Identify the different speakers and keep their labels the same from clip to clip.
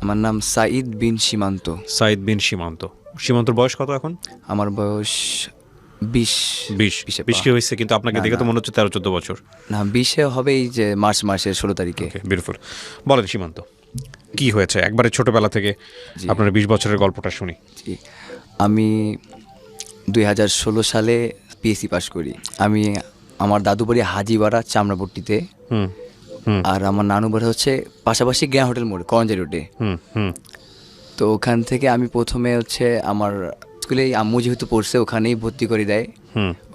Speaker 1: আমার নাম সাঈদ বিন সীমান্ত।
Speaker 2: সাঈদ বিন সীমান্ত। সীমান্তর বয়স কত এখন?
Speaker 1: আমার বয়স 20
Speaker 2: 20 কি হয়েছে? কিন্তু আপনাকে দেখে তো মনে হচ্ছে 13-14 বছর।
Speaker 1: না, 20-এ হবে এই যে মার্চের 16 তারিখে।
Speaker 2: বিউটিফুল। বলেন সীমান্ত, কি হয়েছে একবারে ছোটবেলা থেকে আপনার 20 বছরের গল্পটা শুনি।
Speaker 1: জি, আমি 2016 সালে পিএসসি পাস করি। আমার দাদু বাড়ি হাজিবাড়া চামড়াপট্টিতে, আর আমার নানু বাড়ি হচ্ছে পাশাপাশি গ্র্যান্ড হোটেল মোড় করঞ্জারি রোডে। তো ওখান থেকে আমি প্রথমে হচ্ছে আমার স্কুলেই আম্মু যেহেতু পড়ছে ওখানেই ভর্তি করে দেয়।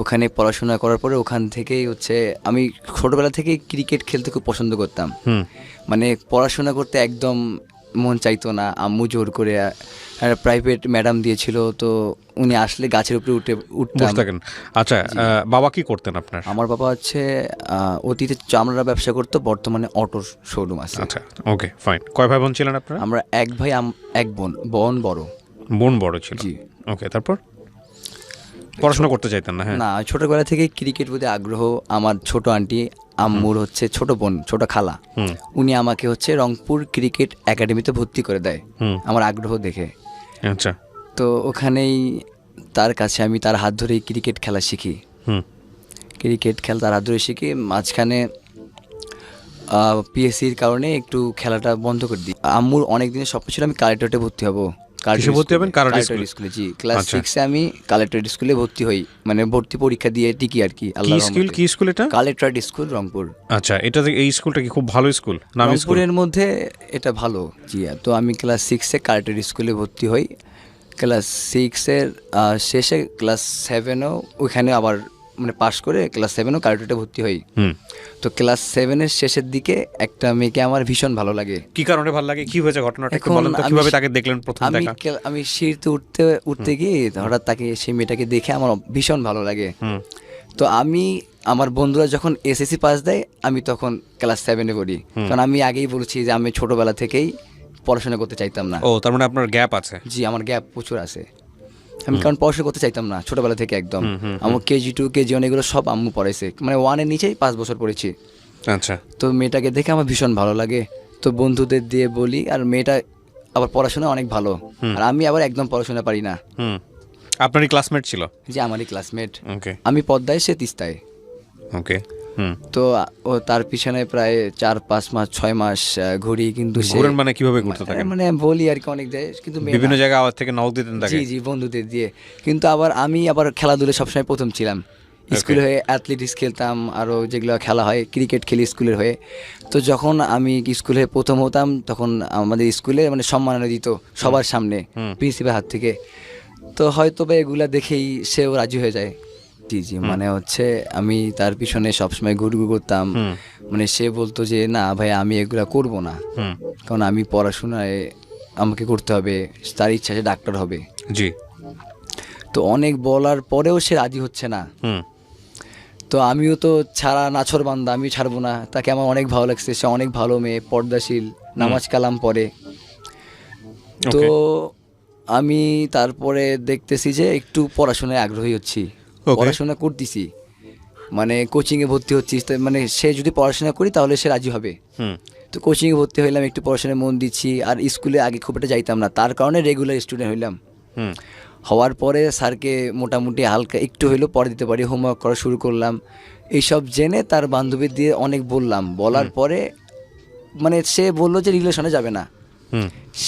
Speaker 1: ওখানে পড়াশোনা করার পরে ওখান থেকেই হচ্ছে আমি ছোটোবেলা থেকেই ক্রিকেট খেলতে খুব পছন্দ করতাম। মানে পড়াশোনা করতে একদম মন চাইতো না, আম্মু জোর করে প্রাইভেট ম্যাডাম দিয়েছিল, তো উনি আসলে গাছের উপরে উঠতাম।
Speaker 2: আচ্ছা, বাবা কি করতেন আপনার?
Speaker 1: আমার বাবা হচ্ছে অতীতে চামড়া ব্যবসা করতো, বর্তমানে অটোর শোরুম আছে।
Speaker 2: আচ্ছা, ওকে, ফাইন। কয় ভাই বোন ছিলেন আপনারা?
Speaker 1: আমরা এক ভাই এক বোন। বোন বড়
Speaker 2: ছিল।
Speaker 1: জি।
Speaker 2: ওকে, তারপর পড়াশোনা করতে চাইতেন না? হ্যাঁ,
Speaker 1: না, ছোটবেলা থেকে ক্রিকেট প্রতি আগ্রহ। আমার ছোট আন্টি, আম্মুর হচ্ছে ছোট বোন, ছোট খালা, উনি আমাকে হচ্ছে রংপুর ক্রিকেট একাডেমিতে ভর্তি করে দেয় আমার আগ্রহ দেখে।
Speaker 2: আচ্ছা,
Speaker 1: তো ওখানেই তার কাছে আমি তার হাত ধরেই ক্রিকেট খেলা শিখি। তার হাত ধরে শিখি। মাঝখানে পিএসসির কারণে একটু খেলাটা বন্ধ করে দিই। আম্মুর অনেক দিনের স্বপ্ন ছিল আমি কালেক্টরেটে ভর্তি হব। কালেক্টরেট স্কুলে, জি। ক্লাস 6-এ আমি কালেক্টরেট স্কুলে ভর্তি হই, মানে ভর্তি পরীক্ষা দিয়ে টিকি আর কি।
Speaker 2: কি স্কুল এটা?
Speaker 1: Collectorate school, Rangpur.
Speaker 2: আচ্ছা, এই স্কুলটা কি খুব ভালো স্কুল?
Speaker 1: রংপুরের মধ্যে এটা ভালো, জি। তো আমি ক্লাস 6-এ কালেক্টরেট স্কুলে ভর্তি হই। ক্লাস 6-এর শেষে ক্লাস 7-ও ওইখানে আবার মানে পাশ করে ক্লাস 7-ও কালেক্টরেটে ভর্তি হই। তো ক্লাস 7-এর শেষের দিকে একটা মেয়েকে আমার ভীষণ ভালো লাগে।
Speaker 2: কি কারণে ভালো লাগে? কি হয়েছে ঘটনাটা একটু বলেন তো, কিভাবে তাকে দেখলেন প্রথম দেখা?
Speaker 1: আমি সিঁড়িতে উঠতে গিয়ে হঠাৎ সেই মেয়েটাকে দেখে আমার ভীষণ ভালো লাগে। তো আমার বন্ধুরা যখন এসএসসি পাস দেয় আমি তখন ক্লাস 7-এ পড়ি। কারণ আমি আগেই বলেছি যে আমি ছোটবেলা থেকেই পড়াশোনা করতে চাইতাম না।
Speaker 2: ও, তার মানে আপনার গ্যাপ আছে?
Speaker 1: জি, আমার গ্যাপ প্রচুর আছে। আমি কারণ পড়াশোনা করতে চাইতাম না ছোটবেলা থেকে একদম। আমার KG 2 KG 1 এগুলো সব আম্মু পড়াইছে, মানে 1-এর নিচেই 5 বছর পড়েছি।
Speaker 2: আচ্ছা।
Speaker 1: তো মেয়েটাকে দেখে আমার ভীষণ ভালো লাগে। তো বন্ধুদের দিয়ে বলি, আর মেয়েটা আবার পড়াশোনা অনেক ভালো, আর আমি আবার একদম পড়াশোনা পারি না।
Speaker 2: আপনারই ক্লাসমেট ছিল?
Speaker 1: জি, আমারই ক্লাসমেট।
Speaker 2: ওকে।
Speaker 1: আমি পদ্মায়, সে তিস্তায়।
Speaker 2: ওকে।
Speaker 1: তো ও তার পিছনে প্রায় 4-5 মাস 6 মাস ঘুরি, কিন্তু
Speaker 2: মানে কিভাবে ঘুরতে থাকেন?
Speaker 1: মানে বলি আর কি অনেক দেয়, কিন্তু
Speaker 2: বিভিন্ন জায়গায় আওয়াজ থেকে নক দিতেন তাকে?
Speaker 1: জি, বন্ধুদের দিয়ে। কিন্তু আমি খেলাধুলা সবসময় প্রথম ছিলাম। স্কুলে হয়ে অ্যাথলেটিক্স খেলতাম, আরও যেগুলো খেলা হয় ক্রিকেট খেলি স্কুলের হয়ে। তো যখন আমি স্কুলে প্রথম হতাম তখন আমাদের স্কুলে মানে সম্মাননা দিত সবার সামনে প্রিন্সিপাল হাত থেকে। তো হয়তো বা এগুলা দেখেই সেও রাজি হয়ে যায়। জি, মানে হচ্ছে আমি তার পিছনে সবসময় ঘুরঘুর করতাম। মানে সে বলতো যে না ভাই, আমি এগুলা করব না, কারণ আমি পড়াশোনায় আমাকে করতে হবে, তার ইচ্ছা সে ডাক্তার হবে।
Speaker 2: জি।
Speaker 1: তো অনেক বলার পরেও সে রাজি হচ্ছে না। তো আমিও তো ছাড়া নাছর বান্দা, আমি ছাড়বো না। তাকে আমার অনেক ভালো লাগছে, সে অনেক ভালো মেয়ে, পর্দাশীল, নামাজ কালাম পড়ে। তো আমি তারপরে দেখতেছি যে একটু পড়াশোনায় আগ্রহী হচ্ছি, পড়াশোনা করতেছি, মানে কোচিংয়ে ভর্তি হচ্ছি। মানে সে যদি পড়াশোনা করি তাহলে সে রাজি হবে। তো কোচিংয়ে ভর্তি হইলাম, একটু পড়াশোনায় মন দিচ্ছি। আর স্কুলে আগে খুব একটা যাইতাম না, তার কারণে রেগুলার স্টুডেন্ট হইলাম। হওয়ার পরে স্যারকে মোটামুটি হালকা একটু হইলেও পড়া দিতে পারি, হোমওয়ার্ক করা শুরু করলাম। এইসব জেনে তার বান্ধবী দিয়ে অনেক বলার পরে মানে সে বললো যে রিলেশনে যাবে না,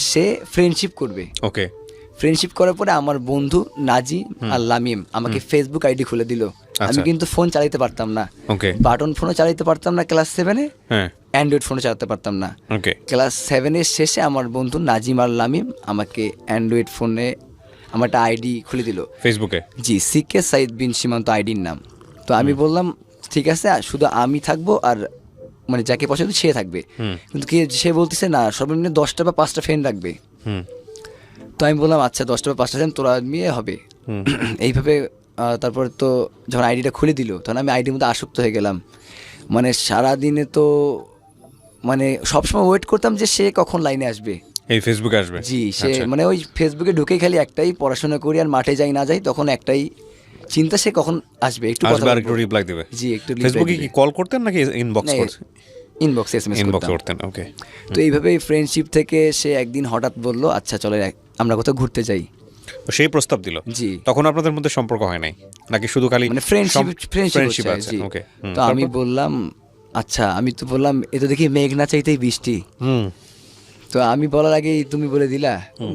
Speaker 1: সে ফ্রেন্ডশিপ করবে।
Speaker 2: ওকে।
Speaker 1: ফ্রেন্ডশিপ করার পরে আমার বন্ধু নাজি আর লামিম আমাকে ফেসবুক আইডি খুলে দিল। আমি কিন্তু ফোন চালাইতে পারতাম না, বাটন ফোনও চালাইতে পারতাম না ক্লাস 7-এ, অ্যান্ড্রয়েড ফোনও চালাতে পারতাম না। ক্লাস 7-এর শেষে আমার বন্ধু নাজিম আর লামিম আমাকে অ্যান্ড্রয়েড ফোনে আমার একটা আইডি খুলে দিল
Speaker 2: ফেসবুকে।
Speaker 1: জি, সিকে সাঈদ বিন সীমান্ত আইডির নাম। তো আমি বললাম ঠিক আছে, শুধু আমি থাকবো আর মানে যাকে পছন্দ সে থাকবে। কিন্তু সে বলতেছে না, সর্বনিম্ন 10টা বা 5টা ফ্রেন্ড রাখবে। তো আমি বললাম আচ্ছা 10টা বা 5টা ফ্রেন্ড তোরা নিয়ে হবে। এইভাবে তারপর তো যখন আইডিটা খুলে দিল তখন আমি আইডির মধ্যে আসক্ত হয়ে গেলাম। মানে সারাদিনে তো মানে সবসময় ওয়েট করতাম যে সে কখন লাইনে আসবে,
Speaker 2: এই ফেসবুকে আসবে।
Speaker 1: জি, সে মানে ওই ফেসবুকে ঢুকেই খালি একটাই, পড়াশোনা করি আর মাঠে যাই না যাই তখন একটাই চিন্তা, সে কখন আসবে, একটু কথা
Speaker 2: আর একটু রিপ্লাই দেবে।
Speaker 1: জি, একটু
Speaker 2: ফেসবুকে কি কল করতেন নাকি ইনবক্স করতেন?
Speaker 1: ইনবক্সে এসএমএস
Speaker 2: ইনবক্স
Speaker 1: করতাম।
Speaker 2: করতেন, ওকে।
Speaker 1: তো এইভাবেই ফ্রেন্ডশিপ থেকে সে একদিন হঠাৎ বলল আচ্ছা চলে আমরা কোথাও ঘুরতে যাই।
Speaker 2: সেই প্রস্তাব দিল।
Speaker 1: জি।
Speaker 2: তখন আপনাদের মধ্যে সম্পর্ক হয় নাই নাকি শুধু খালি
Speaker 1: মানে ফ্রেন্ডশিপ
Speaker 2: ফ্রেন্ডশিপ
Speaker 1: আছে।
Speaker 2: আছে?
Speaker 1: জি।
Speaker 2: ওকে।
Speaker 1: তো আমি বললাম আচ্ছা, আমি তো বললাম এ তো দেখি মেঘ না চাইতেই বৃষ্টি।
Speaker 2: হুম
Speaker 1: তো আমি বলার আগেই তুমি বলে দিলা।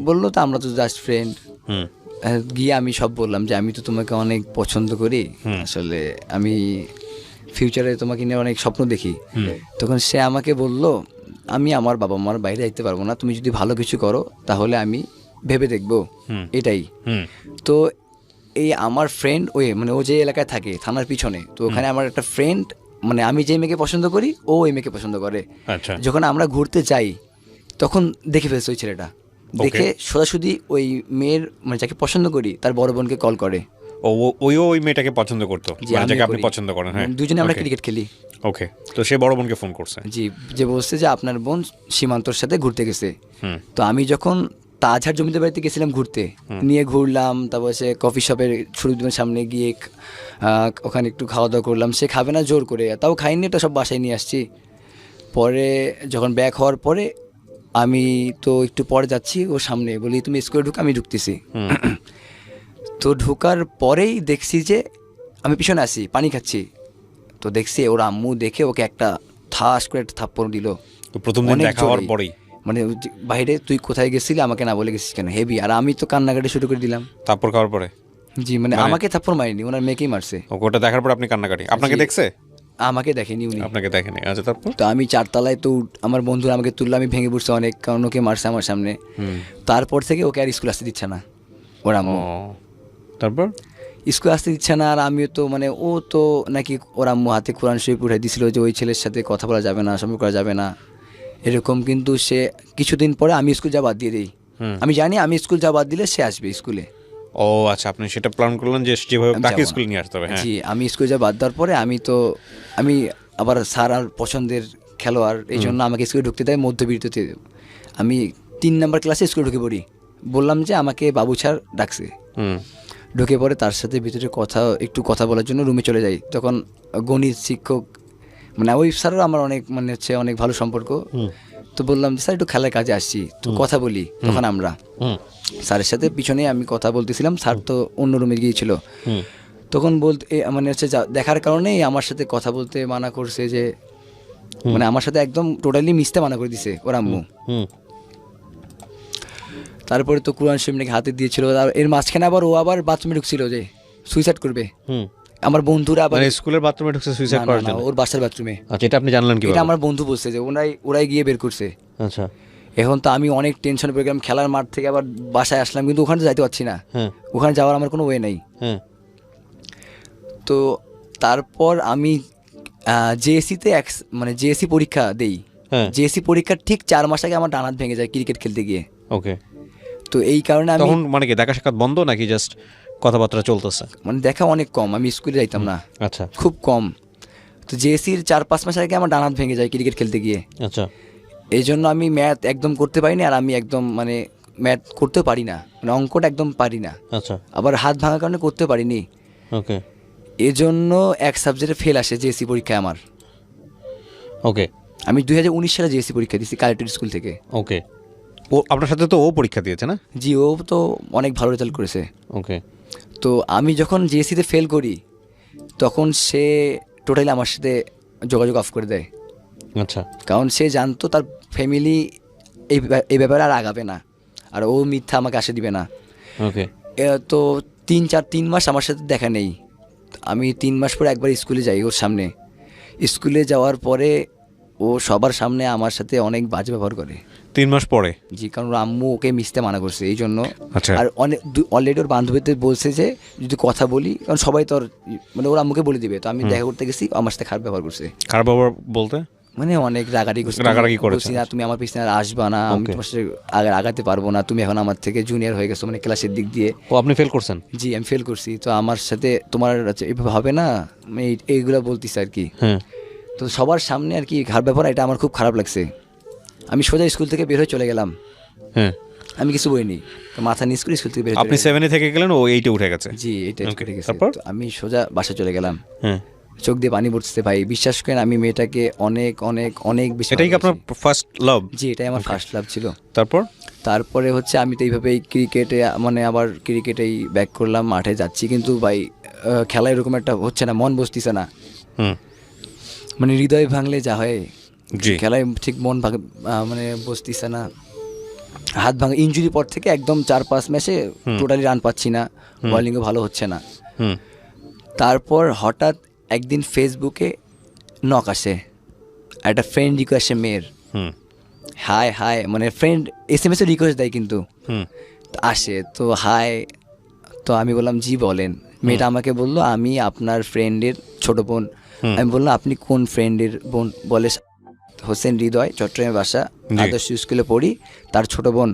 Speaker 1: বললো তো আমরা তো জাস্ট ফ্রেন্ড।
Speaker 2: হুম
Speaker 1: গিয়ে আমি সব বললাম যে আমি তো তোমাকে অনেক পছন্দ করি, আসলে আমি ফিউচারে তোমাকে নিয়ে অনেক স্বপ্ন দেখি। তখন সে আমাকে বলল আমি আমার বাবা মার বাইরে যাইতে পারবো না, তুমি যদি ভালো কিছু করো তাহলে আমি ভেবে দেখবো, এটাই।
Speaker 2: হুম
Speaker 1: তো এই আমার ফ্রেন্ড মানে ও যে এলাকায় থাকে থানার পিছনে, তো ওখানে আমার একটা ফ্রেন্ড, মানে আমি যে মেয়েকে পছন্দ করি ও ওই মেয়েকে পছন্দ করে।
Speaker 2: আচ্ছা।
Speaker 1: যখন আমরা ঘুরতে যাই তখন দেখে ফেলছে ওই ছেলেটা, দেখে সোজাসুজি ওই মেয়ের মানে যাকে পছন্দ করি তার বড় বোনকে কল করে।
Speaker 2: ওই মেয়েটাকে পছন্দ করতো,
Speaker 1: জি,
Speaker 2: মানে
Speaker 1: আমিও
Speaker 2: যাকে আপনি
Speaker 1: করি।
Speaker 2: পছন্দ করেন? হ্যাঁ,
Speaker 1: দুজনে আমরা
Speaker 2: Okay.
Speaker 1: ক্রিকেট খেলি।
Speaker 2: ওকে। তো সে বড় বোনকে ফোন করছে।
Speaker 1: জি, যে বলছে যে আপনার বোন সীমান্তর সাথে ঘুরতে গেছে।
Speaker 2: হুম
Speaker 1: তো আমি যখন তাজহার জমিদার বাড়িতে গেছিলাম ঘুরতে, নিয়ে ঘুরলাম, তারপর সে কফি শপের সুরুদ্দিনের সামনে গিয়ে ওখানে একটু খাওয়া দাওয়া করলাম। সে খাবে না জোর করে, তাও খাইনি, তো সব বাসায় নিয়ে আসছি। পরে যখন ব্যাক হওয়ার পরে আমি তো একটু পরে যাচ্ছি ওর সামনে, বলি তুমি স্কুলে ঢুকে, আমি ঢুকতেছি। তো ঢোকার পরেই দেখছি যে আমি পিছনে আসি, পানি খাচ্ছি। তো দেখছি ওর আম্মু দেখে ওকে একটা ঠাস করে একটা থাপ্পড় দিল।
Speaker 2: তো প্রথম দিন
Speaker 1: অনেক
Speaker 2: দেখা হওয়ার
Speaker 1: জোরেই।
Speaker 2: পরেই
Speaker 1: মানে বাইরে তুই কোথায় গেছিলি আমাকে না বলে গেছিস কেন, হেভি। আর আমি তো কান্নাকাটি শুরু করে দিলাম।
Speaker 2: তারপর খাওয়ার পরে
Speaker 1: জি, মানে আমাকে থাপ্পড় মারিনি, ওনার মেয়েকেই মারছে।
Speaker 2: ওকে, ওটা দেখার পর আপনি কান্নাকাটি? আপনাকে
Speaker 1: জি।
Speaker 2: দেখছে?
Speaker 1: আমাকে দেখেনি উনি।
Speaker 2: আপনাকে দেখেনি। আচ্ছা, তারপর?
Speaker 1: তো আমি 4 তলায়, তো আমার বন্ধুরা আমাকে তুললো, আমি ভেঙে পড়ছি অনেক, কারণ ওকে মারছে আমার সামনে। তারপর থেকে ওকে আর স্কুল আসতে দিচ্ছে না ওর
Speaker 2: ও,
Speaker 1: আম্মু।
Speaker 2: তারপর?
Speaker 1: স্কুল আসতে দিচ্ছে না। আর আমিও তো মানে ও তো নাকি ওর আম্মু হাতে কোরআন শরীফ উঠাই দিছিল যে ওই ছেলের সাথে কথা বলা যাবে না, সম্পর্ক করা যাবে না, এরকম। কিন্তু সে কিছুদিন পরে আমি স্কুল যাওয়া বাদ দিয়ে দিই। আমি জানি আমি স্কুল যাওয়া বাদ দিলে সে আসবে স্কুলে।
Speaker 2: ও আচ্ছা, আপনি সেটা প্ল্যান করলেন যে যেভাবে
Speaker 1: আমি
Speaker 2: তাকে
Speaker 1: যাবো না।
Speaker 2: স্কুলে নিয়ে আসতে হবে। হ্যাঁ।
Speaker 1: জি, আমি স্কুল যাওয়া বাদ দেওয়ার পরে আমি আবার স্যার আর পছন্দের খেলোয়াড়, এই জন্য আমাকে স্কুলে ঢুকতে দেয় মধ্যবিরতিতে। আমি 3 নম্বর ক্লাসে স্কুলে ঢুকে পড়ি, বললাম যে আমাকে বাবু স্যার ডাকছে।
Speaker 2: হুম
Speaker 1: ঢুকে পড়ে তার সাথে ভিতরে একটু কথা বলার জন্য রুমে চলে যাই। তখন গণিত শিক্ষক, মানে ওই স্যারও আমার অনেক মানে হচ্ছে অনেক ভালো সম্পর্ক। তো বললাম যে স্যার একটু খেলার কাজে আসছি, তো কথা বলি। তখন আমরা স্যারের সাথে পিছনে আমি কথা বলতেছিলাম, স্যার তো অন্য রুমে গিয়েছিল। তখন মানে হচ্ছে দেখার কারণেই আমার সাথে কথা বলতে মানা করছে, যে মানে আমার সাথে একদম টোটালি মিশতে মানা করে দিছে ওর আম্মু। তারপরে তো কোরআন শরীফ নাকি হাতে দিয়েছিল। আর এর মাঝখানে আবার ও আবার বাথরুমে ঢুকছিল যে সুইসাইড করবে। আমার বন্ধুরা আবার,
Speaker 2: মানে স্কুলের বাথরুমে ঢুকছে সুইসাইড
Speaker 1: না,
Speaker 2: করার
Speaker 1: না,
Speaker 2: জন্য?
Speaker 1: ওর বাসার বাথরুমে।
Speaker 2: আচ্ছা, এটা আপনি জানলেন
Speaker 1: এটা
Speaker 2: কিভাবে?
Speaker 1: আমার বন্ধু বলছে যে ওরাই গিয়ে বের করছে।
Speaker 2: আচ্ছা।
Speaker 1: এখন তো আমি অনেক টেনশন পেয়ে গেলাম, খেলার মাঠ থেকে আবার বাসায় আসলাম, কিন্তু ওখানে যাইতে পারছি না।
Speaker 2: হ্যাঁ
Speaker 1: ওখানে যাওয়ার আমার কোনো ওয়ে নেই।
Speaker 2: হ্যাঁ
Speaker 1: তো তারপর আমি জেএসসিতে মানে জেএসসি পরীক্ষা দেই।
Speaker 2: হ্যাঁ।
Speaker 1: জেএসসি পরীক্ষার ঠিক 4 মাস আগে আমার ডান হাত ভেঙে যায় ক্রিকেট খেলতে গিয়ে।
Speaker 2: ওকে।
Speaker 1: তো এই কারণে আমি
Speaker 2: তখন মানে কি দেখা সাক্ষাৎ বন্ধ নাকি জাস্ট কথাবার্তা চলতেছে?
Speaker 1: মানে দেখা অনেক কম, আমি স্কুলে যাইতাম না,
Speaker 2: আচ্ছা
Speaker 1: খুব কম। তো জেএসসির 4-5 মাস আগে আমার ডান হাত ভেঙে যায় ক্রিকেট খেলতে গিয়ে।
Speaker 2: আচ্ছা
Speaker 1: এই জন্য আমি ম্যাথ একদম করতে পারিনি, আর আমি একদম মানে ম্যাথ করতেও পারি না, মানে অঙ্কটা একদম পারি না।
Speaker 2: আচ্ছা
Speaker 1: আবার হাত ভাঙার কারণে করতে পারিনি।
Speaker 2: ওকে
Speaker 1: এজন্য এক সাবজেক্টে ফেল আসে জেএসসি পরীক্ষায় আমার।
Speaker 2: ওকে
Speaker 1: আমি 2019 সালে জেএসসি পরীক্ষা দিয়েছি কালেক্টর স্কুল থেকে।
Speaker 2: ওকে। ও আপনার সাথে তো ও পরীক্ষা দিয়েছে না?
Speaker 1: জি, ও তো অনেক ভালো রেজাল্ট করেছে।
Speaker 2: ওকে।
Speaker 1: তো আমি যখন জেএসসিতে ফেল করি তখন সে টোটালি আমার সাথে যোগাযোগ অফ করে দেয়।
Speaker 2: আচ্ছা
Speaker 1: কারণ সে জানতো তার ফ্যামিলি এই ব্যাপারে আর আগাবে না, আর ও মিথ্যা আমাকে আসে দিবে না।
Speaker 2: ওকে।
Speaker 1: তো 3 মাস আমার সাথে দেখা নেই। আমি 3 মাস পরে একবার স্কুলে যাই ওর সামনে। স্কুলে যাওয়ার পরে ও সবার সামনে আমার সাথে অনেক বাজে ব্যবহার করে।
Speaker 2: 3 মাস পরে?
Speaker 1: জি, কারণ ওর আম্মু ওকে মিশতে মানা করছে এই জন্য।
Speaker 2: আচ্ছা।
Speaker 1: আর অলরেডি ওর বান্ধবীদের বলছে যে যদি কথা বলি, কারণ সবাই তো মানে ওর আম্মুকে বলে দিবে। তো আমি দেখা করতে গেছি, আমার সাথে খারাপ ব্যবহার করছে।
Speaker 2: খারাপ ব্যবহার বলতে?
Speaker 1: মানে অনেক রাগারাগি করছে। বলছি না তুমি আমার পিছনে আর আসবা না, আমি তোমার সাথে আগাতে পারবো না, তুমি এখন আমার থেকে জুনিয়র হয়ে গেছো মানে ক্লাসের দিক দিয়ে।
Speaker 2: ও, আপনি ফেল করছেন?
Speaker 1: জি, আমি ফেল করছি। তো আমার সাথে তোমার এভাবে হবে না, এইগুলো বলতিছে আর কি।
Speaker 2: হ্যাঁ।
Speaker 1: তো সবার সামনে আর কি খারাপ ব্যাপার, এটা আমার খুব খারাপ লাগছে। আমি সোজা স্কুল থেকে বের হয়ে চলে গেলাম।
Speaker 2: হ্যাঁ।
Speaker 1: আমি কিছু বলিনি, মাথা নিচ করে স্কুল থেকে বের হয়ে
Speaker 2: আপনি 7 থেকে গেলেন, ও 8 উঠে গেছে?
Speaker 1: জি, এটা
Speaker 2: Okay,
Speaker 1: উঠে গেছে।
Speaker 2: তারপর?
Speaker 1: তো আমি সোজা বাসা চলে গেলাম।
Speaker 2: হ্যাঁ।
Speaker 1: চোখ দিয়ে পানি পড়তেছে ভাই, বিশ্বাস করেন আমি মেয়েটাকে অনেক অনেক অনেক বেশি
Speaker 2: এটাই কি আপনার
Speaker 1: ভালোবাসি।
Speaker 2: First love?
Speaker 1: জি, এটাই আমার ফার্স্ট লাভ ছিল।
Speaker 2: তারপর
Speaker 1: তারপরে হচ্ছে আমি তো এইভাবেই ক্রিকেটে মানে আবার ক্রিকেটেই ব্যাক করলাম, মাঠে যাচ্ছি, কিন্তু ভাই খেলা এরকম একটা হচ্ছে না, মন বসতিছে না।
Speaker 2: হুম,
Speaker 1: মানে হৃদয় ভাঙলে যা হয়,
Speaker 2: জি,
Speaker 1: খেলায় ঠিক মন মানে বসতিছে না, হাত ভাঙা ইনজুরি পর থেকে একদম 4-5 ম্যাচে টোটালি রান পাচ্ছি না, বোলিংও ভালো হচ্ছে না।
Speaker 2: হুম,
Speaker 1: তারপর হঠাৎ একদিন ফেসবুকে নক আসে, একটা ফ্রেন্ড রিকোয়েস্টে মেয়ের,
Speaker 2: হুম,
Speaker 1: হাই হাই মানে ফ্রেন্ড SMS এ রিকোয়েস্ট দেয় কিন্তু
Speaker 2: হুম,
Speaker 1: আসে, তো হাই, তো আমি বললাম জি বলেন। মেয়েটা আমাকে বললো আমি আপনার ফ্রেন্ডের ছোট বোন। আমি বললাম আপনি কোন ফ্রেন্ডের বোন? বলে হোসেন হৃদয়, চট্টগ্রামে বাসা,
Speaker 2: জি।
Speaker 1: আদর্শ স্কুলে পড়ি, তার ছোট বোন।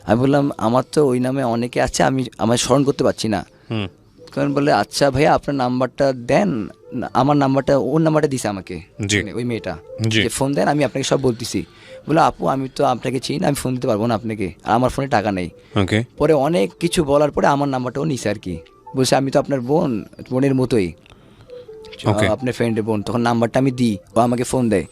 Speaker 1: আমি বললাম আমার তো ওই নামে অনেকে আছে, আমি আমার স্মরণ করতে পারছি না।
Speaker 2: হুম,
Speaker 1: কারণ বলে আচ্ছা ভাইয়া আপনার নাম্বারটা দেন। আমার নাম্বারটা, ওর নাম্বারটা দিছে আমাকে,
Speaker 2: জি।
Speaker 1: মানে ওই মেয়েটা,
Speaker 2: জি।
Speaker 1: যে ফোন দেন আমি আপনাকে সব বলতেছি। বলে আপু আমি তো আপনাকে চিনি না, আমি ফোন দিতে পারবো না আপনাকে, আর আমার ফোনে টাকা নেই।
Speaker 2: ওকে,
Speaker 1: পরে অনেক কিছু বলার পরে আমার নাম্বারটাও নিছে আর কি, বলছে আমি তো আপনার বোন, বোনের মতোই,
Speaker 2: Okay.
Speaker 1: আপনার ফ্রেন্ডের বোন। তখন নাম্বারটা আমি দিই, ও আমাকে ফোন দেয়,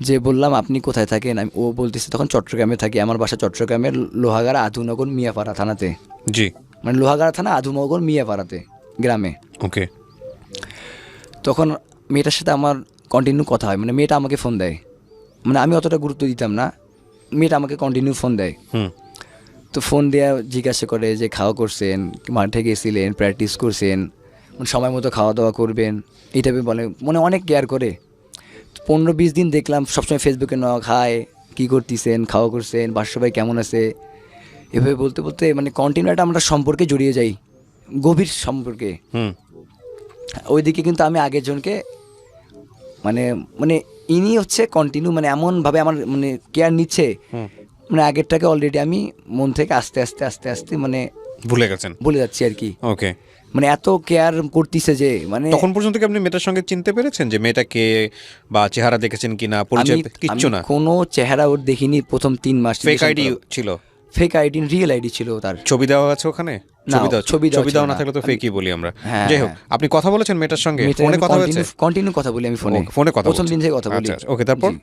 Speaker 1: যে বললাম আপনি কোথায় থাকেন? ও বলতেছে তখন চট্টগ্রামে থাকি, আমার বাসা চট্টগ্রামের লোহাগাড়া আধুনগর মিয়াপাড়া থানাতে,
Speaker 2: জি,
Speaker 1: মানে লোহাগাড়া থানা আধুনগর মিয়াপাড়াতে গ্রামে।
Speaker 2: ওকে,
Speaker 1: তখন মেয়েটার সাথে আমার কন্টিনিউ কথা হয়, মানে মেয়েটা আমাকে ফোন দেয়, মানে আমি অতটা গুরুত্ব দিতাম না, মেয়েটা আমাকে কন্টিনিউ ফোন দেয়।
Speaker 2: হুম,
Speaker 1: তো ফোন দেওয়া জিজ্ঞাসা করে যে খাওয়া করছেন, মাঠে গেছিলেন, প্র্যাকটিস করছেন, মানে সময় মতো খাওয়া দাওয়া করবেন, এই টাইপের বলে, মানে অনেক কেয়ার করে। 15-20 দিন দেখলাম সবসময় ফেসবুকে নক, হাই কী করতেছেন, খাওয়া করছেন, বাসার সবাই কেমন আছে, এভাবে বলতে বলতে মানে কন্টিনিউ একটা আমরা সম্পর্কে জড়িয়ে যাই, গভীর সম্পর্কে।
Speaker 2: হুম,
Speaker 1: ওইদিকে কিন্তু আমি আগের জনকে মানে মানে ইনি হচ্ছে কন্টিনিউ মানে এমনভাবে আমার মানে কেয়ার নিচ্ছে,
Speaker 2: হুম,
Speaker 1: মানে আগেরটাকে অলরেডি আমি মন থেকে আস্তে আস্তে আস্তে আস্তে মানে
Speaker 2: ভুলে গেছেন।
Speaker 1: বলে যাচ্ছি আর কি,
Speaker 2: ওকে,
Speaker 1: মানে এত কেয়ার করতেছে যে মানে
Speaker 2: তখন পর্যন্ত কি আপনি মেয়েটার সঙ্গে চিনতে পেরেছেন যে মেয়েটা কে, বা চেহারা দেখেছেন কিনা, পরিচয় কিচ্ছু না?
Speaker 1: কোনো চেহারা ওর দেখিনি প্রথম 3 মাস।
Speaker 2: ফেক আইডি ছিল?
Speaker 1: ফেক আইডি, রিয়েল আইডি ছিল তার।
Speaker 2: ছবি দেওয়া আছে ওখানে?
Speaker 1: না,
Speaker 2: ছবি
Speaker 1: ছবি দেওয়া
Speaker 2: না
Speaker 1: ছিল
Speaker 2: থাকলে তো
Speaker 1: না।
Speaker 2: ফেকই বলি আমরা।
Speaker 1: হ্যাঁ,
Speaker 2: যাই হোক,
Speaker 1: হ্যাঁ।
Speaker 2: আপনি কথা বলেছেন মেয়েটার সঙ্গে? ফোনে কথা হয়েছে?
Speaker 1: কন্টিনিউ কথা বলি আমি ফোনে,
Speaker 2: ফোনে কথা
Speaker 1: প্রথম
Speaker 2: বলছেন?
Speaker 1: দিন থেকে কথা বলি।
Speaker 2: আচ্ছা, ওকে, তারপর?
Speaker 1: জি।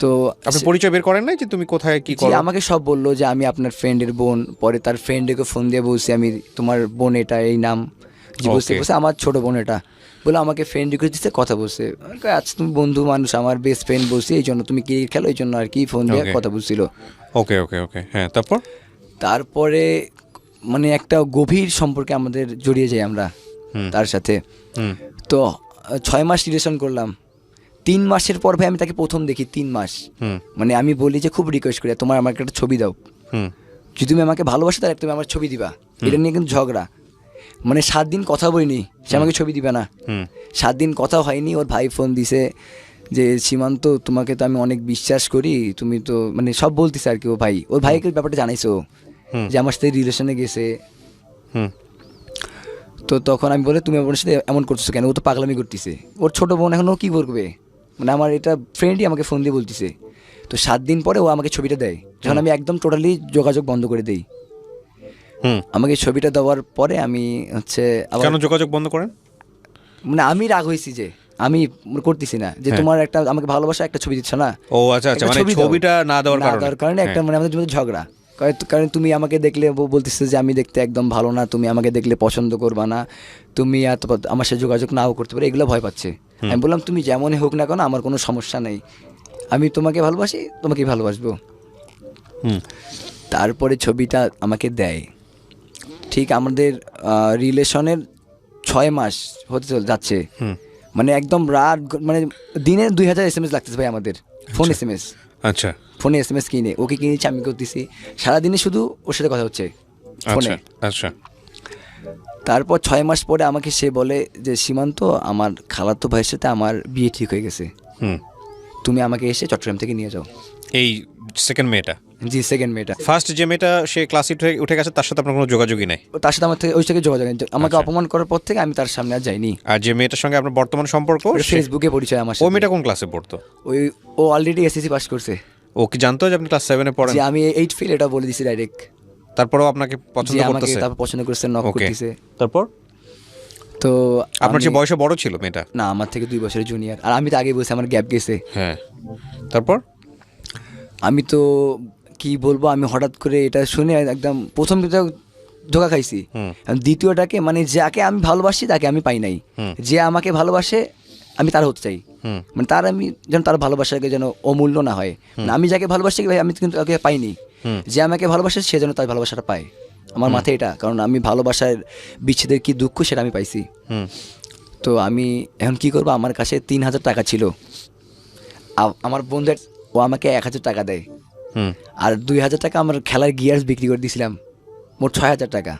Speaker 1: তো
Speaker 2: আপনি পরিচয় বের করেন নাই যে তুমি কোথায় কি
Speaker 1: জি,
Speaker 2: করো?
Speaker 1: আমাকে সব বললো যে আমি আপনার ফ্রেন্ডের বোন। পরে তার ফ্রেন্ডকে ফোন দিয়ে বলছি আমি তোমার বোন এটা, এই নাম। জি, বলছে
Speaker 2: Okay.
Speaker 1: বলছে আমার ছোট বোন এটা। বলে আমাকে ফ্রেন্ড রিকোয়েস্ট দিচ্ছে, কথা বলছে। আমি কই, আচ্ছা তুমি বন্ধু মানুষ, আমার বেস্ট ফ্রেন্ড বলছি, এই জন্য তুমি ক্রিকেট খেলো এই জন্য আর কি, ফোন দিয়ে
Speaker 2: Okay.
Speaker 1: কথা বলছিল।
Speaker 2: ওকে, ওকে, ওকে, হ্যাঁ, তারপর?
Speaker 1: তারপরে মানে একটা গভীর সম্পর্কে আমাদের জড়িয়ে যাই আমরা তার সাথে।
Speaker 2: হুম,
Speaker 1: তো 6 মাস রিলেশন করলাম। 3 মাসের পর ভাই আমি তাকে প্রথম দেখি, 3 মাস।
Speaker 2: হুম,
Speaker 1: মানে আমি বলি যে খুব রিকোয়েস্ট করি তোমার আমাকে একটা ছবি দাও,
Speaker 2: হুম,
Speaker 1: যদি তুমি আমাকে ভালোবাসো তাহলে তুমি আমার ছবি দিবা। এটা নিয়ে কিন্তু ঝগড়া, মানে 7 দিন কথা বলিনি, সে আমাকে ছবি দিবে না।
Speaker 2: হুম,
Speaker 1: 7 দিন কথা হয়নি, ওর ভাই ফোন দিছে যে সীমান্ত তোমাকে তো আমি অনেক বিশ্বাস করি, তুমি তো মানে সব বলতেছে আর কি। ওর ভাইকে ব্যাপারটা জানাইছো যে আমার সাথে রিলেশনে গেছে।
Speaker 2: হুম,
Speaker 1: তো তখন আমি বলে তুমি আমার সাথে এমন করতেছো কেন, ও তো পাগলামি করতেছে, ওর ছোটো বোন, এখন ও কী করবে, মানে আমার এটা ফ্রেন্ডই আমাকে ফোন দিয়ে বলতেছে। তো 7 দিন পরে ও আমাকে ছবিটা দেয়, যখন আমি একদম টোটালি যোগাযোগ বন্ধ করে দিই।
Speaker 2: হুম।
Speaker 1: আমাকে ছবিটা দেওয়ার পরে আমি হচ্ছে আবার
Speaker 2: কেন যোগাযোগ বন্ধ করেন?
Speaker 1: মানে আমি রাগ হয়েছি যে আমি করতেছি না, যে
Speaker 2: হ্যাঁ।
Speaker 1: তোমার একটা আমাকে ভালোবাসা একটা ছবি দিচ্ছ না।
Speaker 2: ও আচ্ছা, আচ্ছা,
Speaker 1: একটা
Speaker 2: মানে
Speaker 1: ছবি দাও।
Speaker 2: ছবিটা না দেওয়ার
Speaker 1: না দেওয়ার কারণে একটা
Speaker 2: হ্যাঁ।
Speaker 1: মানে আমাদের মধ্যে ঝগড়া। কারণ তুমি আমাকে দেখলে বলতেছে যে আমি দেখতে একদম ভালো না, তুমি আমাকে দেখলে পছন্দ করবা না, তুমি আমার সাথে যোগাযোগ নাও করতে পারো, এগুলো ভয় পাচ্ছে। আমি বললাম তুমি যেমনই হোক না কেন আমার কোনো সমস্যা নেই, আমি তোমাকে ভালোবাসি, তোমাকেই ভালোবাসবো।
Speaker 2: হুম,
Speaker 1: তারপরে ছবিটা আমাকে দেয়, ঠিক আমাদের রিলেশনের 6 মাস হতে যাচ্ছে,
Speaker 2: হুম,
Speaker 1: মানে একদম রাত মানে দিনে 2000 SMS লাগতেছে ভাই আমাদের, ফোন SMS,
Speaker 2: আচ্ছা,
Speaker 1: ফোনে SMS কিনে ওকে কিনেছি, আমি করতেছি সারাদিনে, শুধু ওর সাথে কথা হচ্ছে ফোনে।
Speaker 2: আচ্ছা, আচ্ছা,
Speaker 1: তারপর 6 মাস পরে আমাকে সে বলে যে সীমান্ত আমার খালাতো ভাইয়ের সাথে আমার বিয়ে ঠিক হয়ে গেছে,
Speaker 2: হুম।
Speaker 1: তুমি আমাকে এসে চট্টগ্রাম থেকে নিয়ে যাও।
Speaker 2: এই সেকেন্ড মেয়েটা?
Speaker 1: জি, সেকেন্ড মেয়েটা।
Speaker 2: ফার্স্ট যে মেয়েটা সে ক্লাসে উঠে গেছে তার সাথে আপনার কোনো যোগাযোগই নাই?
Speaker 1: তার সাথে আমার থেকে ওই থেকে যোগাযোগ নেই। আমাকে
Speaker 2: আচ্ছা।
Speaker 1: অপমান করার পর থেকে আমি তার সামনে আর যাইনি।
Speaker 2: আর যে মেয়েটার সঙ্গে আপনার বর্তমান সম্পর্ক,
Speaker 1: ফেসবুকে পরিচয় আমার
Speaker 2: ও
Speaker 1: সাথে।
Speaker 2: মেয়েটা কোন ক্লাসে পড়তো?
Speaker 1: ও অলরেডি SSC পাস করছে।
Speaker 2: ও কি জানতো যে আপনি ক্লাস 7-এ পড়েন?
Speaker 1: যে আমি 8 ফেল এটা বলে দিছি ডাইরেক্ট।
Speaker 2: তারপরেও আপনাকে
Speaker 1: যে
Speaker 2: পছন্দ
Speaker 1: আমাকে
Speaker 2: করতেছে?
Speaker 1: তারপর পছন্দ করছে, নক
Speaker 2: ওকে,
Speaker 1: করতেছে।
Speaker 2: তারপর?
Speaker 1: তো
Speaker 2: আপনার যে বয়সে বড় ছিল মেয়েটা?
Speaker 1: না, আমার থেকে 2 বছরের জুনিয়র। আর আমি তো আগে বলছি আমার গ্যাপ গেছে।
Speaker 2: হ্যাঁ, তারপর?
Speaker 1: আমি তো কি বলবো, আমি হঠাৎ করে এটা শুনে একদম প্রথম তো ধোকা খাইছি। দ্বিতীয়টাকে মানে যাকে আমি ভালোবাসি তাকে আমি পাই নাই। যে আমাকে ভালোবাসে আমি তার হতে চাই, মানে তার আমি যেন তার ভালোবাসাকে যেন অমূল্য না হয়। মানে আমি যাকে ভালোবাসি ভাই আমি কিন্তু তাকে পাইনি, যে আমাকে ভালোবাসে সে যেন তার ভালোবাসাটা পায়। আমার মাথায় এটা, কারণ আমি ভালোবাসার বিচ্ছেদের কি দুঃখ সেটা আমি পাইছি। তো আমি এখন কি করবো, আমার কাছে 3,000 টাকা ছিল। আমার বন্ধুর ও আমাকে 1,000 টাকা দেয়, আর 2,000 টাকা আমার খেলার গিয়ার্স বিক্রি করে দিয়েছিলাম, মোট 6,000 টাকা।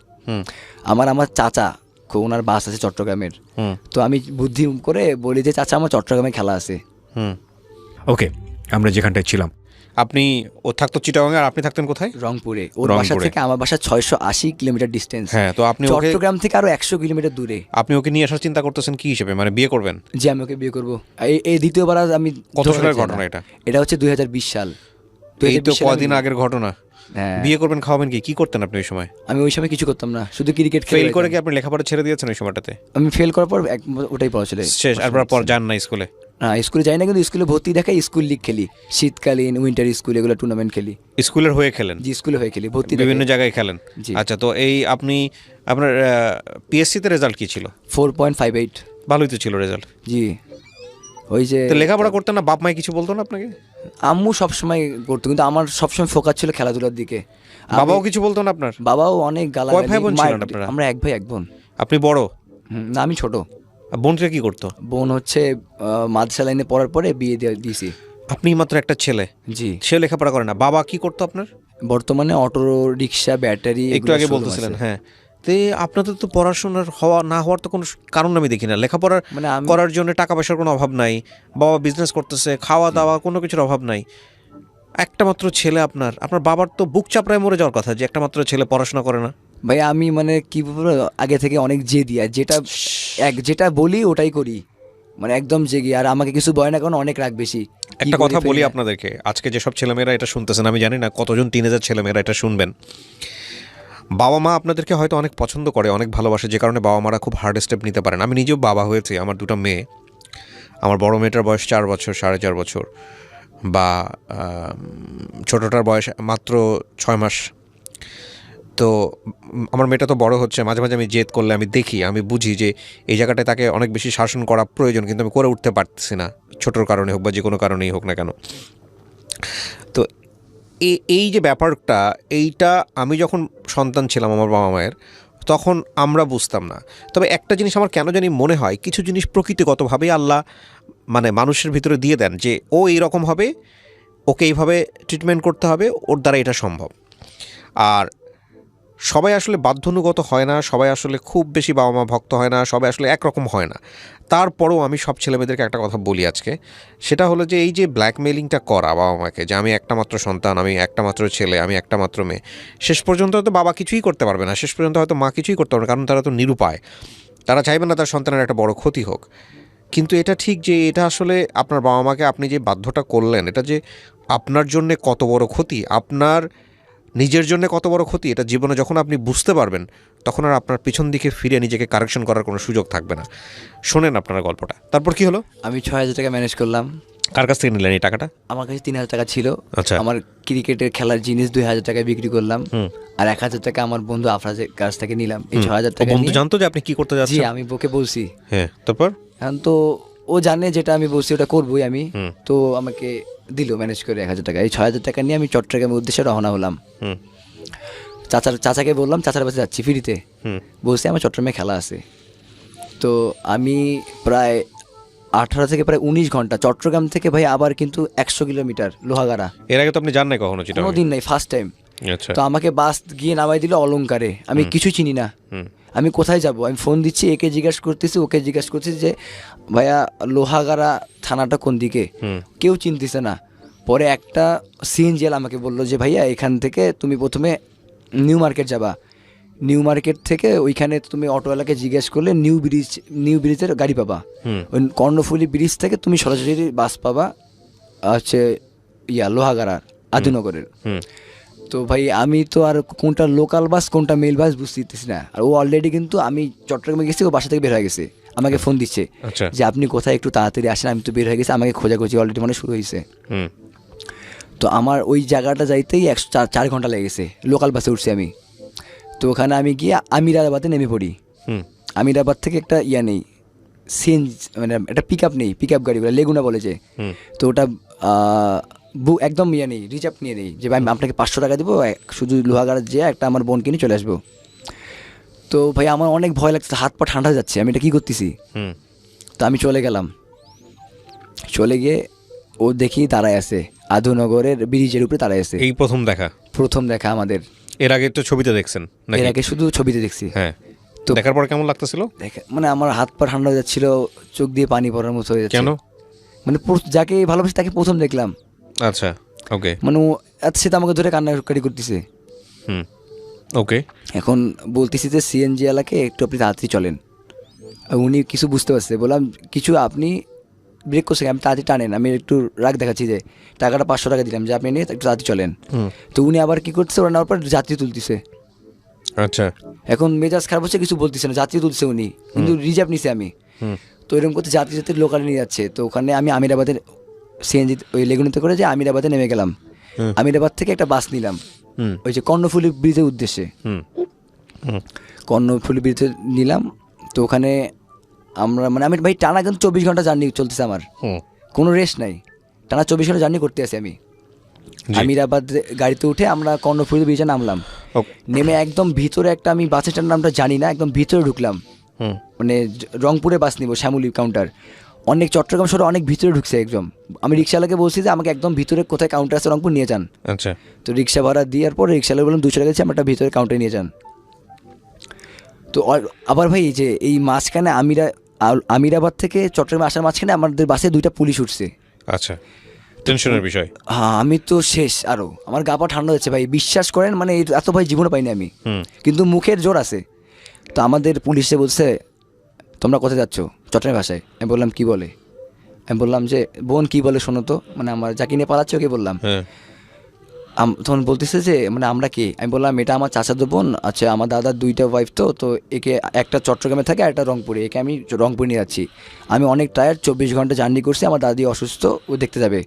Speaker 1: আমার চাচা ওনার বাস আছে চট্টগ্রামের, তো আমি বুদ্ধি করে বলি যে চাচা আমার চট্টগ্রামে খেলা আছে।
Speaker 2: ওকে, আমরা যেখানটায় ছিলাম, আপনি ও থাকতো চিটাগাঙে আর আপনি থাকতেন কোথায়?
Speaker 1: রংপুরে। ওর বাসা থেকে আমার বাসা 680 কিলোমিটার ডিস্টেন্স।
Speaker 2: হ্যাঁ, তো আপনি
Speaker 1: চট্টগ্রাম থেকে আরো 100 কিলোমিটার দূরে।
Speaker 2: আপনি ওকে নিয়ে আসার চিন্তা করতেছেন কি হিসেবে, মানে বিয়ে করবেন?
Speaker 1: যে আমি ওকে বিয়ে করবো। এই দ্বিতীয়বার আমি।
Speaker 2: কত সালের ঘটনা এটা?
Speaker 1: এটা হচ্ছে 2020 সাল।
Speaker 2: এই তো কদিন আগের ঘটনা।
Speaker 1: হ্যাঁ।
Speaker 2: বিয়ে করবেন, খাওয়াবেন কি করতেন আপনি ওই সময়?
Speaker 1: আমি ওই সময় কিছু করতাম না, শুধু ক্রিকেট
Speaker 2: ফেল করে কি আপনি লেখাপড়া ছেড়ে দিয়েছেন ওই সময়টাতে?
Speaker 1: আমি ফেল করার পর ওটাই পড়া ছিল
Speaker 2: শেষ, আর পর যান না স্কুলে?
Speaker 1: না, স্কুলে যাই না, কিন্তু স্কুলে ভর্তি দেখাই স্কুল লিগ খেলি, শীতকালীন উইন্টার স্কুল এগুলো টুর্নামেন্ট খেলি।
Speaker 2: স্কুলের হয়ে খেলেন?
Speaker 1: জি, স্কুলে হয়ে খেলি, ভর্তি
Speaker 2: বিভিন্ন জায়গায় খেলেন। আচ্ছা, তো এই আপনি আপনার পিএসসি তে রেজাল্ট কি ছিল?
Speaker 1: 4.58।
Speaker 2: ভালোই তো ছিল রেজাল্ট।
Speaker 1: জি, ওই যে
Speaker 2: তো লেখাপড়া করতেন না? বাপ মাই কিছু বলতো না আপনাকে?
Speaker 1: আম্মু সবসময় করতো, কিন্তু আমার সবসময় ফোকাস ছিল খেলাধুলার দিকে।
Speaker 2: বাবাও কিছু বলতো না আপনার?
Speaker 1: বাবাও অনেক গালা।
Speaker 2: কয় ভাই বোন ছিলেন আপনারা?
Speaker 1: আমরা 1 ভাই 1 বোন।
Speaker 2: আপনি বড়?
Speaker 1: না, আমি ছোট।
Speaker 2: বোনটা কি করতো?
Speaker 1: বোন হচ্ছে মাদ্রাসা লাইনে পড়ার পরে বিয়ে দিয়েছি।
Speaker 2: আপনি মাত্র একটা ছেলে?
Speaker 1: জি।
Speaker 2: সে লেখাপড়া করে না? বাবা কি করতো আপনার?
Speaker 1: বর্তমানে অটো রিক্সা, ব্যাটারি,
Speaker 2: একটু আগে বলতেছিলেন। হ্যাঁ, তো আপনাদের তো পড়াশোনার হওয়া না হওয়ার তো কোনো কারণ আমি দেখি না। লেখাপড়া
Speaker 1: মানে
Speaker 2: করার জন্য টাকা পয়সার কোনো অভাব নাই, বাবা বিজনেস করতেছে, খাওয়া দাওয়া কোনো কিছুর অভাব নাই। একটা মাত্র ছেলে আপনার, আপনার বাবার তো বুক চাপড়ায় মরে যাওয়ার কথা যে একটা মাত্র ছেলে পড়াশোনা করে না।
Speaker 1: ভাই আমি মানে কি বলবো, আগে থেকে অনেক জেদি, আর যেটা বলি ওটাই করি, মানে একদম জেগে। আর আমাকে কিছু বলে না, কারণ অনেক রাগ বেশি।
Speaker 2: একটা কথা বলি আপনাদেরকে, আজকে যেসব ছেলেমেয়েরা এটা শুনতেছেন, আমি জানি না কতজন টিনেজার ছেলেমেয়েরা এটা শুনবেন। বাবা মা আপনাদেরকে হয়তো অনেক পছন্দ করে, অনেক ভালোবাসে, যে কারণে বাবা মারা খুব হার্ড স্টেপ নিতে পারেন। আমি নিজেও বাবা হয়েছি, আমার 2টা মেয়ে। আমার বড় মেয়েটার বয়স 4 বছর, 4.5 বছর, বা ছোটোটার বয়স মাত্র 6 মাস। তো আমার মেয়েটা তো বড় হচ্ছে, মাঝে মাঝে আমি জেদ করলে আমি দেখি, আমি বুঝি যে এই জায়গাটায় তাকে অনেক বেশি শাসন করা প্রয়োজন, কিন্তু আমি করে উঠতে পারতেছি না, ছোটোর কারণে হোক বা যে কোনো কারণেই হোক না কেন। তো এই যে ব্যাপারটা, এইটা আমি যখন সন্তান ছিলাম আমার বাবা মায়ের, তখন আমরা বুঝতাম না। তবে একটা জিনিস আমার কেন জানি মনে হয়, কিছু জিনিস প্রকৃতিগতভাবেই আল্লাহ মানে মানুষের ভিতরে দিয়ে দেন, যে ও এইরকম হবে, ওকে এইভাবে ট্রিটমেন্ট করতে হবে, ওর দ্বারা এটা সম্ভব। আর সবাই আসলে বাধ্যনুগত হয় না, সবাই আসলে খুব বেশি বাবা মা ভক্ত হয় না, সবাই আসলে একরকম হয় না। তারপরেও আমি সব ছেলেমেয়েদেরকে একটা কথা বলি আজকে, সেটা হলো যে এই যে ব্ল্যাকমেলিংটা করা বাবা মাকে, যে আমি একটা মাত্র সন্তান, আমি একটা মাত্র ছেলে, আমি একটা মাত্র মেয়ে, শেষ পর্যন্ত হয়তো বাবা কিছুই করতে পারবে না, শেষ পর্যন্ত হয়তো মা কিছুই করতে পারবে না, কারণ তারা তো নিরুপায়, তারা চাইবে না তার সন্তানের একটা বড় ক্ষতি হোক। কিন্তু এটা ঠিক যে এটা আসলে আপনার বাবা মাকে আপনি যে বাধ্যটা করলেন, এটা যে আপনার জন্যে কত বড় ক্ষতি, আপনার নিজের জন্য কত বড় ক্ষতি, এটা জীবনে যখন আপনি বুঝতে পারবেন, তখন আর আপনার পিছন দিকে ফিরে নিজেকে কারেকশন করার কোনো সুযোগ থাকবে না। শোনেন আপনার গল্পটা, তারপর কি হলো?
Speaker 1: আমি 6,000 টাকা ম্যানেজ করলাম।
Speaker 2: কার কাছ থেকে নিলেন এই টাকাটা?
Speaker 1: আমার কাছে 3,000 টাকা ছিল।
Speaker 2: আচ্ছা।
Speaker 1: আমার ক্রিকেটের খেলার জিনিস 2,000 টাকায় বিক্রি করলাম, আর 1,000 টাকা আমার বন্ধু আফরাজের কাছ থেকে নিলাম। এই 6,000 টাকা
Speaker 2: বন্ধু জানতো যে আপনি কি করতে
Speaker 1: জি,
Speaker 2: যাচ্ছেন?
Speaker 1: আমি ওকে বলছি।
Speaker 2: হ্যাঁ, তারপর?
Speaker 1: এখন তো ও জানে যেটা আমি বলছি ওটা করবোই আমি, তো আমাকে দিল ম্যানেজ করে 1,000 টাকা। এই 6,000 টাকা নিয়ে আমি চট্টগ্রামের উদ্দেশ্যে রওনা হলাম। চাচাকে বললাম চাচার কাছে যাচ্ছি ফ্রিতে, বলছি আমার চট্টগ্রামে খেলা আছে। তো আমি প্রায় 18 থেকে প্রায় 19 ঘন্টা চট্টগ্রাম থেকে ভাই, আবার কিন্তু 100 কিলোমিটার লোহাগাড়া।
Speaker 2: এর আগে তো আপনি যান নাই কখনো?
Speaker 1: কোনো দিন নাই, ফার্স্ট টাইম।
Speaker 2: আচ্ছা।
Speaker 1: তো আমাকে বাস গিয়ে নামাই দিল অলংকারে, আমি কিছু চিনি না, আমি কোথায় যাব। আমি ফোন দিচ্ছি, একে জিজ্ঞাসা করতেছি, ওকে জিজ্ঞাসা করতেছি যে ভাইয়া লোহাগাড়া থানাটা কোন দিকে, কেউ চিনতেছে না। পরে একটা সিএনজিএল আমাকে বললো যে ভাইয়া এখান থেকে তুমি প্রথমে নিউ মার্কেট যাবা, নিউ মার্কেট থেকে ওইখানে তুমি অটোওয়ালাকে জিজ্ঞেস করলে নিউ ব্রিজের গাড়ি পাবা, ওই কর্ণফুলী ব্রিজ থেকে তুমি সরাসরি বাস পাবা হচ্ছে লোহাগাড়ার আদিনগরের। তো ভাই আমি তো আর কোনটা লোকাল বাস কোনটা মেল বাস বুঝতেছি না, আর ও অলরেডি কিন্তু আমি চট্টগ্রামে গেছি, ও বাসা থেকে বের হয়ে গেছে, আমাকে ফোন দিচ্ছে
Speaker 2: আচ্ছা।
Speaker 1: যে আপনি কোথায় একটু তাড়াতাড়ি আসেন, আমি তো বের হয়ে গেছি, আমাকে খোঁজাখুঁজি অলরেডি মানে শুরু হয়েছে।
Speaker 2: হুম।
Speaker 1: তো আমার ওই জায়গাটা যাইতেই 104 ঘন্টা লেগেছে, লোকাল বাসে উঠছি আমি। তো ওখানে আমি গিয়ে আমিরাবাদে নেমে পড়ি।
Speaker 2: হুম।
Speaker 1: আমিরাবাদ থেকে একটা নেই সিএনজি, মানে একটা পিক আপ নেই, পিক আপ গাড়িগুলো লেগুনা বলে যে।
Speaker 2: হুম।
Speaker 1: তো ওটা একদম নেই, রিজার্ভ নিয়ে নেই যে ভাই আমি আপনাকে 500 টাকা দেবো, শুধু লোহাগাড়া যেয়ে একটা আমার বোনকে নিয়ে চলে আসবো। তো ভাই আমার অনেক ভয় লাগছে, হাত পা ঠান্ডা যাচ্ছে, আমি এটা কী করতেছি।
Speaker 2: হুম।
Speaker 1: তো আমি চলে গেলাম, চলে গিয়ে ও দেখি দাঁড়ায় আছে আধুনগরের ব্রিজের উপরে দাঁড়ায় আছে।
Speaker 2: এই
Speaker 1: প্রথম দেখা আমাদের।
Speaker 2: এর আগে তো ছবিতে দেখছেন নাকি?
Speaker 1: এর আগে শুধু ছবিতে দেখছি।
Speaker 2: হ্যাঁ।
Speaker 1: তো
Speaker 2: দেখার পর কেমন লাগতেছিল?
Speaker 1: মানে আমার হাত পা ঠান্ডা হয়ে যাচ্ছিল, চোখ দিয়ে পানি পড়ার মতো হয়ে যাচ্ছে।
Speaker 2: কেন?
Speaker 1: মানে যাকে ভালোবাসি তাকে প্রথম দেখলাম।
Speaker 2: আচ্ছা, ওকে।
Speaker 1: মানে ও সে তো আমাকে ধরে কান্নাকাটি করতেছে।
Speaker 2: হুম। ওকে।
Speaker 1: এখন বলতেছি যে সিএনজি এলাকে একটু আপনি তাড়াতাড়ি চলেন। আর উনি কিছু বুঝতে পারছে, বললাম কিছু আপনি ব্রেক করছে, আমি তাড়াতাড়ি টানেন, আমি একটু রাগ দেখাচ্ছি যে টাকাটা 500 টাকা দিলাম যে আপনি নিয়ে একটু তাড়াতাড়ি চলেন। তো উনি আবার কী করছে, ওরা নেওয়ার পর যাত্রী তুলতেছে।
Speaker 2: আচ্ছা।
Speaker 1: এখন মেজাজ খারাপ হচ্ছে, কিছু বলতেছে না, যাত্রী তুলছে উনি, কিন্তু রিজার্ভ নিছে আমি। তো এরকম করতে যাত্রী লোকালে নিয়ে যাচ্ছে। তো ওখানে আমি আমিরাবাদের সিএনজি ওই লেগুনিতে করে যে আমিরাবাদে নেমে গেলাম। আমিরাবাদ থেকে একটা বাস নিলাম ওই যে কর্ণফুলী ব্রিজের উদ্দেশ্যে। কর্ণফুলী ব্রিজে নিলাম। তো ওখানে আমরা মানে আমি ভাই টানা কিন্তু 24 ঘন্টা জার্নি চলতেছে আমার, কোনো রেস্ট নাই, টানা 24 ঘন্টা জার্নি করতে আছি আমি। আমিরাবাদ গাড়িতে উঠে আমরা কর্ণফুলী ব্রিজে নামলাম। নেমে একদম ভিতরে একটা, আমি বাস স্ট্যান্ড নামটা জানি না, একদম ভিতরে ঢুকলাম। মানে রংপুরে বাস নিব, শ্যামলী কাউন্টার, অনেক চট্টগ্রাম শহরে অনেক ভিতরে ঢুকছে একদম। আমি রিক্সাওয়ালাকে বলছি যে আমাকে একদম ভিতরে কোথায় কাউন্টার আছে রংপুর নিয়ে যান।
Speaker 2: আচ্ছা।
Speaker 1: তো রিক্সা ভাড়া দেওয়ার পর রিক্সাওয়ালা বললাম 200 টাকা দিচ্ছি, আমার একটা ভিতরে কাউন্টারে নিয়ে যান। তো আবার ভাই যে এই মাঝখানে আমিরাবাদ থেকে চট্টগ্রামে আসার মাঝখানে আমাদের বাসে 2টা পুলিশ উঠছে।
Speaker 2: আচ্ছা, টেনশনের বিষয়।
Speaker 1: হ্যাঁ, আমি তো শেষ, আরও আমার গা পা ঠান্ডা হচ্ছে ভাই, বিশ্বাস করেন, মানে এত ভাই জীবনে পাইনি আমি, কিন্তু মুখের জোর আছে। তো আমাদের পুলিশে বলছে তোমরা কোথায় যাচ্ছ, চট্টগ্রাম ভাষায়। আমি বললাম কি বলে, আমি বললাম যে বোন কি বলে শোনো তো, মানে আমার যাকে নিয়ে পালাচ্ছে ওকে বললাম। তখন বলতেছে যে মানে আমরা কি, আমি বললাম এটা আমার চাচাতো বোন, আচ্ছা আমার দাদার 2টা ওয়াইফ, তো একে একটা চট্টগ্রামে থাকে আর একটা রংপুরে, একে আমি রংপুরে নিয়ে যাচ্ছি, আমি অনেক টায়ার্ড, 24 ঘন্টা জার্নি করছি, আমার দাদি অসুস্থ, ও দেখতে যাবে।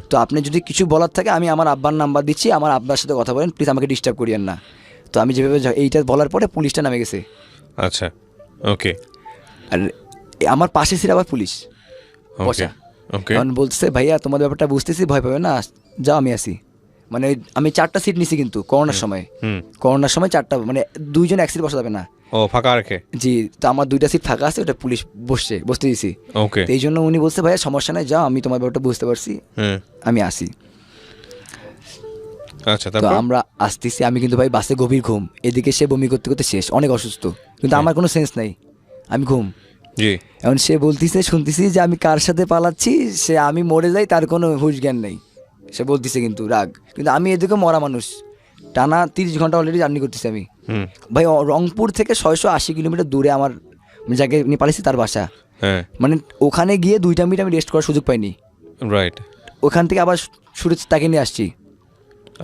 Speaker 1: তো আপনি যদি কিছু বলার থাকে আমি আমার আব্বার নাম্বার দিচ্ছি, আমার আব্বার সাথে কথা বলেন প্লিজ, আমাকে ডিস্টার্ব করিয়েন না। তো আমি যেভাবে এইটা বলার পরে পুলিশটা নামে গেছে।
Speaker 2: আচ্ছা, ওকে।
Speaker 1: আর আমার পাশে ছিল আবার পুলিশ বসা। কারণ বলতেছে ভাইয়া তোমাদের ব্যাপারটা বুঝতেছি, ভয় পাবে না, যাও আমি আসি। মানে আমি 4টা সিট নিছি, কিন্তু করোনার সময় 4টা, মানে 2 জন এক সিট বসা যাবে না।
Speaker 2: ও, ফাঁকা রেখে? জি।
Speaker 1: তো আমার 2টা সিট ফাঁকা আছে, ওটা পুলিশ বসতে দিয়েছি।
Speaker 2: ওকে।
Speaker 1: এই জন্য উনি বলছে ভাইয়া সমস্যা নাই, যাও, আমি তোমার ব্যাপারটা বুঝতে পারছি, আমি আসি।
Speaker 2: আচ্ছা,
Speaker 1: তো আমরা আসতেছি, আমি কিন্তু ভাই বাসে গভীর ঘুম, এদিকে সে বমি করতে করতে শেষ, অনেক অসুস্থ, কিন্তু আমার কোনো সেন্স নাই, আমি ঘুম।
Speaker 2: জি।
Speaker 1: এখন সে বলতেছে, শুনতেছি যে আমি কার সাথে পালাচ্ছি, সে আমি মরে যাই তার কোনো হুঁশ জ্ঞান নেই, সে বলতেছে কিন্তু রাগ, কিন্তু আমি এদিকে মরা মানুষ, টানা 30 ঘন্টা অলরেডি জার্নি করতেছি আমি। ভাই রংপুর থেকে 680 কিলোমিটার দূরে আমার যাকে পালিয়েছি তার বাসা। মানে ওখানে গিয়ে 2টা মিনিট আমি রেস্ট করার সুযোগ পাইনি।
Speaker 2: রাইট।
Speaker 1: ওখান থেকে আবার শুরু তাকে নিয়ে আসছি।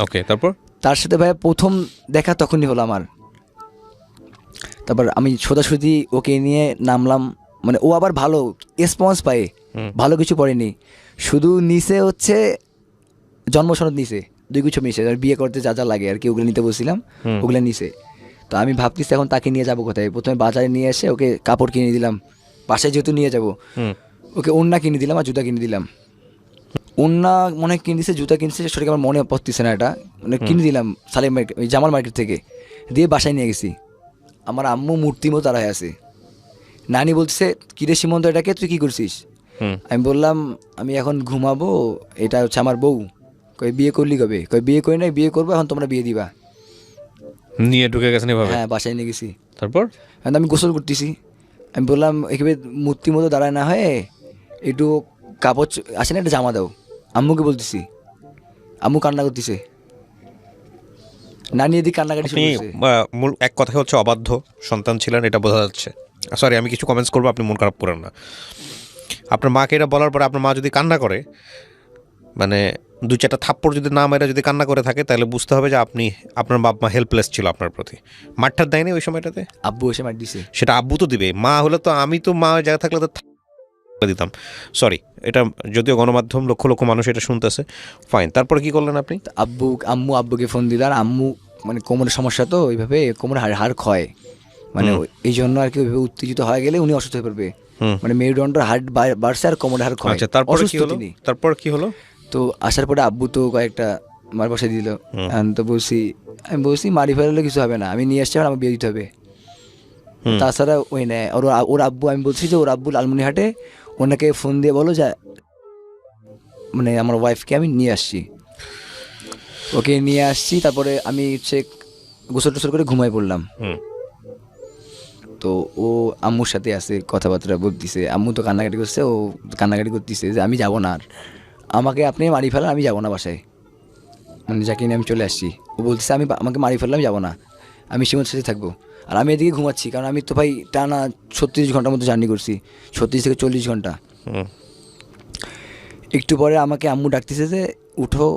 Speaker 2: ওকে, তারপর
Speaker 1: তার সাথে ভাই প্রথম দেখা তখনই হলো আমার। তারপর আমি সোজাসুজি ওকে নিয়ে নামলাম, মানে ও আবার ভালো রেসপন্স পায়, ভালো কিছু পড়েনি, শুধু নিচে হচ্ছে জন্মসনদ নিচে, 2 কিছু নিচে, বিয়ে করতে যা যা লাগে আর কি, ওগুলো নিতে বলছিলাম, ওগুলো নিচে। তো আমি ভাবতেছি এখন তাকে নিয়ে যাবো কোথায়, প্রথমে বাজারে নিয়ে এসে ওকে কাপড় কিনে দিলাম, বাসায় যেহেতু নিয়ে যাবো, ওকে ওড়না কিনে দিলাম আর জুতা কিনে দিলাম। ওড়না মনে হয় কিনে দিচ্ছে, জুতা কিনছে সেটাকে আমার মনে পড়তেছে না, এটা মানে কিনে দিলাম সালেম মার্কেট, ওই জামাল মার্কেট থেকে, দিয়ে বাসায় নিয়ে গেছি। আমার আম্মু মূর্তি মতো দাঁড়ায় আছে, নানি বলছে কিরে সীমন্ত এটাকে তুই কী করছিস? আমি বললাম আমি এখন ঘুমাবো, এটা হচ্ছে আমার বউ। কই বিয়ে করলি কবে? কই বিয়ে করি নাই, বিয়ে করবো, এখন তোমরা বিয়ে দিবা।
Speaker 2: নিয়ে ঢুকে গেছেন এভাবে?
Speaker 1: হ্যাঁ, বাসায় নিয়ে গেছি।
Speaker 2: তারপর
Speaker 1: আমি গোসল করতেছি, আমি বললাম একেবারে মূর্তি মতো দাঁড়ায় না হয়ে একটু কাপড় আসে না, একটা জামা দাও। আম্মুকে বলতেছি, আম্মু কান্না করতেছে, নানি এদিকে কান্নাকাটি শুরু করছে।
Speaker 2: মূল এক কথা হচ্ছে অবাধ্য সন্তান ছিলেন, এটা বোঝা যাচ্ছে। সরি, আমি কিছু কমেন্টস করবো, আপনি মন খারাপ করেন না। আপনার মাকে এটা বলার পরে আপনার মা যদি কান্না করে, মানে দু চারটা থাপ্পড় যদি না মেরে যদি কান্না করে থাকে তাহলে বুঝতে হবে যে আপনার বাপ মা হেল্পলেস ছিল আপনার প্রতি। মাঠটার দেয়নি ওই সময়টাতে?
Speaker 1: আব্বু এসে মার দিছে।
Speaker 2: সেটা আব্বু তো দিবে, মা হলে তো আমি তো মা জায়গা থাকলে তো দিতাম। সরি, এটা যদিও গণমাধ্যম লক্ষ লক্ষ মানুষ এটা শুনতেছে, ফাইন। তারপরে কি করলেন আপনি?
Speaker 1: তো আব্বুকে ফোন দিল, আর আম্মু মানে কোমরের সমস্যা, তো ওইভাবে কোমরের হাড় ক্ষয়, মানে এই জন্য আর কি ওইভাবে উত্তেজিত হয়ে গেলে উনি অসুস্থ হয়ে পড়বে, মানে মেরুদণ্ডের হাড় বাড়ছে আর কোমরের হাড় ক্ষয়।
Speaker 2: আচ্ছা, তারপরে কি হলো? তারপর কি হলো?
Speaker 1: তো আসার পরে আব্বু তো কয়েকটা মার বসে দিল। তো আমি বলছি মারি ফেলালে কিছু হবে না, আমি নিয়ে আসছি, আমার বিয়ে দিতে হবে। তাছাড়া ওই নেয় ওর আব্বু, আমি বলছি যে ওর আব্বু লালমনিরহাটে, ওনাকে ফোন দিয়ে বলো যে মানে আমার ওয়াইফকে আমি নিয়ে আসছি। ওকে নিয়ে আসছি, তারপরে আমি হচ্ছে গোসল টোসল করে ঘুমাই পড়লাম। তো ও আম্মুর সাথে আছে, কথাবার্তা বলতেছে, আম্মু তো কান্নাকাটি করছে, ও কান্নাকাটি করতেছে যে আমি যাবো না, আর আমাকে আপনি মারি ফেলান, আমি যাবো না বাসায়, মানে যাকে নিয়ে আমি চলে আসছি। ও বলতেছে আমাকে মারি ফেললাম, যাবো না, আমি সীমার সাথে থাকবো। আর আমি এদিকে ঘুমাচ্ছি, কারণ আমি তো ভাই টানা 36 ঘন্টার মতো জার্নি করছি, 36 থেকে 40 ঘন্টা। একটু পরে আমাকে আম্মু ডাকতেছে যে উঠো,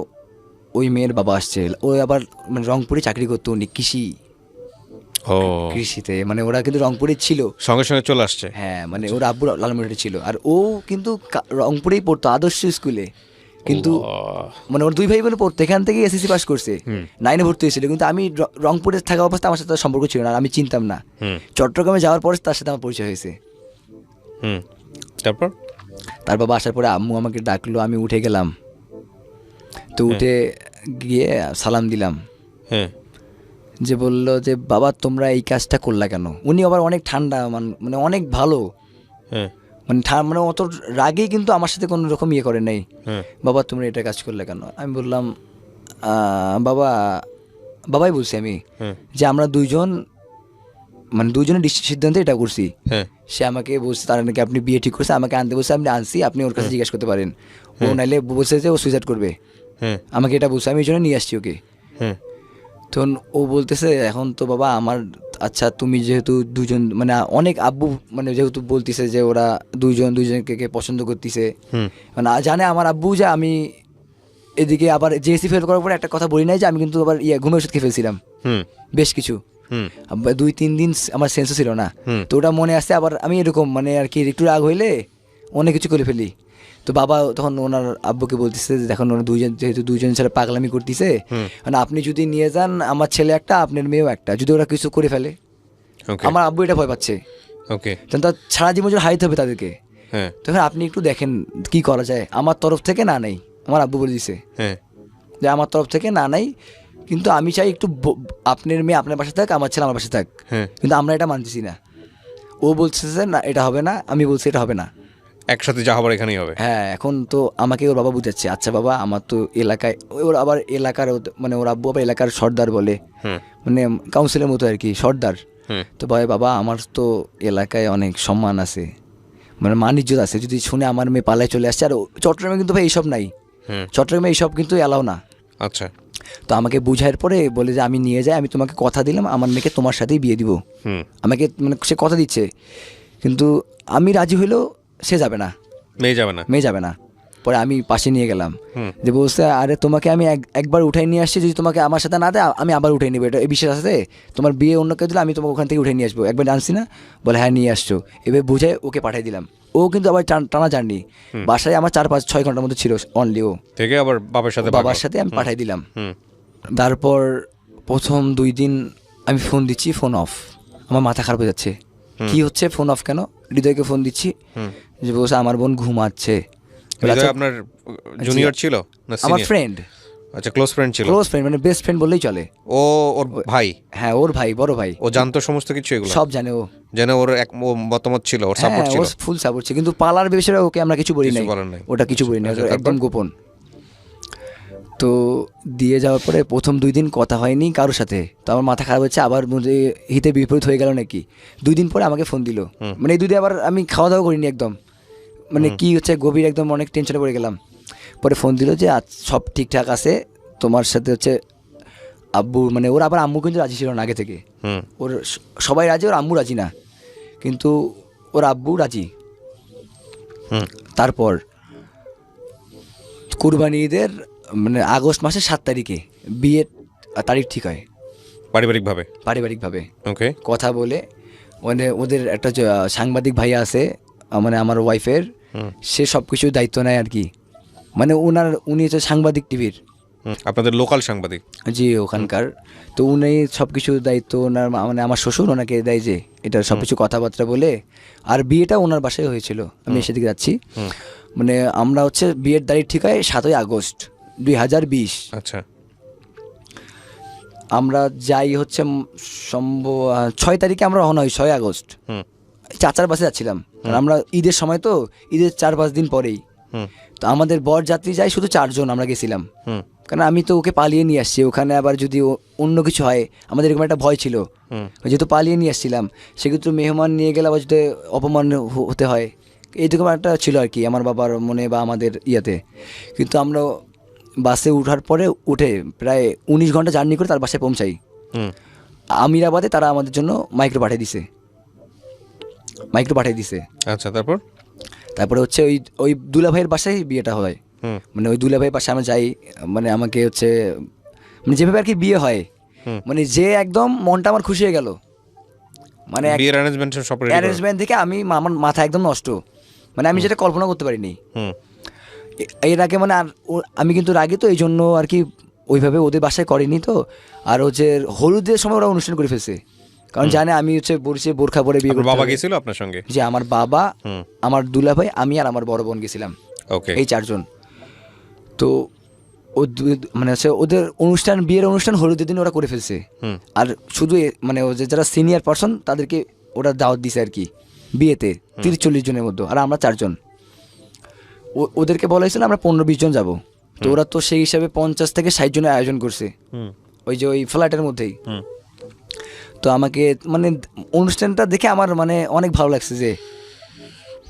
Speaker 1: ওই মেয়ের বাবা আসছে। ও আবার মানে রংপুরে চাকরি করতো, উনি কৃষিতে, মানে ওরা কিন্তু রংপুরে ছিল,
Speaker 2: সঙ্গে সঙ্গে চলে আসছে।
Speaker 1: হ্যাঁ, মানে ওর আব্বু লালমনিরহাটে ছিল, আর ও কিন্তু রংপুরেই পড়তো আদর্শ স্কুলে, কিন্তু মানে ওর দুই ভাই বোন পড়তো, এখান থেকে এসএসসি পাস করছে, 9-এ ভর্তি হয়েছিল। কিন্তু আমি রংপুরে থাকা অবস্থা আমার সাথে সম্পর্ক ছিল না, আর আমি চিনতাম না। চট্টগ্রামে যাওয়ার পরে তার সাথে আমার পরিচয় হয়েছে। তার বাবা আসার পরে আম্মু আমাকে ডাকলো, আমি উঠে গেলাম। তো উঠে গিয়ে সালাম দিলাম, যে বললো যে বাবা তোমরা এই কাজটা করলা কেন। উনি আবার অনেক ঠান্ডা, মানে অনেক ভালো, মানে অত রাগেই কিন্তু আমার সাথে কোনো রকম ইয়ে করে নাই। বাবা তোমরা এটা কাজ করলে কেন? আমি বললাম বাবাই বলছি আমি, যে আমরা দুইজনের সিদ্ধান্তে এটা করছি। সে আমাকে বলছে তার নাকি আপনি বিয়ে ঠিক করছে, আমাকে আনতে বলছে, আমি আনছি, আপনি ওর কাছে জিজ্ঞেস করতে পারেন। ও নাইলে বলছে যে ও সুইসাইড করবে, আমাকে এটা বলছে, আমি এই জন্য নিয়ে আসছি ওকে। তখন ও বলতেছে এখন তো বাবা আমার, আচ্ছা তুমি যেহেতু দুজন, মানে অনেক আব্বু মানে যেহেতু বলতেছে যে ওরা দুইজনকে পছন্দ করতেছে, মানে জানে আমার আব্বু যে আমি এদিকে আবার জেএসসি ফেল করার পরে একটা কথা বলি নাই যে আমি কিন্তু আবার ঘুমের ওষুধ খেয়ে ফেলছিলাম বেশ কিছু, 2-3 দিন আমার সেন্সও ছিল না। তো ওটা মনে আসছে, আবার আমি এরকম মানে আর কি একটু রাগ হইলে অনেক কিছু করে ফেলি। তো বাবা তখন ওনার আব্বুকে বলতেছে যে দেখুন ওরা যেহেতু দুইজন ছেলে পাগলামি করতেছে, মানে আপনি যদি নিয়ে যান, আমার ছেলে একটা আপনার মেয়েও একটা, যদি ওরা কিছু করে ফেলে, আমার আব্বু এটা ভয় পাচ্ছে, তখন তার সারা জীবন হারাইতে হবে তাদেরকে। তখন আপনি একটু দেখেন কি করা যায়, আমার তরফ থেকে না নাই, আমার আব্বু বলে দিছে যে আমার তরফ থেকে না নাই, কিন্তু আমি চাই একটু আপনার মেয়ে আপনার বাসায় থাক, আমার ছেলে আমার বাসায় থাক, কিন্তু আমরা এটা মানতেছি না। ও বলছে যে না এটা হবে না, আমি বলছি এটা হবে না,
Speaker 2: একসাথে যা হবার এখানেই হবে।
Speaker 1: হ্যাঁ, এখন তো আমাকে ওর বাবা বুঝাচ্ছে, আচ্ছা বাবা আমার তো এলাকায়, ওর আবার এলাকার মানে ওর আব্বু আবার এলাকার সর্দার বলে, মানে কাউন্সিলের মতো আর কি, সর্দার। তো বাবা আমার তো এলাকায় অনেক সম্মান আছে, মানে মান ইজ্জত আছে, যদি শুনে আমার মেয়ে পালায় চলে আসছে। আর চট্টগ্রামে কিন্তু ভাই এইসব নাই, চট্টগ্রামে এইসব কিন্তু এলাও না।
Speaker 2: আচ্ছা,
Speaker 1: তো আমাকে বুঝার পরে বলে যে আমি নিয়ে যাই, আমি তোমাকে কথা দিলাম আমার মেয়েকে তোমার সাথেই বিয়ে দিব। আমাকে মানে সে কথা দিচ্ছে, কিন্তু আমি রাজি হইলেও সে যাবে না, মেয়ে যাবে না। পরে আমি পাশে নিয়ে গেলাম, যে বলছে আরে তোমাকে আমি একবার উঠাই নিয়ে আসছি, যদি তোমাকে আমার সাথে না দেয় আমি আবার উঠাই নিবো, এটা এই বিশ্বাস আছে, তোমার বিয়ে অন্য কেউ দিলে আমি তোমাকে ওখান থেকে উঠে নিয়ে আসবো, একবার জানছি না, বলে হ্যাঁ নিয়ে আসছো। এবার বুঝে ওকে পাঠিয়ে দিলাম। ও কিন্তু আবার টানা জার্নি, বাসায় আমার 4-5-6 ঘন্টার মতো ছিল অনলি, ও
Speaker 2: থেকে আবার বাবার সাথে
Speaker 1: আমি পাঠিয়ে দিলাম। তারপর প্রথম 2 দিন আমি ফোন দিচ্ছি, ফোন অফ, আমার মাথা খারাপ হয়ে যাচ্ছে, কি হচ্ছে ফোন অফ কেন? হৃদয়কে ফোন দিচ্ছি, যে বলছে আমার বোন ঘুমাচ্ছে।
Speaker 2: আপনার জুনিয়র ছিল না
Speaker 1: আমার ফ্রেন্ড?
Speaker 2: আচ্ছা, ক্লোজ ফ্রেন্ড ছিল,
Speaker 1: ক্লোজ ফ্রেন্ড মানে বেস্ট ফ্রেন্ড বললেই চলে।
Speaker 2: ওর ভাই?
Speaker 1: হ্যাঁ, ওর ভাই, বড় ভাই।
Speaker 2: ও জানতো সমস্ত কিছু, এগুলো
Speaker 1: সব জানে, ও
Speaker 2: জানে, ওর এক মতামত ছিল, ওর সাপোর্ট ছিল,
Speaker 1: ফুল সাপোর্ট ছিল, কিন্তু পালার বিষয়ে ওকে আমরা কিছু বলি নাই, ওটা কিছু বলি নাই, একদম গোপন। তো দিয়ে যাওয়ার পরে প্রথম 2 দিন কথা হয়নি কারোর সাথে, তো আমার মাথা খারাপ হচ্ছে, আবার হিতে বিপরীত হয়ে গেল নাকি। 2 দিন পরে আমাকে ফোন দিল, মানে এই 2 দিন আবার আমি খাওয়া দাওয়া করিনি একদম, মানে কি হচ্ছে গভীর একদম অনেক টেনশনে পড়ে গেলাম। পরে ফোন দিল যে সব ঠিকঠাক আছে, তোমার সাথে হচ্ছে আব্বু, মানে ওর আবার আম্মু কিন্তু রাজি ছিল না আগে থেকে, ওর সবাই রাজি, ওর আম্মু রাজি না, কিন্তু ওর আব্বু রাজি। তারপর কুরবানি ঈদের মানে আগস্ট মাসের 7 তারিখে বিয়ের তারিখ ঠিক হয়
Speaker 2: পারিবারিকভাবে?
Speaker 1: পারিবারিকভাবে
Speaker 2: ওকে।
Speaker 1: কথা বলে। মানে ওদের একটা যে, সাংবাদিক ভাইয়া আছে, মানে আমার ওয়াইফের, সে সব কিছু দায়িত্ব নেয় আর কি। মানে উনি হচ্ছে সাংবাদিক টিভির,
Speaker 2: আপনাদের লোকাল সাংবাদিক?
Speaker 1: জি ওখানকার। তো উনি সব কিছু দায়িত্ব ওনার, মানে আমার শ্বশুর ওনাকে দেয় যে এটা সব কিছু কথাবার্তা বলে। আর বিয়েটা ওনার বাসায় হয়েছিল, আমি সেদিকে যাচ্ছি। মানে আমরা হচ্ছে বিয়ের তারিখ ঠিক হয় 7ই আগস্ট 2020।
Speaker 2: আচ্ছা।
Speaker 1: আমরা যাই হচ্ছে 6 তারিখে আমরা রওনা হই, 6 আগস্ট। চাচার বাসে যাচ্ছিলাম, কারণ আমরা ঈদের সময় তো, ঈদের 4-5 দিন পরেই। তো আমাদের বর যাত্রী যাই শুধু 4 জন আমরা গেছিলাম, কারণ আমি তো ওকে পালিয়ে নিয়ে আসছি। ওখানে আবার যদি অন্য কিছু হয়, আমাদের এরকম একটা ভয় ছিল, যেহেতু পালিয়ে নিয়ে আসছিলাম। সেক্ষেত্রে মেহমান নিয়ে গেলে আবার যদি অপমান হতে হয়, এইরকম একটা ছিল আর কি আমার বাবার মনে বা আমাদের ইয়াতে। কিন্তু আমরা বাসে উঠার পরে উঠে প্রায় 19 ঘন্টা জার্নি করে তার বাসায় পৌঁছাই। আমিরাবাদে তারা আমাদের জন্য মাইক্রো পাঠিয়ে দিছে।
Speaker 2: আচ্ছা।
Speaker 1: তারপরে হচ্ছে ওই দুলা ভাইয়ের বাসায় বিয়েটা হয়। মানে ওই দুলা ভাইয়ের বাসায় আমরা যাই, মানে আমাকে হচ্ছে মানে যেভাবে আর কি বিয়ে হয়, মানে যে একদম মনটা আমার খুশি হয়ে গেল। মানে
Speaker 2: বিয়ের অ্যারেঞ্জমেন্ট সব রেডি?
Speaker 1: অ্যারেঞ্জমেন্ট থেকে আমার মাথা একদম নষ্ট, মানে আমি যেটা কল্পনা করতে পারিনি এর আগে। মানে আর আমি কিন্তু আগে তো এই জন্য আর কি ওইভাবে ওদের বাসায় করিনি তো। আর হচ্ছে হলুদের সময় ওরা অনুষ্ঠান করে ফেলছে, কারণ জানে আমি হচ্ছে বোরখা পরে বিয়ে করতে।
Speaker 2: বাবা গেছিল আপনার সঙ্গে?
Speaker 1: যে আমার বাবা, আমার দুলা ভাই, আমি আর আমার বড় বোন গেছিলাম, এই 4 জন। তো মানে হচ্ছে ওদের অনুষ্ঠান, বিয়ের অনুষ্ঠান হলুদের দিন ওরা করে ফেলছে। আর শুধু মানে যারা সিনিয়র পার্সন তাদেরকে ওরা দাওয়াত দিছে আর কি বিয়েতে, 30-40 জনের মধ্যে। আর আমরা 4 জন, ওদেরকে বলা হয়েছিল আমরা 15-20 জন যাবো। তো ওরা তো সেই হিসাবে 50 থেকে 60 জনের আয়োজন করছে ওই যে ওই ফ্ল্যাটের মধ্যেই। তো আমাকে মানে অনুষ্ঠানটা দেখে আমার মানে অনেক ভালো লাগছে, যে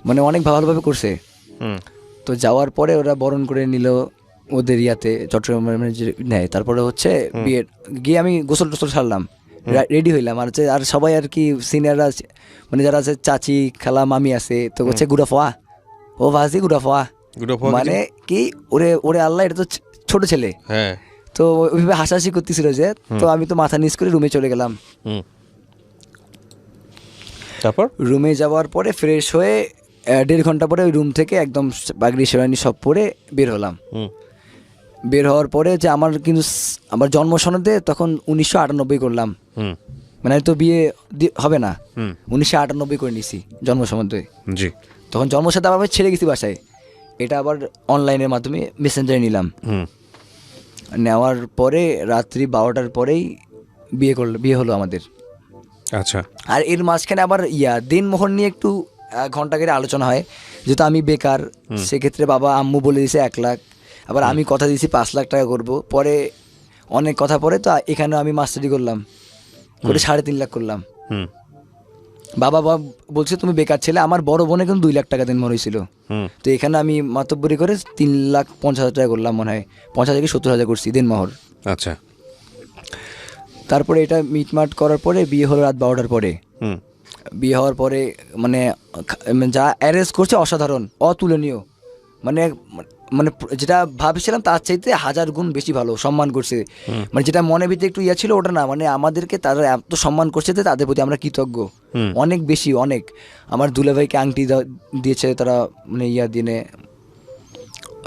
Speaker 1: মানে অনেক ভালোভাবে করছে। তো যাওয়ার পরে ওরা বরণ করে নিল ওদের ইয়াতে, চট্টগ্রামের নেয়। তারপরে হচ্ছে বিয়ের গিয়ে আমি গোসল টোসল সারলাম, রেডি হইলাম। আর হচ্ছে আর সবাই আর কি সিনিয়ররা, মানে যারা আছে চাচি খালা মামি আছে, তো হচ্ছে গুড়াফোয়া, ও ভাজি গুড়াফোয়া, মানে কি ওরে আল্লাহ, এটা তো ছোট ছেলে। তো ওইভাবে হাসাহাসি করতেছিল যে, তো আমি তো মাথা নিচ করে রুমে চলে গেলাম।
Speaker 2: তারপর
Speaker 1: রুমে যাওয়ার পরে ফ্রেশ হয়ে 1.5 ঘন্টা পরে ওই রুম থেকে একদম বাগড়ি শেরওয়ানি সব পরে বের হলাম। বের হওয়ার পরে যে আমার কিন্তু আমার জন্ম সনদে তখন 1998 করলাম, মানে তো বিয়ে হবে না, 1998 করে নিছি জন্ম সনদে। তখন জন্ম সাথে আবার ছেড়ে গেছি বাসায়, এটা আবার অনলাইনের মাধ্যমে মেসেঞ্জারে নিলাম। নেওয়ার পরে রাত্রি 12টার পরেই বিয়ে হলো আমাদের।
Speaker 2: আচ্ছা।
Speaker 1: আর এর মাঝখানে আবার দিনমোহর নিয়ে একটু ঘন্টা করে আলোচনা হয়, যেহেতু আমি বেকার। সেক্ষেত্রে বাবা আম্মু বলে দিয়েছে 1 লাখ, আবার আমি কথা দিয়েছি 5 লাখ টাকা করবো। পরে অনেক কথা পরে তো এখানে আমি মাস্টারি করলাম, করে 3.5 লাখ করলাম। বাবা বলছে তুমি বেকার ছেলে। আমার বড় বোনে কিন্তু 2 লাখ টাকা দিনমোহর হয়েছিল। তো এখানে আমি মাতব্বরি করে 3,50,000 টাকা করলাম, মনে হয় 50,000 থেকে 70,000 করছি দিনমোহর।
Speaker 2: আচ্ছা।
Speaker 1: তারপরে এটা মিটমাট করার পরে বিয়ে হলো রাত 12টার পরে। বিয়ে হওয়ার পরে মানে যা অ্যারেঞ্জ করছে অসাধারণ, অতুলনীয়। মানে মানে যেটা ভাবছিলাম তার চাইতে 1000 গুণ বেশি ভালো সম্মান করছে। মানে যেটা মনে ভিতরে একটু ছিল ওটা না, মানে আমাদেরকে তারা এত সম্মান করছে যে তাদের প্রতি আমরা কৃতজ্ঞ অনেক বেশি, অনেক। আমার দুলাভাইকে আংটি দিয়েছে তারা, মানে দিনে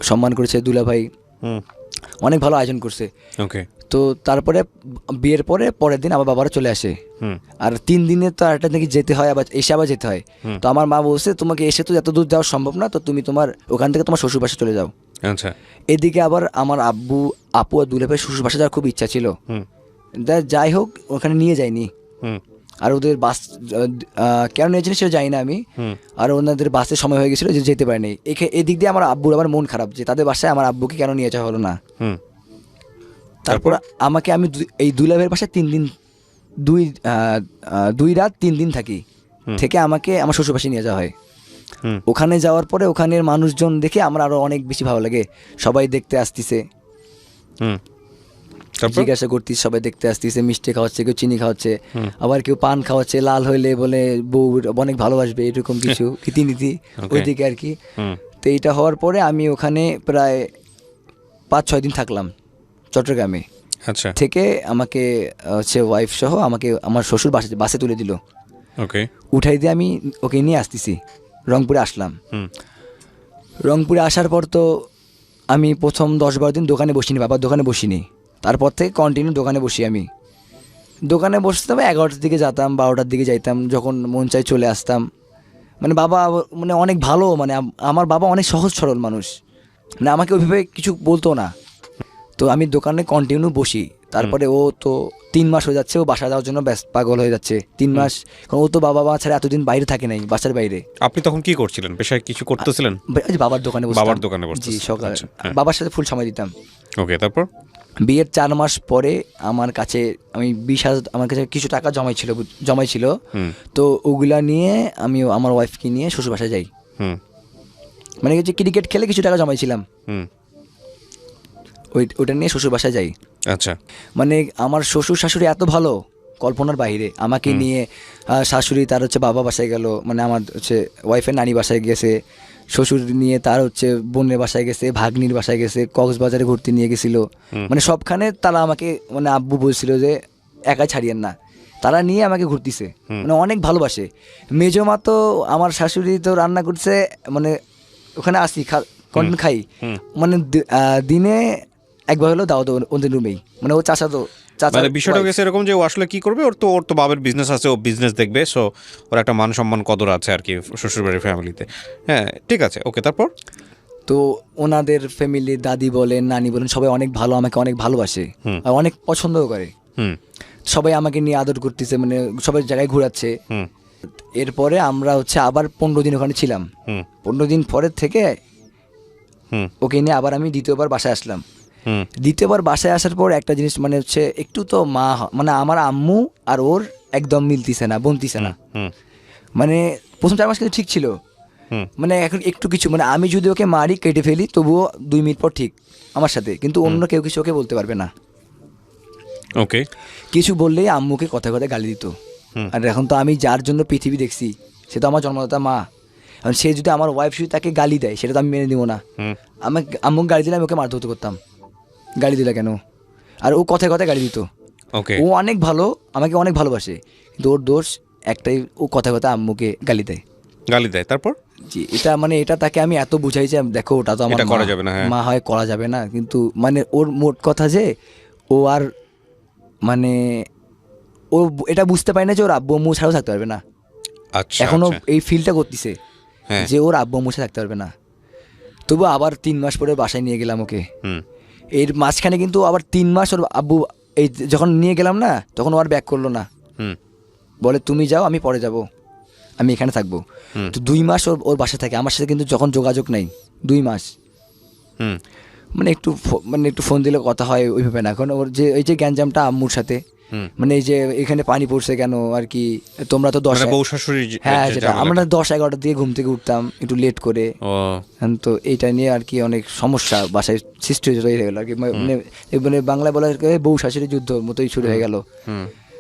Speaker 1: সম্মান করেছে দুলাভাই, অনেক ভালো আয়োজন করছে। তো তারপরে বিয়ের পরের দিন আমার বাবারা চলে আসে। আর 3 দিনে তো একটা নাকি যেতে হয়, আবার এসে আবার যেতে হয়। তো আমার মা বলছে তোমাকে এসে তো এত দূর যাওয়া সম্ভব না, তো তুমি তোমার ওখান থেকে তোমার শ্বশুর বাসা চলে যাও।
Speaker 2: আচ্ছা।
Speaker 1: এদিকে আবার আমার আপু আর দুলাভাই শ্বশুর বাসা যাওয়ার খুব ইচ্ছা ছিল, যাই হোক ওখানে নিয়ে যায়নি। আর ওদের বাস কেন নিয়ে যায়নি সেটা জানি না আমি। আর ওনাদের বাসের সময় হয়ে গেছিলো, যে যেতে পারেনি। এদিক দিয়ে আমার আব্বুর আবার মন খারাপ যে তাদের বাসায় আমার আব্বুকে কেন নিয়ে যাওয়া হলো না। তারপর আমি এই দুলাভাইয়ের বাসায় 3 দিন 2 রাত 3 দিন থাকি, থেকে আমাকে আমার শ্বশুর বাসায় নিয়ে যাওয়া হয়। ওখানে যাওয়ার পরে ওখানের মানুষজন দেখে আমার আরো অনেক বেশি ভালো লাগে। সবাই দেখতে আসতেছে, জিজ্ঞাসা করতিস, সবাই দেখতে আসতেছে, মিষ্টি খাওয়াচ্ছে, কেউ চিনি খাওয়াচ্ছে, আবার কেউ পান খাওয়াচ্ছে, লাল হইলে বলে বউ অনেক ভালোবাসবে, এরকম কিছু রীতিনীতি ওইদিকে আর কি। তো এইটা হওয়ার পরে আমি ওখানে প্রায় 5-6 দিন থাকলাম চট্টগ্রামে।
Speaker 2: আচ্ছা,
Speaker 1: থেকে আমাকে হচ্ছে ওয়াইফ সহ আমাকে আমার শ্বশুর বাসে তুলে দিল।
Speaker 2: ওকে।
Speaker 1: উঠাই দিয়ে আমি ওকে নিয়ে আসতেছি, রংপুরে আসলাম।
Speaker 2: হুম
Speaker 1: রংপুরে আসার পর তো আমি প্রথম 10-12 দিন দোকানে বসিনি, বাবার দোকানে বসিনি। তারপর থেকে কন্টিনিউ দোকানে বসি। আমি দোকানে বসতাম 11টার দিকে যেতাম, 12টার দিকে যাইতাম, যখন মন চাই চলে আসতাম। মানে বাবা মানে অনেক ভালো, মানে আমার বাবা অনেক সহজ সরল মানুষ, মানে আমাকে ওইভাবে কিছু বলতো না। তো আমি দোকানে কন্টিনিউ বসি। তারপরে ও তো 3 মাস হয়ে যাচ্ছে ও বাসা যাওয়ার জন্য ব্যস্ত পাগল হয়ে যাচ্ছে। 3 মাস, কারণ ও তো বাবা মা ছাড়া এতদিন বাইরে থাকে নাই, বাসার বাইরে।
Speaker 2: আপনি তখন কি করছিলেন, পেশায় কিছু করতেছিলেন?
Speaker 1: বাবার দোকানে বসতাম।
Speaker 2: বাবার দোকানে
Speaker 1: জি,
Speaker 2: বসতেছেন,
Speaker 1: সকাল
Speaker 2: আচ্ছা, হ্যাঁ।
Speaker 1: বাবার সাথে ফুল সময় দিতাম।
Speaker 2: ওকে, তারপর?
Speaker 1: বিয়ের 4 মাস পরে আমার কাছে আমি 20,000, আমার কাছে কিছু টাকা জমাই ছিল। তো ওগুলা নিয়ে আমি আমার ওয়াইফকে নিয়ে শ্বশুর বাসায় যাই।
Speaker 2: হুম
Speaker 1: মানে হচ্ছে ক্রিকেট খেলে কিছু টাকা জমাইছিলাম,
Speaker 2: হুম
Speaker 1: ওইটা নিয়ে শ্বশুর বাসায় যাই।
Speaker 2: আচ্ছা,
Speaker 1: মানে আমার শ্বশুর শাশুড়ি এত ভালো, কল্পনার বাইরে। আমাকে নিয়ে শাশুড়ি তার হচ্ছে বাবা বাসায় গেল, মানে আমার হচ্ছে ওয়াইফের নানি বাসায় গেছে। শ্বশুর নিয়ে তার হচ্ছে বোনের বাসায় গেছে, ভাগ্নির বাসায় গেছে, কক্সবাজারে ঘুরতে নিয়ে গেছিলো। মানে সবখানে তারা আমাকে, মানে আব্বু বলছিল যে একা ছাড়িয়েন না, তারা নিয়ে আমাকে ঘুরতেছে, মানে অনেক ভালোবাসে। মেজো মা তো আমার শাশুড়ি তো রান্না করছে, মানে ওখানে আসি কন্টিনিউ খাই, মানে দিনে একবার হলো দাও ওদের রুমেই, মানে ও চাচা তো
Speaker 2: মানে বিষয়টা গেছে এরকম যে ও আসলে কি করবে, ওর তো বাবার বিজনেস আছে, ও বিজনেস দেখবে, সো ওর একটা মান সম্মান কদর আছে আর কি শ্বশুরবাড়ির ফ্যামিলিতে। হ্যাঁ, ঠিক আছে, ওকে, তারপর?
Speaker 1: তো ওনাদের ফ্যামিলি, দাদি বলেন নানি বলেন, সবাই অনেক ভালো, আমাকে অনেক ভালোবাসে আর অনেক পছন্দও করে। সবাই আমাকে নিয়ে আদর করতেছে, মানে সবাই জায়গায় ঘোরাচ্ছে। এরপরে আমরা হচ্ছে আবার 15 দিন ওখানে ছিলাম। 15 দিন পরের থেকে ওকে নিয়ে আবার আমি দ্বিতীয়বার বাসায় আসলাম। দ্বিতীয়বার বাসায় আসার পর একটা জিনিস, মানে হচ্ছে একটু তো মানে আমার আম্মু আর ওর একদম মিলতিছে না, বনতিছে না। মানে প্রথম 4 মাস কিন্তু ঠিক ছিল, মানে এখন একটু কিছু, মানে আমি যদি ওকে মারি কেটে ফেলি তবুও 2 মিনিট পর ঠিক আমার সাথে, কিন্তু অন্য কেউ কিছু ওকে বলতে পারবে না।
Speaker 2: ওকে,
Speaker 1: কিছু বললেই আম্মুকে কথায় কথায় গালি দিত। আর এখন তো আমি যার জন্য পৃথিবী দেখছি, সে তো আমার জন্মদাতা মা। এখন সে যদি আমার ওয়াইফ যদি তাকে গালি দেয়, সেটা তো আমি মেনে নিব না। আমাকে আম্মুকে গালি দিলে আমি ওকে মারধর করতাম, গালি দিলে কেন? আর ও কথায় কথায় গালি দিত।
Speaker 2: ওকে,
Speaker 1: ও অনেক ভালো, আমাকে অনেক ভালোবাসে, কিন্তু ওর দোষ একটাই, ও কথায় কথায় আম্মুকে গালি দেয়।
Speaker 2: তারপর?
Speaker 1: জি, এটা তাকে আমি এত বুঝাই যে দেখো ওটা তো আমার
Speaker 2: এটা করা যাবে না, হ্যাঁ।
Speaker 1: মা হয়, করা যাবে না। কিন্তু মানে ওর মোট কথা যে ও আর, মানে ও এটা বুঝতে পারে না যে ওর আব্বু আম্মু ছাড়াও থাকতে পারবে না।
Speaker 2: আচ্ছা,
Speaker 1: এখনো
Speaker 2: আচ্ছা,
Speaker 1: এই ফিলটা করতেছে
Speaker 2: হ্যাঁ।
Speaker 1: যে ওর আব্বু আম্মু ছাড়া থাকতে পারবে না। তবু আবার 3 মাস পরে বাসায় নিয়ে গেলাম ওকে। এর মাঝখানে কিন্তু আবার 3 মাস ওর আব্বু, এই যখন নিয়ে গেলাম না, তখন ও আর ব্যাক করলো না। বলে তুমি যাও, আমি পরে যাব, আমি এখানে থাকবো। তো 2 মাস ওর বাসায় থাকে, আমার সাথে কিন্তু যখন যোগাযোগ নাই 2 মাস। মানে একটু ফোন দিলে কথা হয় ওইভাবে না। এখন ওর যে এই যে গ্যাঞ্জামটা আম্মুর সাথে, মানে এই যে এখানে পানি পড়ছে কেন আর কি, তোমরা তো 10,
Speaker 2: বউ শাশুড়ি,
Speaker 1: হ্যাঁ যেটা আমরা 10-11টার দিকে ঘুম থেকে উঠতাম একটু লেট করে। তো এইটা নিয়ে আর কি অনেক সমস্যা বাসায় সৃষ্টি হয়ে গেল আর কি। মানে বাংলায় বলা হয় বউ শাশুড়ি যুদ্ধ মতোই শুরু হয়ে গেল।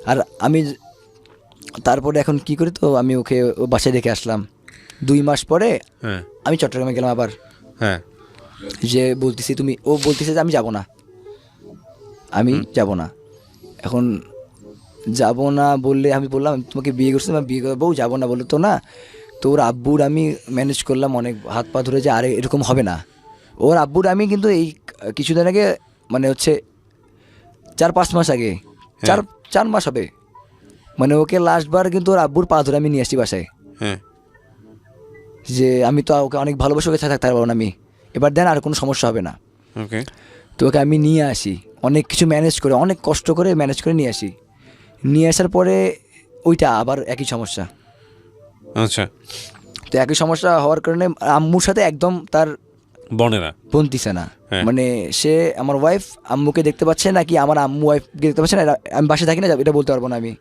Speaker 1: আর আমি তারপরে এখন কি করি, তো আমি ওকে বাসায় রেখে আসলাম। 2 মাস পরে আমি চট্টগ্রামে গেলাম আবার। যে বলতেছি ও বলতেছে যে আমি যাব না, এখন যাব না বললে আমি বললাম তোমাকে বিয়ে করছি, আমি বিয়ে করবো, যাবো না বলে তো না। তো ওর আব্বুর আমি ম্যানেজ করলাম অনেক হাত পা ধরে যে আরে এরকম হবে না। ওর আব্বুর আমি কিন্তু এই কিছুদিন আগে, মানে হচ্ছে 4-5 মাস আগে, 4 মাস হবে, মানে ওকে লাস্টবার কিন্তু ওর আব্বুর পা ধরে আমি নিয়ে আসছি বাসায়। যে আমি তো ওকে অনেক ভালোবাসি, ওকে থাকতে পারবো না আমি, এবার দেন আর কোনো সমস্যা হবে না। তো ওকে আমি নিয়ে আসি, অনেক কিছু ম্যানেজ করে, অনেক কষ্ট করে ম্যানেজ করে নিয়ে আসি। নিয়ে আসার পরে ওইটা আবার একই সমস্যা।
Speaker 2: আচ্ছা,
Speaker 1: তো একই সমস্যা হওয়ার কারণে আম্মুর সাথে একদম তার বনতিছে না। মানে সে আমার ওয়াইফ আম্মুকে দেখতে পাচ্ছে না, কি আমার আম্মু ওয়াইফকে দেখতে পাচ্ছে না, আমি বাসায় থাকি না, এটা বলতে পারবো না আমি,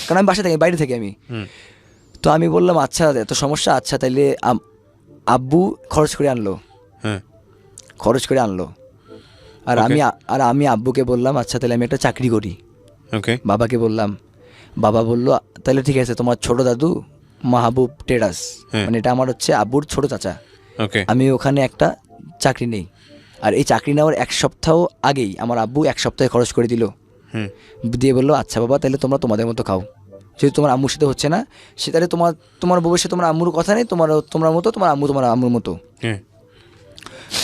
Speaker 1: কারণ আমি বাসায় থাকি, বাইরে থাকি আমি। তো আমি বললাম আচ্ছা এত সমস্যা, আচ্ছা তাইলে আব্বু খরচ করে আনলো। আর আমি আব্বুকে বললাম আচ্ছা তাহলে আমি একটা চাকরি করি। বাবাকে বললাম, বাবা বললো তাহলে ঠিক আছে, তোমার ছোট দাদু মাহবুব ট্রেডার্স, মানে এটা আমার হচ্ছে আব্বুর ছোট চাচা, আমি ওখানে একটা চাকরি নেই। আর এই চাকরি নেওয়ার 1 সপ্তাহ আগেই আমার আব্বু 1 সপ্তাহে খরচ করে দিল, দিয়ে বললো আচ্ছা বাবা তাহলে তোমরা তোমাদের মতো খাও, যেহেতু তোমার আম্মুর সাথে হচ্ছে না, সেটারে তোমার ভবিষ্যৎ তোমার আম্মুর কথা নেই, তোমার মতো তোমার আম্মু তোমার আম্মুর মতো।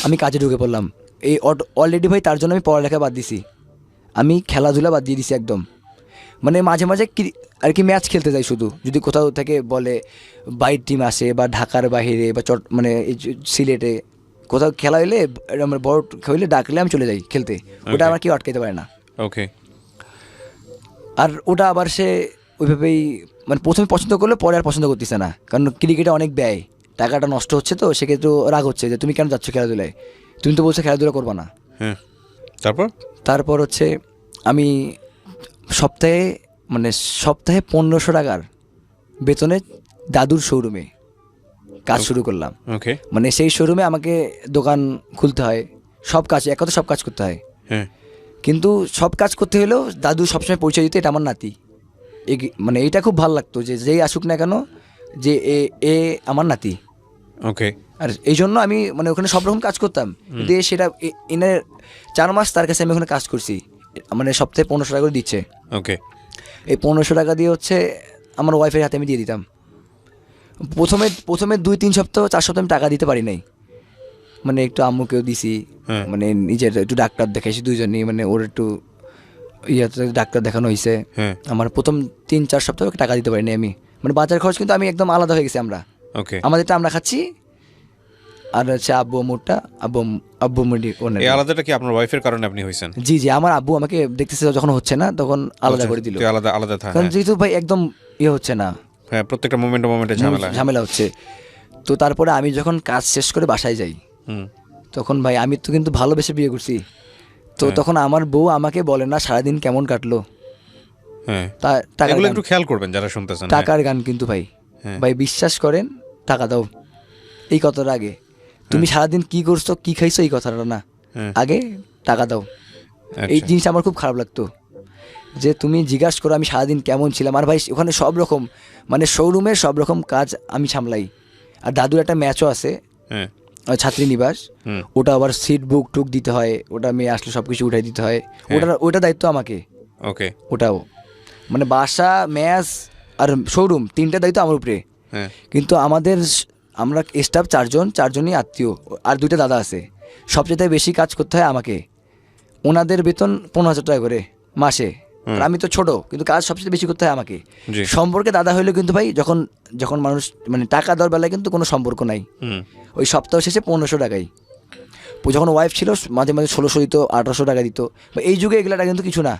Speaker 1: আমি কাজে ঢুকে পড়লাম। এই অলরেডি ভাই তার জন্য আমি পড়ালেখা বাদ দিছি, আমি খেলাধুলা বাদ দিয়ে দিছি একদম। মানে মাঝে মাঝে আর কি ম্যাচ খেলতে যাই শুধু, যদি কোথাও থেকে বলে বাইরের টিম আসে বা ঢাকার বাইরে বা মানে এই সিলেটে কোথাও খেলা হইলে আমার বড় হইলে ডাকলে আমি চলে যাই খেলতে, ওটা আমার কেউ আটকাইতে পারে না।
Speaker 2: ওকে।
Speaker 1: আর ওটা আবার সে ওইভাবেই মানে প্রথমে পছন্দ করলে পরে আর পছন্দ করতেছে না, কারণ ক্রিকেটে অনেক ব্যয়, টাকাটা নষ্ট হচ্ছে, তো সেক্ষেত্রে রাগ হচ্ছে যে তুমি কেন যাচ্ছ খেলাধুলায়, তুমি তো বলছো খেলাধুলা করবা না। তারপর হচ্ছে আমি সপ্তাহে 1500 টাকার বেতনে দাদুর শোরুমে কাজ শুরু করলাম।
Speaker 2: ওকে।
Speaker 1: মানে সেই শোরুমে আমাকে দোকান খুলতে হয়, সব কাজ এক কথা সব কাজ করতে হয়। কিন্তু সব কাজ করতে হলেও দাদু সবসময় পরিচয় দিত এটা আমার নাতি। মানে এইটা খুব ভালো লাগতো যে যেই আসুক না কেন যে এ আমার নাতি।
Speaker 2: ওকে।
Speaker 1: আর এই জন্য আমি মানে ওখানে সব রকম কাজ করতাম, দিয়ে সেটা এনে 4 মাস তার কাছে আমি ওখানে কাজ করছি, মানে সপ্তাহে 1500 টাকা করে দিচ্ছে।
Speaker 2: ওকে।
Speaker 1: এই 1500 টাকা দিয়ে হচ্ছে আমার ওয়াইফের হাতে আমি দিয়ে দিতাম। প্রথমে 2-3 সপ্তাহ 4 সপ্তাহ আমি টাকা দিতে পারি নাই, মানে একটু আম্মুকেও দিছি, মানে নিজের একটু ডাক্তার দেখাইছি দুইজনই, মানে ওর একটু ডাক্তার দেখানো হয়েছে। আমার প্রথম 3-4 সপ্তাহ টাকা দিতে পারিনি আমি, মানে বাজার খরচ কিন্তু আমি একদম আলাদা হয়ে গেছি। আমাদেরটা আমরা খাচ্ছি, আর হচ্ছে আব্বু আম্মুরটা আব্বু মুড়ি ওনার।
Speaker 2: এই আলাদাটা কি আপনার ওয়াইফের কারণে আপনি হইছেন?
Speaker 1: জি আমার আব্বু আমাকে দেখতেছে যখন হচ্ছে না তখন আলাদা করে দিল,
Speaker 2: আলাদা
Speaker 1: কারণ যেহেতু ভাই একদম হচ্ছে না,
Speaker 2: প্রত্যেকটা মোমেন্টে
Speaker 1: ঝামেলা হচ্ছে। তো তারপরে আমি যখন কাজ শেষ করে বাসায় যাই, তখন ভাই আমি তো কিন্তু ভালোবেসে বিয়ে করছি, তো তখন আমার বউ আমাকে বলে না সারাদিন কেমন কাটলো।
Speaker 2: এগুলো একটু খেয়াল করবেন যারা শুনতেছেন।
Speaker 1: টাকার গান কিন্তু ভাই বিশ্বাস করেন, টাকা দাও এই কথার আগে, তুমি সারাদিন কি করছো কি খাইছো এই কথাটা না, আগে টাকা দাও। এই জিনিসটা আমার খুব খারাপ লাগতো, যে তুমি জিজ্ঞাসা করো আমি সারাদিন কেমন ছিলাম। আর ভাই ওখানে সব রকম মানে শোরুমের সব রকম কাজ আমি সামলাই। আর দাদুর একটা ম্যাচও আছে, ছাত্রী নিবাস, ওটা আবার সিট বুক টুক দিতে হয়, ওটা মেয়ে আসলে সব কিছু উঠাই দিতে হয়, ওটা দায়িত্ব আমাকে।
Speaker 2: ওকে।
Speaker 1: ওটাও মানে বাসা ম্যাচ আর শোরুম 3টা দায়িত্ব আমার উপরে। কিন্তু আমরা স্টাফ 4জনই আত্মীয়, আর 2টা দাদা আছে, সবচেয়ে বেশি কাজ করতে হয় আমাকে। ওনাদের বেতন 15,000 টাকা করে মাসে, আর আমি তো ছোট, কিন্তু কাজ সবচেয়ে বেশি করতে হয় আমাকে। সম্পর্কে দাদা হইলেও কিন্তু ভাই যখন মানুষ মানে টাকা দেওয়ার বেলায় কিন্তু কোনো সম্পর্ক নাই, ওই সপ্তাহ শেষে 1500 টাকাই। যখন ওয়াইফ ছিল মাঝে মাঝে 1600 দিত, 1800 টাকা দিত, এই যুগে এগুলাটা কিন্তু কিছু না,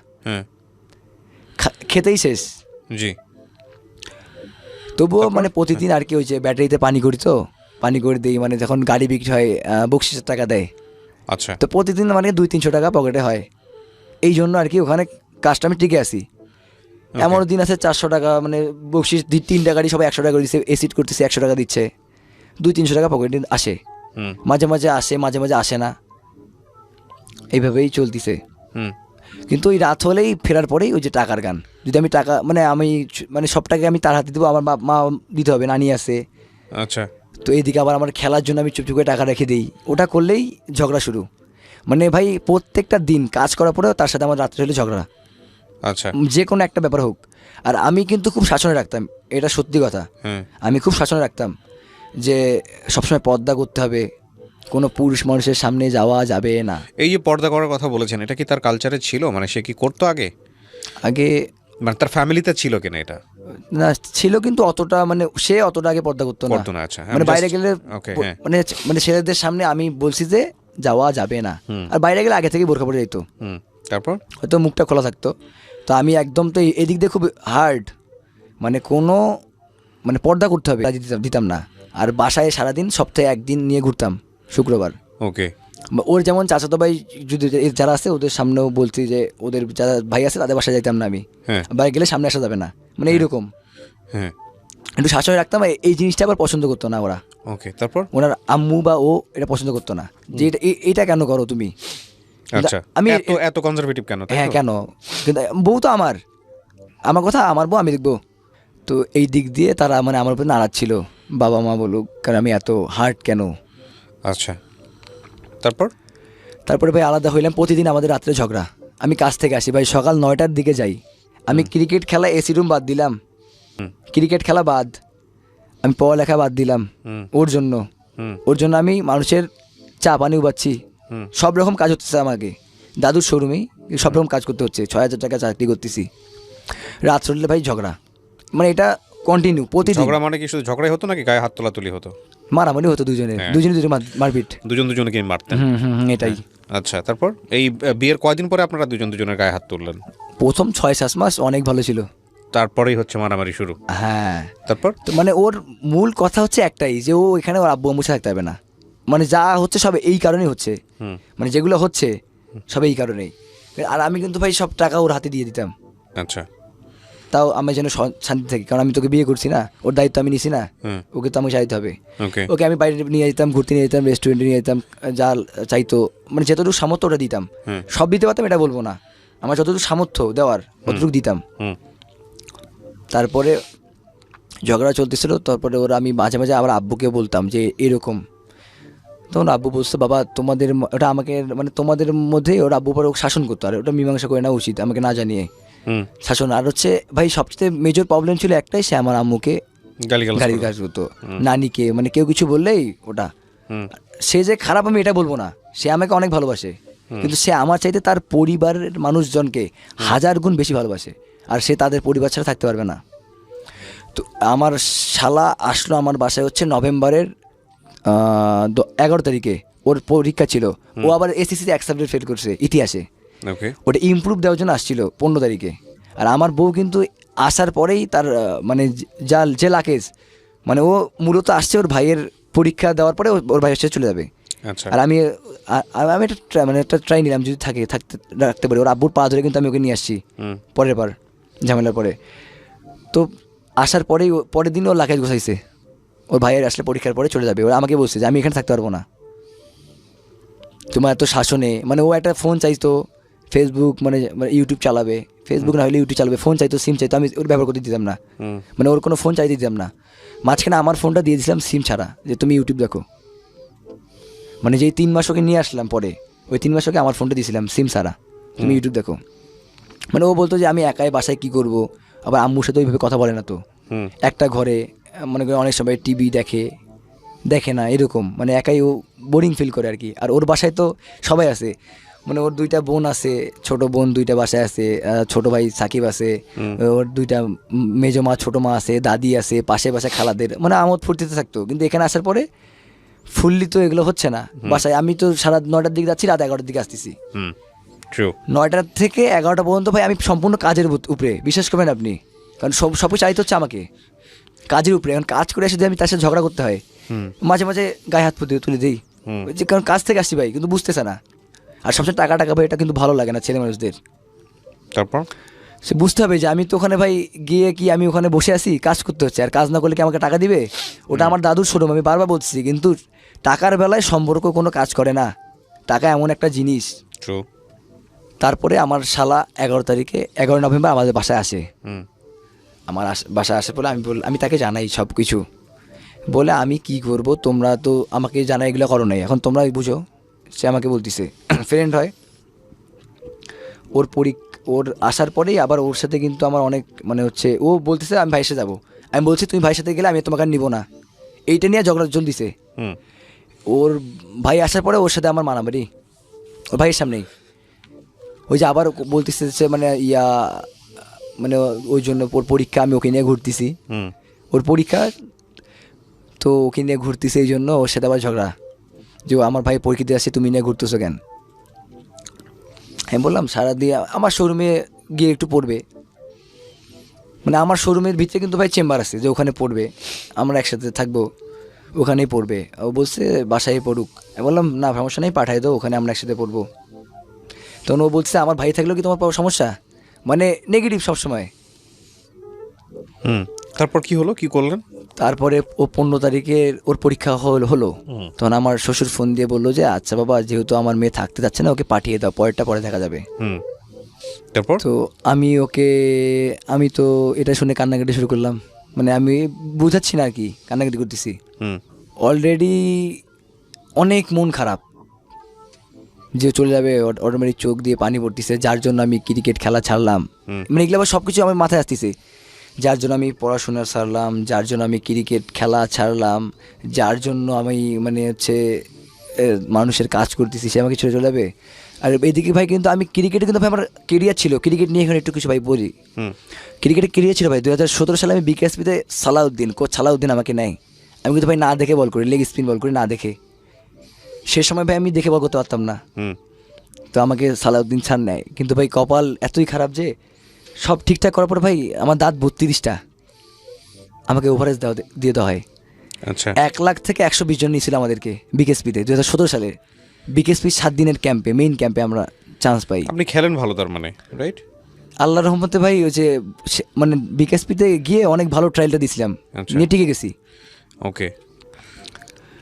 Speaker 1: খেতেই শেষ। তবুও মানে প্রতিদিন আর কি হয়েছে ব্যাটারিতে পানি করে দিই, মানে যখন গাড়ি বিক্রি হয় বকশিসের টাকা দেয়।
Speaker 2: আচ্ছা।
Speaker 1: তো প্রতিদিন মানে 200-300 টাকা পকেটে হয়, এই জন্য আর কি ওখানে কাজটা আমি টিকে আসি। এমন দিন আছে 400 টাকা মানে বকশিস 3টা গাড়ি সবাই 100 টাকা করে দিচ্ছে, এসিড করতেছে 100 টাকা দিচ্ছে, 200-300 টাকা পকেটে আসে, মাঝে মাঝে আসে মাঝে মাঝে আসে না, এইভাবেই চলতেছে। কিন্তু ওই রাত হলেই ফেরার পরেই ওই যে টাকার গান, যদি আমি টাকা মানে সব টাকা আমি তার হাতে দেবো, আমার মা দিতে হবে, নানি আছে।
Speaker 2: আচ্ছা।
Speaker 1: তো এইদিকে আবার আমার খেলার জন্য আমি চুপচুপ করে টাকা রেখে দিই, ওটা করলেই ঝগড়া শুরু। মানে ভাই প্রত্যেকটা দিন কাজ করার পরেও তার সাথে আমার রাত্রে হলে ঝগড়া,
Speaker 2: আচ্ছা,
Speaker 1: যে কোনো একটা ব্যাপার হোক। আর আমি কিন্তু খুব শাসনে রাখতাম, এটা সত্যি কথা, আমি খুব শাসনে রাখতাম যে সবসময় পর্দা করতে হবে, কোনো পুরুষ মানুষের সামনে যাওয়া যাবে না।
Speaker 2: এই যে পর্দা করার কথা বলেছেন, এটা কি তার কালচারে ছিল? মানে সে কি করতো আগে মানে তার ফ্যামিলিতে ছিল কিনা? এটা
Speaker 1: না ছিল, কিন্তু অতটা মানে সে অতটা আগে পর্দা করতো না।
Speaker 2: আচ্ছা,
Speaker 1: মানে বাইরে গেলে মানে ছেলেদের সামনে আমি বলছি যে যাওয়া যাবে না, আর বাইরে গেলে আগে থেকে বোরখা পরে যেত,
Speaker 2: তারপর
Speaker 1: হয়তো মুখটা খোলা থাকতো। তো আমি একদম তো এদিক দিয়ে খুব হার্ড, মানে কোনো মানে পর্দা করতে হবে দিতাম না। আর বাসায় সারাদিন সপ্তাহে 1 দিন নিয়ে ঘুরতাম, শুক্রবার।
Speaker 2: ওকে।
Speaker 1: ওর যেমন চাচাতো ভাই যদি যারা আছে ওদের সামনেও বলছি যে ওদের যারা ভাই আছে তাদের বাসায় যাইতাম না আমি, বাইরে গেলে সামনে আসা যাবে না, মানে এইরকম একটু শাসনে রাখতাম। এই জিনিসটা আবার পছন্দ করতো না ওরা।
Speaker 2: ওকে। তারপর
Speaker 1: ওনার আম্মু বা ও এটা পছন্দ করতো না, যে এটা কেন করো তুমি।
Speaker 2: আচ্ছা, আমি এত কনজারভেটিভ কেন?
Speaker 1: হ্যাঁ কেন, কিন্তু বউ তো আমার কথা আমার বউ আমি দেখবো। তো এই দিক দিয়ে তারা মানে আমার উপর নারাজ ছিল, বাবা মা বলুক, কারণ আমি এত হার্ড কেন।
Speaker 2: আচ্ছা, তারপর
Speaker 1: তারপরে ভাই আলাদা হইলাম, প্রতিদিন আমাদের রাত্রে ঝগড়া। আমি কাজ থেকে আসি ভাই সকাল 9টার দিকে যাই, আমি ক্রিকেট খেলা এসি রুম বাদ দিলাম, ক্রিকেট খেলা বাদ, আমি পড়ালেখা বাদ দিলাম ওর জন্য। ওর জন্য আমি মানুষের চা পানি উবাচ্ছি, সব রকম কাজ হচ্ছে আমাকে, দাদুর শোরুমেই সব রকম কাজ করতে হচ্ছে, 6,000 টাকা চাকরি করতেছি। রাত চললে ভাই ঝগড়া, মানে এটা কন্টিনিউ প্রতিদিন।
Speaker 2: ঝগড়া মানে কি শুধু ঝগড়াই হতো নাকি গায়ে হাত তোলাতুলি হতো?
Speaker 1: মারামারি হতো দুজনে, দুজনে মারপিট,
Speaker 2: দুজনকে মারতেন?
Speaker 1: এটাই।
Speaker 2: আচ্ছা, তারপর এই বিয়ের কয়দিন পরে আপনারা দুজনের গায়ে হাত তুললেন?
Speaker 1: প্রথম 6-7 মাস অনেক ভালো ছিল,
Speaker 2: তারপরেই হচ্ছে মারামারি শুরু।
Speaker 1: হ্যাঁ।
Speaker 2: তারপর
Speaker 1: তো মানে ওর মূল কথা হচ্ছে একটাই, যে ও এখানে ওর আব্বু আম্মুর সাথে থাকতে হবে না, মানে যা হচ্ছে সব এই কারণেই হচ্ছে, মানে যেগুলো হচ্ছে সব এই কারণেই। আর আমি কিন্তু ভাই সব টাকা ওর হাতে দিয়ে দিতাম।
Speaker 2: আচ্ছা,
Speaker 1: তাও আমি যেন শান্তি থাকি, কারণ আমি তোকে বিয়ে করছি না, ওর দায়িত্ব আমি নিছি না, ওকে তো আমাকে চাইতে হবে। ওকে আমি বাইরে নিয়ে যেতাম, ঘুরতে নিয়ে যেতাম, রেস্টুরেন্টে নিয়ে যেতাম, যা চাইতো মানে যতটুকু সামর্থ্য ওটা দিতাম। সব দিতে পারতাম এটা বলবো না, আমার যতটুকু সামর্থ্য দেওয়ার ততটুকু দিতাম। তারপরে ঝগড়া চলতেছিল, তারপরে ওরা আমি মাঝে মাঝে আমার আব্বুকে বলতাম যে এরকম, তখন আব্বু বলতো বাবা তোমাদের ওটা আমাকে মানে তোমাদের মধ্যেই ওর আব্বু পরে শাসন করতো, আর ওটা মীমাংসা করে নেওয়া উচিত আমাকে না জানিয়ে শাসন। আর হচ্ছে ভাই সবচেয়ে মেজর প্রবলেম ছিল একটাই, সে আমার আম্মুকে গালি করতো, নানিকে, মানে কেউ কিছু বললেই ওটা। সে যে খারাপ আমি এটা বলবো না, সে আমাকে অনেক ভালোবাসে, কিন্তু সে আমার চাইতে তার পরিবারের মানুষজনকে 1000 গুণ বেশি ভালোবাসে, আর সে তাদের পরিবার ছাড়া থাকতে পারবে না। তো আমার শালা আসলো আমার বাসায় হচ্ছে নভেম্বরের 11 তারিখে, ওর পরীক্ষা ছিল, ও আবার এসএসসিতে 1 সাবজেক্ট ফেল করছে ইতিহাসে, ওটা ইমপ্রুভ দেওয়ার জন্য আসছিল 15 তারিখে। আর আমার বউ কিন্তু আসার পরেই তার মানে যে লাকেজ, মানে ও মূলত আসছে ওর ভাইয়ের পরীক্ষা দেওয়ার পরে ওর ভাইয়ের সাথে চলে যাবে। আর আমি একটা ট্রাই নিলাম, যদি থাকতে রাখতে পারি। ওর আব্বুর পা ধরে কিন্তু আমি ওকে নিয়ে আসছি পরের বার ঝামেলার পরে। তো আসার পরের দিন ওর লাকেজ গোছাইছে, ওর ভাইয়ের আসলে পরীক্ষার পরে চলে যাবে। ওরা আমাকে বলছে যে আমি এখানে থাকতে পারবো না তোমার এত শাসনে। মানে ও একটা ফোন চাইতো, ফেসবুক মানে ইউটিউব চালাবে, ফেসবুক না হলে ইউটিউব চালাবে, ফোন চাইতো, সিম চাইতো, আমি ওর ব্যবহার করতে দিতাম না, মানে ওর কোনো ফোন চাইতে দিতাম না। মাঝখানে আমার ফোনটা দিয়ে দিয়েছিলাম সিম ছাড়া, যে তুমি ইউটিউব দেখো। মানে যেই 3 মাস ওকে নিয়ে আসলাম পরে, ওই 3 মাস ওকে আমার ফোনটা দিয়েছিলাম সিম ছাড়া, তুমি ইউটিউব দেখো। মানে ও বলতো যে আমি একাই বাসায় কী করবো, আবার আম্মুর সাথে ওইভাবে কথা বলে না তো, একটা ঘরে মনে করি অনেক সময় টিভি দেখে না এরকম, মানে একাই ও বোরিং ফিল করে আর কি। আর ওর বাসায় তো সবাই আছে, মানে ওর 2টা বোন আছে, ছোট বোন 2টা বাসায় আছে, ছোট ভাই সাকিব আছে, ওর 2টা মেজো মা ছোটো মা আছে, দাদি আছে, পাশে খালাদের, মানে আমোদ ফুর্তিতে থাকতো। কিন্তু এখানে আসার পরে ফুললি তো এগুলো হচ্ছে না বাসায়। আমি তো সারা 9টার দিকে যাচ্ছি, রাত 11টার দিকে আসতেছি। 9টা থেকে 11টা পর্যন্ত ভাই আমি সম্পূর্ণ কাজের উপরে, বিশ্বাস করবেন আপনি, কারণ সব চাইতে হচ্ছে আমাকে কাজের উপরে। এখন কাজ করে এসে যদি আমি তার সাথে ঝগড়া করতে হয়, মাঝে মাঝে গায়ে হাত তুলে দিই, যে কারণ কাজ থেকে আসছি ভাই, কিন্তু বুঝতেছে না। আর সবসময় টাকা ভাই, এটা কিন্তু ভালো লাগে না ছেলে মানুষদের।
Speaker 2: তারপর
Speaker 1: সে বুঝতে হবে যে আমি তো ওখানে ভাই গিয়ে কি আমি ওখানে বসে আছি, কাজ করতে হচ্ছে, আর কাজ না করলে কি আমাকে টাকা দিবে? ওটা আমার দাদুর শোরুম, আমি বারবার বলছি, কিন্তু টাকার বেলায় সম্পর্ক কোনো কাজ করে না, টাকা এমন একটা জিনিস। তারপরে আমার শালা 11 তারিখে 11 নভেম্বর আমাদের বাসায় আসে। আমার বাসায় আসে বলে আমি তাকে জানাই সব কিছু, বলে আমি কি করব, তোমরা তো আমাকে জানাই এগুলো করো নাই, এখন তোমরা বুঝো। সে আমাকে বলতেছে ফ্রেন্ড হয় ওর আসার পরেই আবার ওর সাথে কিন্তু আমার অনেক মানে হচ্ছে, ও বলতেছে আমি ভাইয়ের সাথে যাবো, আমি বলছি তুমি ভাইয়ের সাথে গেলে আমি তোমাকে আর নিবো না, এইটা নিয়ে ঝগড়া চলতেছে। ওর ভাই আসার পরে ওর সাথে আমার মারামারি, ওর ভাইয়ের সামনেই। ওই যে আবার বলতেছে মানে মানে ওই জন্য ওর পরীক্ষা, আমি ওকে নিয়ে ঘুরতেছি, ওর পরীক্ষা তো ওকে নিয়ে ঘুরতেছি, এই জন্য ওর সাথে আবার ঝগড়া, যে আমার ভাই পরীক্ষা দিয়ে আসছে, তুমি নিয়ে ঘুরতেছো কেন? আমি বললাম সারা দিয়ে আমার শোরুমে গিয়ে একটু পড়বে, মানে আমার শোরুমের ভিতরে কিন্তু ভাই চেম্বার আছে, যে ওখানে পড়বে, আমরা একসাথে থাকবো, ওখানেই পড়বে। ও বলছে বাসায় পড়ুক। আমি বললাম না সমস্যা নেই, পাঠাই দাও, ওখানে আমরা একসাথে পড়বো। তখন ও বলছে আমার ভাই থাকলেও কি তোমার সমস্যা, মানে নেগেটিভ সবসময়।
Speaker 2: তারপর কি হলো, কি করলেন?
Speaker 1: তারপরে ও 15 তারিখে ওর পরীক্ষা হলো, তখন আমার শ্বশুর ফোন দিয়ে বললো যে আচ্ছা বাবা, যেহেতু আমার মেয়ে থাকতে যাচ্ছে না, ওকে পাঠিয়ে দাও, পরে দেখা যাবে।
Speaker 2: তারপর
Speaker 1: তো আমি তো এটা শুনে কান্নাকাটি শুরু করলাম, মানে আমি বুঝাচ্ছি না আর কি, কান্নাকাটি করতেছি। অলরেডি অনেক মন খারাপ, যে চলে যাবে, অটোমেটিক চোখ দিয়ে পানি পড়তেছে, যার জন্য আমি ক্রিকেট খেলা ছাড়লাম। মানে এগুলো আবার সব কিছু আমার মাথায় আসতেছে, যার জন্য আমি পড়াশোনা ছাড়লাম, যার জন্য আমি ক্রিকেট খেলা ছাড়লাম, যার জন্য আমি মানে হচ্ছে মানুষের কাজ করতেছি, সে আমাকে ছেড়ে চলে যাবে। আর এদিকে ভাই কিন্তু আমি ক্রিকেটে কিন্তু ভাই আমার কেরিয়ার ছিল, ক্রিকেট নিয়ে এখন একটু কিছু ভাই বলি। ক্রিকেটের কেরিয়ার ছিল ভাই 2017 সালে আমি বিকেএসপিতে সালাউদ্দিন, কোচ সালাউদ্দিন আমাকে নেয়। আমি কিন্তু ভাই না দেখে বল করি, লেগ স্পিন বল করি না দেখে। সে সময় ভাই আমি দেখে বল করতে পারতাম না, তো আমাকে সালাউদ্দিন স্যার নেয়। কিন্তু ভাই কপাল এতই খারাপ যে সব ঠিকঠাক করার পর ভাই আমার দাঁত 32টা, আমাকে ওভারেজ দিয়ে দেওয়া হয়।
Speaker 2: আচ্ছা
Speaker 1: 1 লাখ থেকে 120 জন নিয়েছিল আমাদেরকে বিকেএসপিতে 2017 সালে। বিকেএসপি 7 দিনের ক্যাম্পে, মেইন ক্যাম্পে আমরা চান্স পাই।
Speaker 2: আপনি খেলেন ভালো তার মানে, রাইট?
Speaker 1: আল্লাহর রহমতে ভাই ওই যে মানে বিকেএসপিতে গিয়ে অনেক ভালো ট্রায়ালটা দিয়েছিলাম,
Speaker 2: আচ্ছা।
Speaker 1: নিয়ে টিকে গেছি।
Speaker 2: ওকে,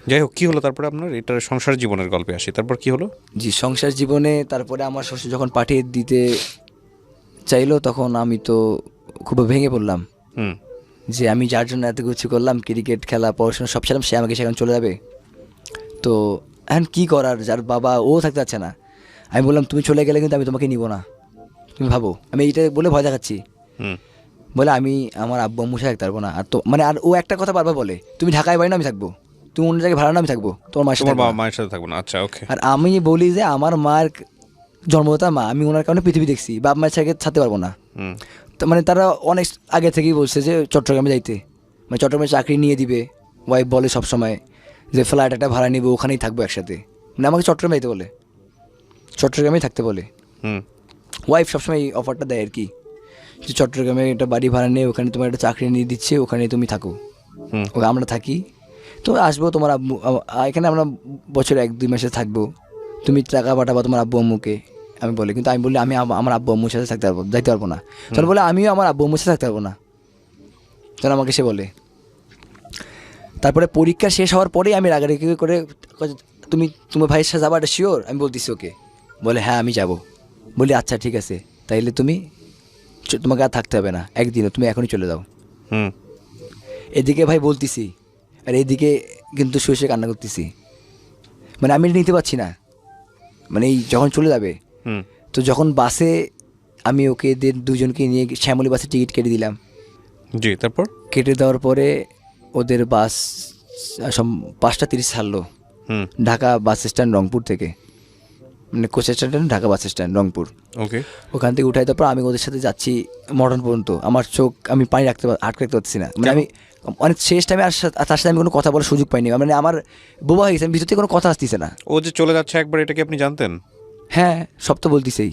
Speaker 2: যাই হোক, কী হলো তারপরে আপনার এটার সংসার জীবনের গল্পে আসি, তারপর কি হলো?
Speaker 1: জি, সংসার জীবনে তারপরে আমার শ্বশুর যখন পাঠিয়ে দিতে চাইলো তখন আমি তো খুব ভেঙে পড়লাম যে আমি যার জন্য এত কিছু করলাম, ক্রিকেট খেলা পড়াশোনা সব ছিলাম, সে আমাকে সেখানে চলে যাবে। তো এখন কী করার, যার বাবা ও থাকতে পারছে না। আমি বললাম তুমি চলে গেলে কিন্তু আমি তোমাকে নিব না, তুমি ভাবো। আমি এইটা বলে ভয় দেখাচ্ছি, বলে আমি আমার আব্বু আম্মুর সাথে থাকতে পারবো না। আর তো মানে আর ও একটা কথা বারবার বলে, তুমি ঢাকায় বাড়ি না আমি থাকবো, তুমি অন্য জায়গায় ভাড়া না আমি থাকবো, তোমার মায়ের সাথে
Speaker 2: তোমার
Speaker 1: থাকবো
Speaker 2: বাবা
Speaker 1: না।
Speaker 2: মায়ের সাথে থাকবো না? আচ্ছা, ওকে।
Speaker 1: আর আমি বলি যে আমার মায়ের জন্মদাতা মা, আমি ওনার কারণে পৃথিবী দেখছি, বাপ মায়ের সাথে থাকতে পারবো না। তো মানে তারা অনেক আগে থেকেই বলছে যে চট্টগ্রামে যাইতে, মানে চট্টগ্রামে চাকরি নিয়ে দিবে। ওয়াইফ বলে সবসময় যে ফ্ল্যাট একটা ভাড়া নিবো, ওখানেই থাকবো একসাথে। মানে আমাকে চট্টগ্রামে যাইতে বলে, চট্টগ্রামেই থাকতে বলে। ওয়াইফ সবসময় এই অফারটা দেয় আর কি, যে চট্টগ্রামে একটা বাড়ি ভাড়া নিয়ে ওখানে তোমার একটা চাকরি নিয়ে দিচ্ছে, ওখানে তুমি থাকো, ওকে আমরা থাকি, তো আসবো তোমার আব্বু এখানে আমরা বছরে 1-2 মাসে থাকবো, তুমি টাকা পাঠাবো তোমার আব্বু আম্মুকে। আমি বলি, কিন্তু আমি বলি আমি আমার আব্বু আম্মুর সাথে থাকতে পারবো, যাইতে পারবো না। তখন বলে আমিও আমার আব্বু আম্মুর সাথে থাকতে পারবো না, তখন আমাকে সে বলে। তারপরে পরীক্ষা শেষ হওয়ার পরেই আমি রাগারাগি করে, তুমি তোমার ভাইয়ের সাথে যাবো, এটা শিওর? আমি বলতেছি ওকে, বলে হ্যাঁ আমি যাব। বলি আচ্ছা ঠিক আছে, তাইলে তুমি তোমাকে আর থাকতে হবে না একদিনও, তুমি এখনই চলে যাও। এদিকে ভাই বলতেছি, আর এদিকে কিন্তু শুয়ে কান্না করতেছি, মানে আমি নিতে পারছি না, মানে এই যখন চলে যাবে। তো যখন বাসে আমি ওকে দুজনকে নিয়ে শ্যামলী বাসে টিকিট কেটে দিলাম।
Speaker 2: জি, তারপর
Speaker 1: কেটে দেওয়ার পরে ওদের বাস 5টা 30 ছাড়লো ঢাকা বাস স্ট্যান্ড রংপুর থেকে, মানে coach stand Dhaka bus stand Rangpur.
Speaker 2: Okay,
Speaker 1: ওখান থেকে উঠাই, তারপর আমি ওদের সাথে যাচ্ছি মডার্ন পর্যন্ত। আমার চোখ আমি পানি আটকে রাখতে পারছি না, মানে আমি অনেক শেষ টাইমে আর তার সাথে আমি কোনো কথা বলার সুযোগ পাইনি, মানে আমার বোবা হয়ে গেছে, আমি ভিতর থেকে কোনো কথা আসতেছে না।
Speaker 2: ও যে চলে যাচ্ছে একবার, এটা কি আপনি জানতেন?
Speaker 1: হ্যাঁ, সব তো বলতেছেই,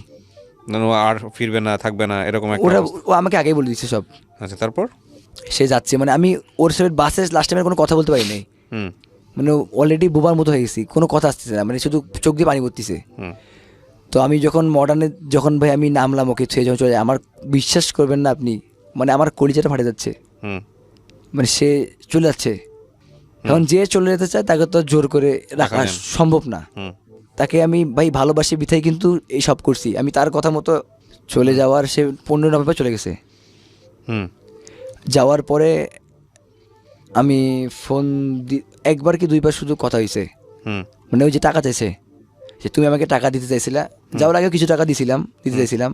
Speaker 2: না ও আর ফিরবে না, থাকবে না, এরকম একটা
Speaker 1: ওরা
Speaker 2: অবস্থা?
Speaker 1: ও আমাকে আগেই বলে দিচ্ছে সব।
Speaker 2: আচ্ছা, তারপর?
Speaker 1: সে যাচ্ছে, মানে আমি ওর সাথে বাসে লাস্ট টাইমে কোনো কথা বলতে পারিনি, মানে অলরেডি বোবার মতো হয়ে গেছি, কোনো কথা আসতেছে না, মানে শুধু চোখ দিয়ে পানি পড়তেছে। তো আমি যখন মডার্নে যখন ভাই আমি নামলাম, ওকে সে যখন চলে যায়, আমার বিশ্বাস করবেন না আপনি, মানে আমার কলিজাটা ফাটে যাচ্ছে, মানে সে চলে যাচ্ছে। এখন যে চলে যেতে চায় তাকে তো জোর করে রাখা সম্ভব না, তাকে আমি ভাই ভালোবাসি বিথাই কিন্তু এই সব করছি। আমি তার কথা মতো চলে যাওয়ার, সে 15 নভেম্বর চলে গেছে। যাওয়ার পরে আমি ফোন একবার কি 2বার শুধু কথা হয়েছে, মানে ওই যে টাকা চাইছে, যে তুমি আমাকে টাকা দিতে চাইছিলা, যাওয়ার আগে কিছু টাকা দিতে চাইছিলাম,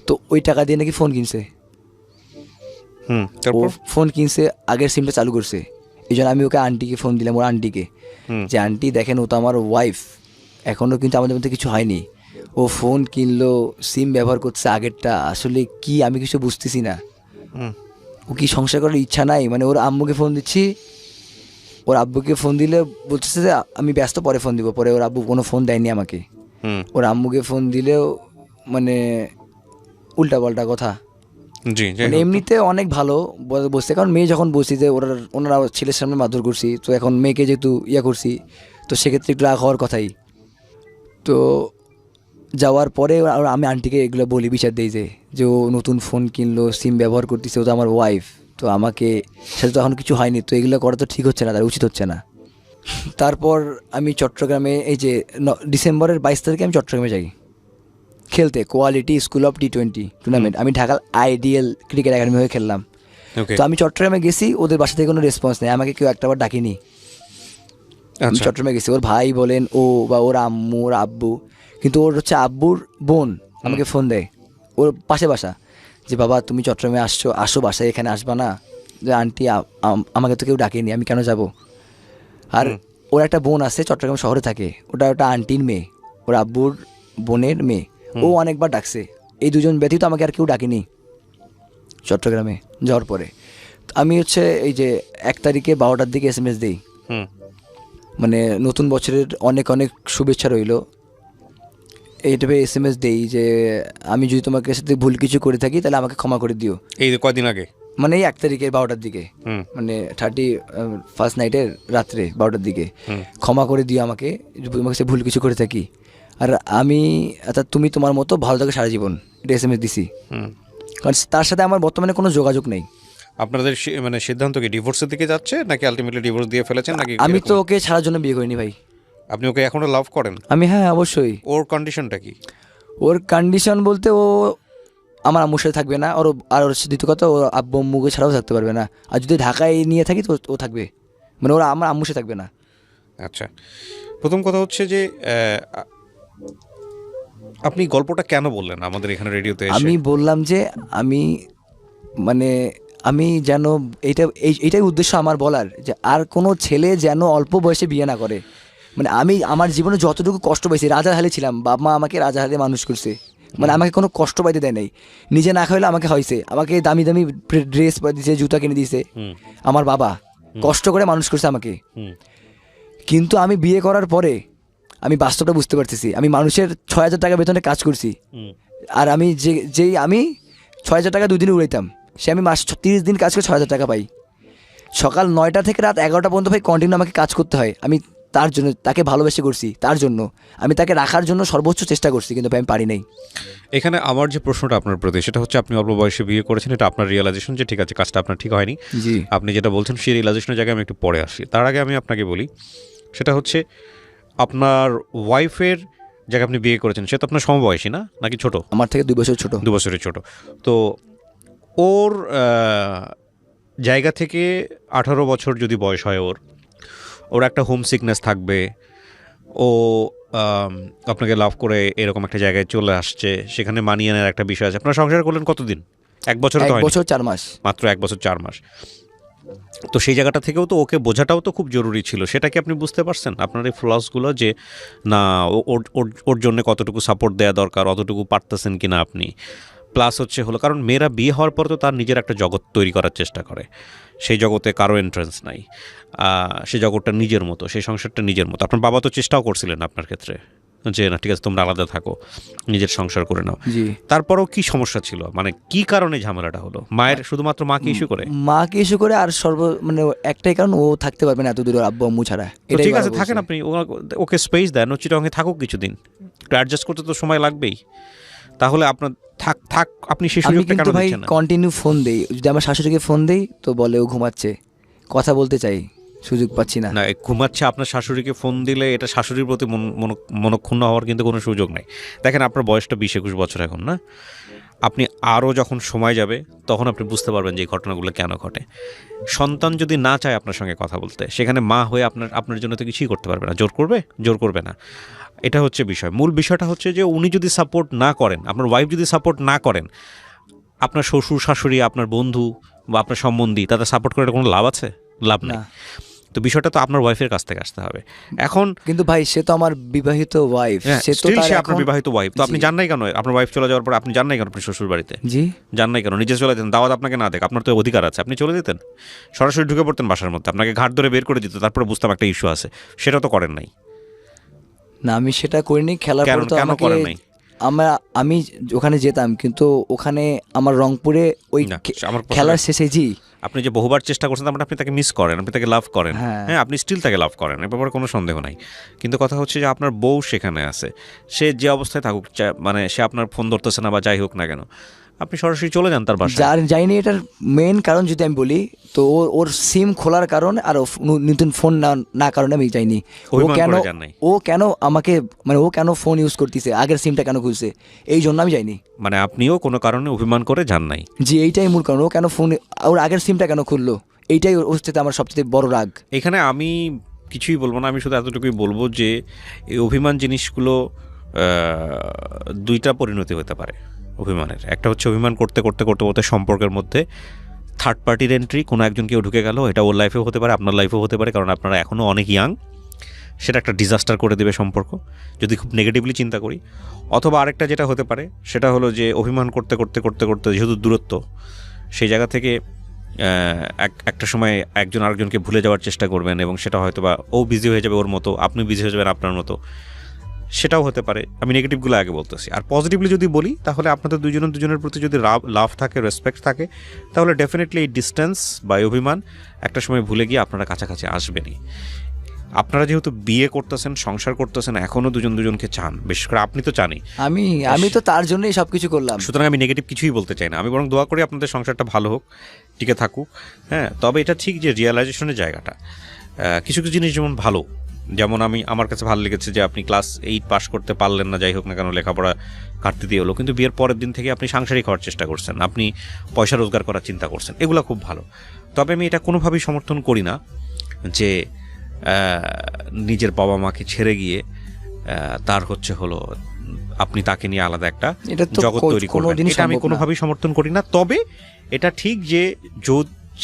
Speaker 1: তো ওই টাকা দিয়ে নাকি ফোন কিনছে। ও ফোন কিনছে, আগের সিমটা চালু করছে, এই জন্য আমি ওকে আন্টিকে ফোন দিলাম, ওর আন্টিকে, যে আন্টি দেখেন ও তো আমার ওয়াইফ, এখনও কিন্তু আমাদের মধ্যে কিছু হয়নি, ও ফোন কিনলো, সিম ব্যবহার করছে আগেরটা, আসলে কি আমি কিছু বুঝতেছি না, ও কি সংসার করার ইচ্ছা নাই? মানে ওর আম্মুকে ফোন দিচ্ছি, ওর আব্বুকে ফোন দিলে বলতেছে যে আমি ব্যস্ত, পরে ফোন দিব, পরে ওর আব্বু কোনো ফোন দেয়নি আমাকে। ওর আম্মুকে ফোন দিলেও মানে উল্টাপাল্টা কথা।
Speaker 2: জি,
Speaker 1: মানে এমনিতে অনেক ভালো বসছে, কারণ মেয়ে যখন বসছি যে ওনারা ছেলের সামনে মারধর করছি, তো এখন মেয়েকে যেহেতু করছি, তো সেক্ষেত্রে একটু রাগ হওয়ার কথাই। তো যাওয়ার পরে আমি আন্টিকে এগুলো বলি, বিচার দিই যে ও নতুন ফোন কিনলো, সিম ব্যবহার করতেছে, ও তো আমার ওয়াইফ, তো আমাকে সাথে তো এখন কিছু হয়নি, তো এগুলো করা তো ঠিক হচ্ছে না, তার উচিত হচ্ছে না। তারপর আমি চট্টগ্রামে এই যে ডিসেম্বরের 22 তারিখে আমি চট্টগ্রামে যাই খেলতে, quality school of T20 tournament. আমি ঢাকার আইডিয়াল ক্রিকেট একাডেমি হয়ে খেললাম। তো আমি চট্টগ্রামে গেছি, ওদের বাসা থেকে কোনো রেসপন্স নেই, আমাকে কেউ একটাবার ডাকিনি। আমি
Speaker 2: আচ্ছা।
Speaker 1: চট্টগ্রামে গেছি, ওর ভাই বলেন ও বা ওর আম্মু ওর আব্বু, কিন্তু ওর হচ্ছে আব্বুর বোন আমাকে ফোন দেয়, ওর পাশে বাসা, যে বাবা তুমি চট্টগ্রামে আসো বাসায়, এখানে আসবা না? যে আন্টি আমাকে তো কেউ ডাকেনি, আমি কেন যাব? আর ওর একটা বোন আছে চট্টগ্রাম শহরে থাকে, ওটা ওটা আন্টির মেয়ে, ওর আব্বুর বোনের মেয়ে, ও অনেকবার ডাকছে। এই দুজন ব্যতীত আমাকে আর কেউ ডাকেনি চট্টগ্রামে যাওয়ার পরে। আমি হচ্ছে এই যে 1 তারিখে 12টার দিকে SMS দিই,
Speaker 2: হুম
Speaker 1: মানে নতুন বছরের অনেক অনেক শুভেচ্ছা রইলো, এইটাবে SMS দেই যে আমি যদি তোমাকে সাথে ভুল কিছু করে থাকি তাহলে আমাকে ক্ষমা করে দিও।
Speaker 2: এই যে কয়দিন আগে
Speaker 1: মানে এই 1 তারিখের 12টার দিকে,
Speaker 2: হুম
Speaker 1: মানে 31st নাইটের রাত্রে 12টার দিকে, ক্ষমা করে দিও আমাকে যদি তোমাকে সাথে ভুল কিছু করে থাকি, আর আমি অর্থাৎ তুমি তোমার মতো ভালো থাকো সারা জীবন, এটা SMS দিছি।
Speaker 2: হুম
Speaker 1: কারণ তার সাথে আমার বর্তমানে কোনো যোগাযোগ নেই।
Speaker 2: আপনাদের মানে সিদ্ধান্ত কি ডিভোর্সের দিকে যাচ্ছে নাকি আলটিমেটলি ডিভোর্স দিয়ে ফেলেছেন নাকি
Speaker 1: আমি তো
Speaker 2: এরকম?
Speaker 1: ওকে ছাড়ার জন্য বিয়ে করিনি ভাই।
Speaker 2: আপনি ওকে এখনো লাভ করেন?
Speaker 1: আমি, হ্যাঁ অবশ্যই।
Speaker 2: ওর কন্ডিশনটা কি?
Speaker 1: ওর কন্ডিশন বলতে ও আমার আম্মুর সাথে থাকবে না, আর ওর দ্বিতীয় কথা ওর আব্বু আম্মুকে ছাড়াও থাকতে পারবে না, আর যদি ঢাকায় নিয়ে থাকি তো ও থাকবে, মানে ওরা আমার আম্মুর সাথে থাকবে না।
Speaker 2: আচ্ছা, প্রথম কথা হচ্ছে যে আপনি গল্পটা কেন বললেন আমাদের এখানে রেডিওতে এসে?
Speaker 1: আমি বললাম যে আমি মানে আমি যেন এইটাই উদ্দেশ্য আমার বলার, যে আর কোনো ছেলে যেন অল্প বয়সে বিয়ে না করে। মানে আমি আমার জীবনে যতটুকু কষ্ট পাইছি, রাজারহালে ছিলাম, বাবা মা আমাকে রাজারহালে মানুষ করছে, মানে আমাকে কোনো কষ্ট পাইতে দেয় নাই, নিজে না খাইলে আমাকে হয়েছে, আমাকে দামি দামি ড্রেস দিয়েছে, জুতা কিনে দিয়েছে আমার বাবা, কষ্ট করে মানুষ করছে আমাকে। কিন্তু আমি বিয়ে করার পরে আমি বাস্তবটা বুঝতে পারতেছি, আমি মানুষের 6,000 টাকা বেতনে কাজ করছি, আর আমি যেই আমি 6,000 টাকা 2 দিনে উড়াইতাম, সে আমি মাস 30 দিন কাজ করে 6,000 টাকা পাই। সকাল 9টা থেকে রাত 11টা পর্যন্ত ভাই কন্টিনিউ আমাকে কাজ করতে হয়। আমি তার জন্য তাকে ভালোবেসে করছি, তার জন্য আমি তাকে রাখার জন্য সর্বোচ্চ চেষ্টা করছি, কিন্তু ভাই আমি পারি নাই।
Speaker 2: এখানে আমার যে প্রশ্নটা আপনার প্রতি, সেটা হচ্ছে আপনি অল্প বয়সে বিয়ে করেছেন, এটা আপনার রিয়েলাইজেশন যে ঠিক আছে কাজটা আপনার ঠিক হয়নি।
Speaker 1: জি,
Speaker 2: আপনি যেটা বলছেন সেই রিয়েলাইজেশনের জায়গায় আমি একটু পরে আসি। তার আগে আমি আপনাকে বলি, সেটা হচ্ছে আপনার ওয়াইফের যাকে আপনি বিয়ে করেছেন সে তো আপনার সমবয়সী না, নাকি ছোট?
Speaker 1: আমার থেকে 2 বছর ছোট।
Speaker 2: 2 বছরের ছোট। তো ওর জায়গা থেকে 18 বছর যদি বয়স হয় ওর একটা হোম সিকনেস থাকবে। ও আপনাকে লাভ করে এরকম একটা জায়গায় চলে আসছে, সেখানে মানিয়ে নেওয়ার একটা বিষয় আছে। আপনারা সংসার করলেন কতদিন? 1 বছর তো
Speaker 1: 1
Speaker 2: হয়নি,
Speaker 1: বছর 4 মাস।
Speaker 2: মাত্র 1 বছর 4 মাস। তো সেই জায়গাটা থেকেও তো ওকে বোঝাটাও তো খুব জরুরি ছিল। সেটা কি আপনি বুঝতে পারছেন আপনার এই ফ্লসগুলো, যে না ওর জন্য কতটুকু সাপোর্ট দেওয়া দরকার, অতটুকু পারতেছেন কি না আপনি? প্লাস হচ্ছে হলো, কারণ মেয়েরা বিয়ে হওয়ার পর তো তার নিজের একটা জগৎ তৈরি করার চেষ্টা করে, সেই জগতে কারো এন্ট্রান্স নাই, সেই জগৎটা নিজের মতো, সেই সংসারটা নিজের মতো। আপনার বাবা তো চেষ্টাও করছিলেন আপনার ক্ষেত্রে যে না ঠিক আছে তোমরা আলাদা থাকো, নিজের সংসার করে নাও।
Speaker 1: জি,
Speaker 2: তারপরেও কি সমস্যা ছিল, মানে কি কারণে ঝামেলাটা হলো? মায়ের শুধুমাত্র মাকে ইস্যু করে?
Speaker 1: মাকে ইস্যু করে, আর মানে একটাই কারণ, ও থাকতে পারবে না এত দূরে আব্বু আম্মু ছাড়া।
Speaker 2: তো ঠিক আছে থাকেন আপনি, ওকে স্পেস দেন, ও চিটাগাংয়ে থাকুক কিছুদিন, একটু অ্যাডজাস্ট করতে তো সময় লাগবেই। তাহলে আপনার থাক আপনি সেই
Speaker 1: আমি
Speaker 2: সুযোগটা কেন
Speaker 1: কিন্তু ভাই
Speaker 2: দিচ্ছেন না?
Speaker 1: কন্টিনিউ ফোন দেই, যদি আমার শাশুড়িকে ফোন দেই তো বলে ও ঘুমাচ্ছে, কথা বলতে চাই, সুযোগ পাচ্ছি না।
Speaker 2: না, ঘুমাচ্ছে, আপনার শাশুড়িকে ফোন দিলে এটা শাশুড়ির প্রতি মনক্ষুণ্ণ হওয়ার কিন্তু কোনো সুযোগ নেই। দেখেন আপনার বয়সটা 20-21 বছর এখন, না? আপনি আরও যখন সময় যাবে তখন আপনি বুঝতে পারবেন যে এই ঘটনাগুলো কেন ঘটে। সন্তান যদি না চায় আপনার সঙ্গে কথা বলতে, সেখানে মা হয়ে আপনার জন্য তো কিছুই করতে পারবে না। জোর করবে না, এটা হচ্ছে বিষয়। মূল বিষয়টা হচ্ছে যে উনি যদি সাপোর্ট না করেন, আপনার ওয়াইফ যদি সাপোর্ট না করেন, আপনার শ্বশুর শাশুড়ি, আপনার বন্ধু বা আপনার সম্বন্ধী তাদের সাপোর্ট করে কোনো লাভ আছে? লাভ নেই।
Speaker 1: না।
Speaker 2: তো বিষয়টা তো আপনার ওয়াইফের কাছ থেকে আসতে হবে। এখন
Speaker 1: কিন্তু ভাই সে তো আমার বিবাহিত ওয়াইফ, সে তো তার
Speaker 2: আপনার বিবাহিত ওয়াইফ, তো আপনি জান নাই কেন? আপনার ওয়াইফ চলে যাওয়ার পর আপনি জান নাই কেন আপনি শ্বশুর বাড়িতে?
Speaker 1: জি,
Speaker 2: জান নাই কেন? নিজে চলে যেতেন, দাওয়াত আপনাকে না দেখ, আপনার তো অধিকার আছে, আপনি চলে যেতেন, সরাসরি ঢুকে পড়তেন বাসার মধ্যে, আপনাকে ঘাট ধরে বের করে দিত, তারপরে বুঝতাম একটা ইস্যু আছে। সেটা তো করেন নাই।
Speaker 1: না আমি সেটা করিনি। খেলার পর তো
Speaker 2: কেন
Speaker 1: আমাকে
Speaker 2: করেন নাই?
Speaker 1: আমি ওখানে যেতাম, কিন্তু ওখানে আমার রংপুরে ওই
Speaker 2: না, আমার প্রশ্ন-
Speaker 1: খেলার শেষে, জি,
Speaker 2: আপনি যে বহুবার চেষ্টা করছেন তার মানে আপনি তাকে মিস করেন, আপনি তাকে লাভ করেন।
Speaker 1: হ্যাঁ।
Speaker 2: হ্যাঁ, আপনি স্টিল তাকে লাভ করেন, এ ব্যাপারে কোনো সন্দেহ নাই। কিন্তু কথা হচ্ছে যে আপনার বউ সেখানে আছে, সে যে অবস্থায় থাকুক, মানে সে আপনার ফোন ধরতেছে না বা যাই হোক না কেন, আপনি সরাসরি চলে যান তার বাসায়।
Speaker 1: যাইনি এটার মেন কারণ যদি আমি বলি তো ওর সিম খোলার কারণ আর নতুন ফোন না কারণে আমি যাইনি।
Speaker 2: অভিমান করে যান নাই?
Speaker 1: ও কেন আমাকে, মানে ও কেন ফোন ইউজ করতেছে, আগের সিমটা কেন খুলছে, এই জন্য আমি যাইনি।
Speaker 2: মানে আপনিও কোনো কারণে অভিমান করে যান নাই?
Speaker 1: জি, এইটাই মূল কারণ। ও কেন ফোন, ওর আগের সিমটা কেন খুললো, এইটাই ওর সাথে আমার সবচেয়ে বড় রাগ।
Speaker 2: এখানে আমি কিছুই বলবো না, আমি শুধু এতটুকুই বলবো যে এই অভিমান জিনিসগুলো দুইটা পরিণতি হতে পারে অভিমানের। একটা হচ্ছে অভিমান করতে করতে করতে করতে সম্পর্কের মধ্যে থার্ড পার্টির এন্ট্রি, কোনো একজন কেউ ঢুকে গেল, এটা ওর লাইফেও হতে পারে, আপনার লাইফেও হতে পারে, কারণ আপনারা এখনও অনেক ইয়াং। সেটা একটা ডিজাস্টার করে দেবে সম্পর্ক, যদি খুব নেগেটিভলি চিন্তা করি। অথবা আরেকটা যেটা হতে পারে সেটা হলো যে অভিমান করতে করতে করতে করতে যেহেতু দূরত্ব, সেই জায়গা থেকে একটা সময় একজন আরেকজনকে ভুলে যাওয়ার চেষ্টা করবেন, এবং সেটা হয়তো বা ও বিজি হয়ে যাবে ওর মতো, আপনি বিজি হয়ে যাবেন আপনার মতো, সেটাও হতে পারে। আমি নেগেটিভগুলো আগে বলতেছি। আর পজিটিভলি যদি বলি, তাহলে আপনাদের দুজনের প্রতি যদি লাভ থাকে, রেসপেক্ট থাকে, তাহলে ডেফিনেটলি এই ডিস্টেন্স বা অভিমান একটা সময় ভুলে গিয়ে আপনারা কাছাকাছি আসবেনই। আপনারা যেহেতু বিয়ে করতেছেন, সংসার করতেছেন, এখনও দুজনকে চান, বিশেষ করে আপনি তো চানই।
Speaker 1: আমি তো তার জন্যই সবকিছু করলাম।
Speaker 2: সুতরাং আমি নেগেটিভ কিছুই বলতে চাই না, আমি বরং দোয়া করি আপনাদের সংসারটা ভালো হোক, টিকে থাকুক। হ্যাঁ, তবে এটা ঠিক যে রিয়েলাইজেশনের জায়গাটা, কিছু কিছু জিনিস যেমন ভালো, যেমন আমার কাছে ভালো লেগেছে যে আপনি ক্লাস 8 পাস করতে পারলেন না, যাই হোক না কেন লেখাপড়া কাটতে দিয়ে হলো, কিন্তু বিয়ের পরের দিন থেকে আপনি সাংসারিক হওয়ার চেষ্টা করছেন, আপনি পয়সা রোজগার করার চিন্তা করছেন, এগুলো খুব ভালো। তবে আমি এটা কোনোভাবেই সমর্থন করি না যে নিজের বাবা মাকে ছেড়ে গিয়ে তার হলো আপনি তাকে নিয়ে আলাদা একটা জগৎ তৈরি করবেন, এটা আমি কোনোভাবেই সমর্থন করি না। তবে এটা ঠিক যে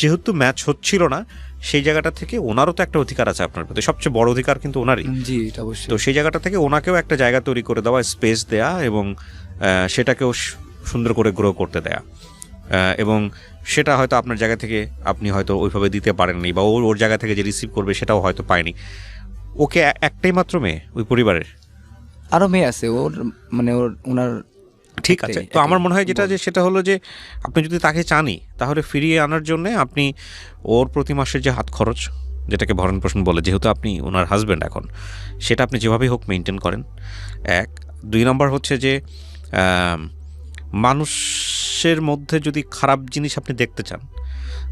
Speaker 2: যেহেতু ম্যাচ হচ্ছিল না, সেই জায়গাটা থেকে ওনারও তো একটা অধিকার আছে আপনার প্রতি, সবচেয়ে বড় অধিকার কিন্তু ওনারই।
Speaker 1: জি, এটা অবশ্যই।
Speaker 2: তো সেই জায়গাটা থেকে ওনাকেও একটা জায়গা তৈরি করে দেওয়া, স্পেস দেয়া, এবং সেটাকেও সুন্দর করে গ্রো করতে দেয়া, এবং সেটা হয়তো আপনার জায়গা থেকে আপনি হয়তো ওইভাবে দিতে পারেননি, বা ওর জায়গা থেকে যে রিসিভ করবে সেটাও হয়তো পায়নি। ওকে একটাই মাত্র মেয়ে ওই পরিবারের,
Speaker 1: আরও মেয়ে আছে ওর, মানে ওনার।
Speaker 2: ঠিক আছে, তো আমার মনে হয় সেটা হলো যে আপনি যদি তাকে চানই, তাহলে ফিরিয়ে আনার জন্যে আপনি ওর প্রতি মাসের যে হাত খরচ, যেটাকে ভরণ পোষণ বলে, যেহেতু আপনি ওনার হাজব্যান্ড এখন, সেটা আপনি যেভাবেই হোক মেনটেন করেন। 1, 2 নম্বর হচ্ছে যে মানুষের মধ্যে যদি খারাপ জিনিস আপনি দেখতে চান,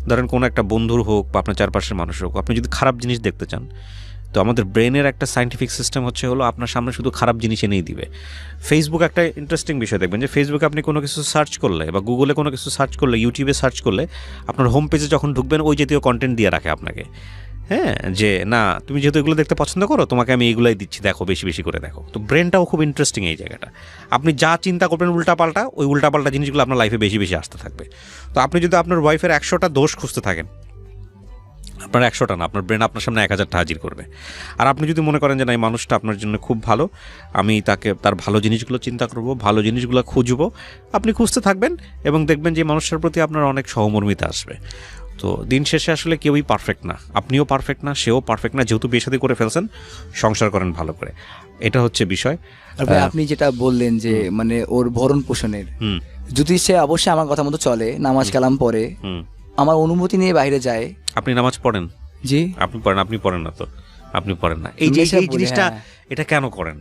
Speaker 2: ধরেন কোনো একটা বন্ধুর হোক বা আপনার চারপাশের মানুষ হোক, আপনি যদি খারাপ জিনিস দেখতে চান, তো আমাদের ব্রেনের একটা সায়েন্টিফিক সিস্টেম হলো আপনার সামনে শুধু খারাপ জিনিস এনেই দিবে। ফেসবুক একটা ইন্টারেস্টিং বিষয় দেখবেন যে ফেসবুকে আপনি কোনো কিছু সার্চ করলে, বা গুগলে কোনো কিছু সার্চ করলে, ইউটিউবে সার্চ করলে, আপনার হোম পেজে যখন ঢুকবেন ওই জাতীয় কন্টেন্ট দিয়ে রাখে আপনাকে। হ্যাঁ, যে না তুমি যেহেতু এগুলো দেখতে পছন্দ করো, তোমাকে আমি এইগুলাই দিচ্ছি, দেখো, বেশি বেশি করে দেখো। তো ব্রেনটাও খুব ইন্টারেস্টিং এই জায়গাটা। আপনি যা চিন্তা করবেন উল্টাপাল্টা, ওই উল্টাপাল্টা জিনিসগুলো আপনার লাইফে বেশি বেশি আসতে থাকবে। তো আপনি যদি আপনার ওয়াইফের 100টা দোষ খুঁজতে থাকেন, আপনার 100টা না, আপনার ব্রেন আপনার সামনে 1000টা হাজির করবে। আর আপনি যদি মনে করেন যে না, এই মানুষটা আপনার জন্য খুব ভালো, আমি তার ভালো জিনিসগুলো চিন্তা করব, ভালো জিনিসগুলো খুঁজবো, আপনি খুঁজতে থাকবেন, এবং দেখবেন যে মানুষটার প্রতি আপনার অনেক সহমর্মিতা আসবে। তো দিন শেষে আসলে কেউই পারফেক্ট না, আপনিও পারফেক্ট না, সেও পারফেক্ট না, যেহেতু বিয়ে শাদী করে ফেলছেন, সংসার করেন ভালো করে, এটা হচ্ছে বিষয়।
Speaker 1: আপনি যেটা বললেন যে মানে ওর ভরণ পোষণের, যদি সে অবশ্যই আমার কথা মতো চলে, নামাজ কালাম পড়ে, আমার অনুমতি নিয়ে বাইরে যায়।
Speaker 2: আপনি নামাজ পড়েন?
Speaker 1: জি,
Speaker 2: আপনি পড়েন না তো, আপনি পড়েন না। এই জিনিসটা এটা কেন করেন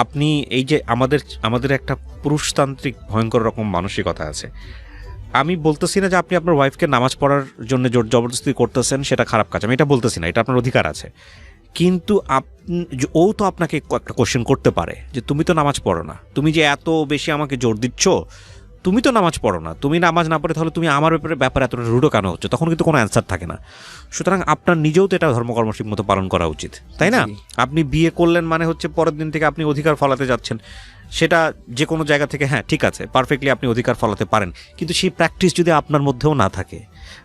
Speaker 2: আপনি? এই যে আমাদের একটা পুরুষতান্ত্রিক ভয়ঙ্কর রকম মানসিকতা আছে। আমি বলতেছি না যে আপনি আপনার ওয়াইফকে নামাজ পড়ার জন্য জোর জবরদস্তি করতেছেন, সেটা খারাপ কাজ, আমি এটা বলতেছি না, এটা আপনার অধিকার আছে। কিন্তু ও তো আপনাকে একটা কোশ্চেন করতে পারে যে তুমি তো নামাজ পড়ো না, তুমি যে এত বেশি আমাকে জোর দিচ্ছ, তুমি তো নামাজ পড়ো না, তুমি নামাজ না পড়ে তাহলে তুমি আমার ব্যাপারে এতটা রুডো কেন হচ্ছে? তখন কিন্তু কোনো অ্যান্সার থাকে না। সুতরাং আপনার নিজেও তো এটা ধর্মকর্ম ঠিক মতো পালন করা উচিত, তাই না? আপনি বিয়ে করলেন মানে হচ্ছে পরের দিন থেকে আপনি অধিকার ফলাতে যাচ্ছেন, সেটা যে কোনো জায়গা থেকে, হ্যাঁ ঠিক আছে, পারফেক্টলি আপনি অধিকার ফলাতে পারেন, কিন্তু সেই প্র্যাকটিস যদি আপনার মধ্যেও না থাকে,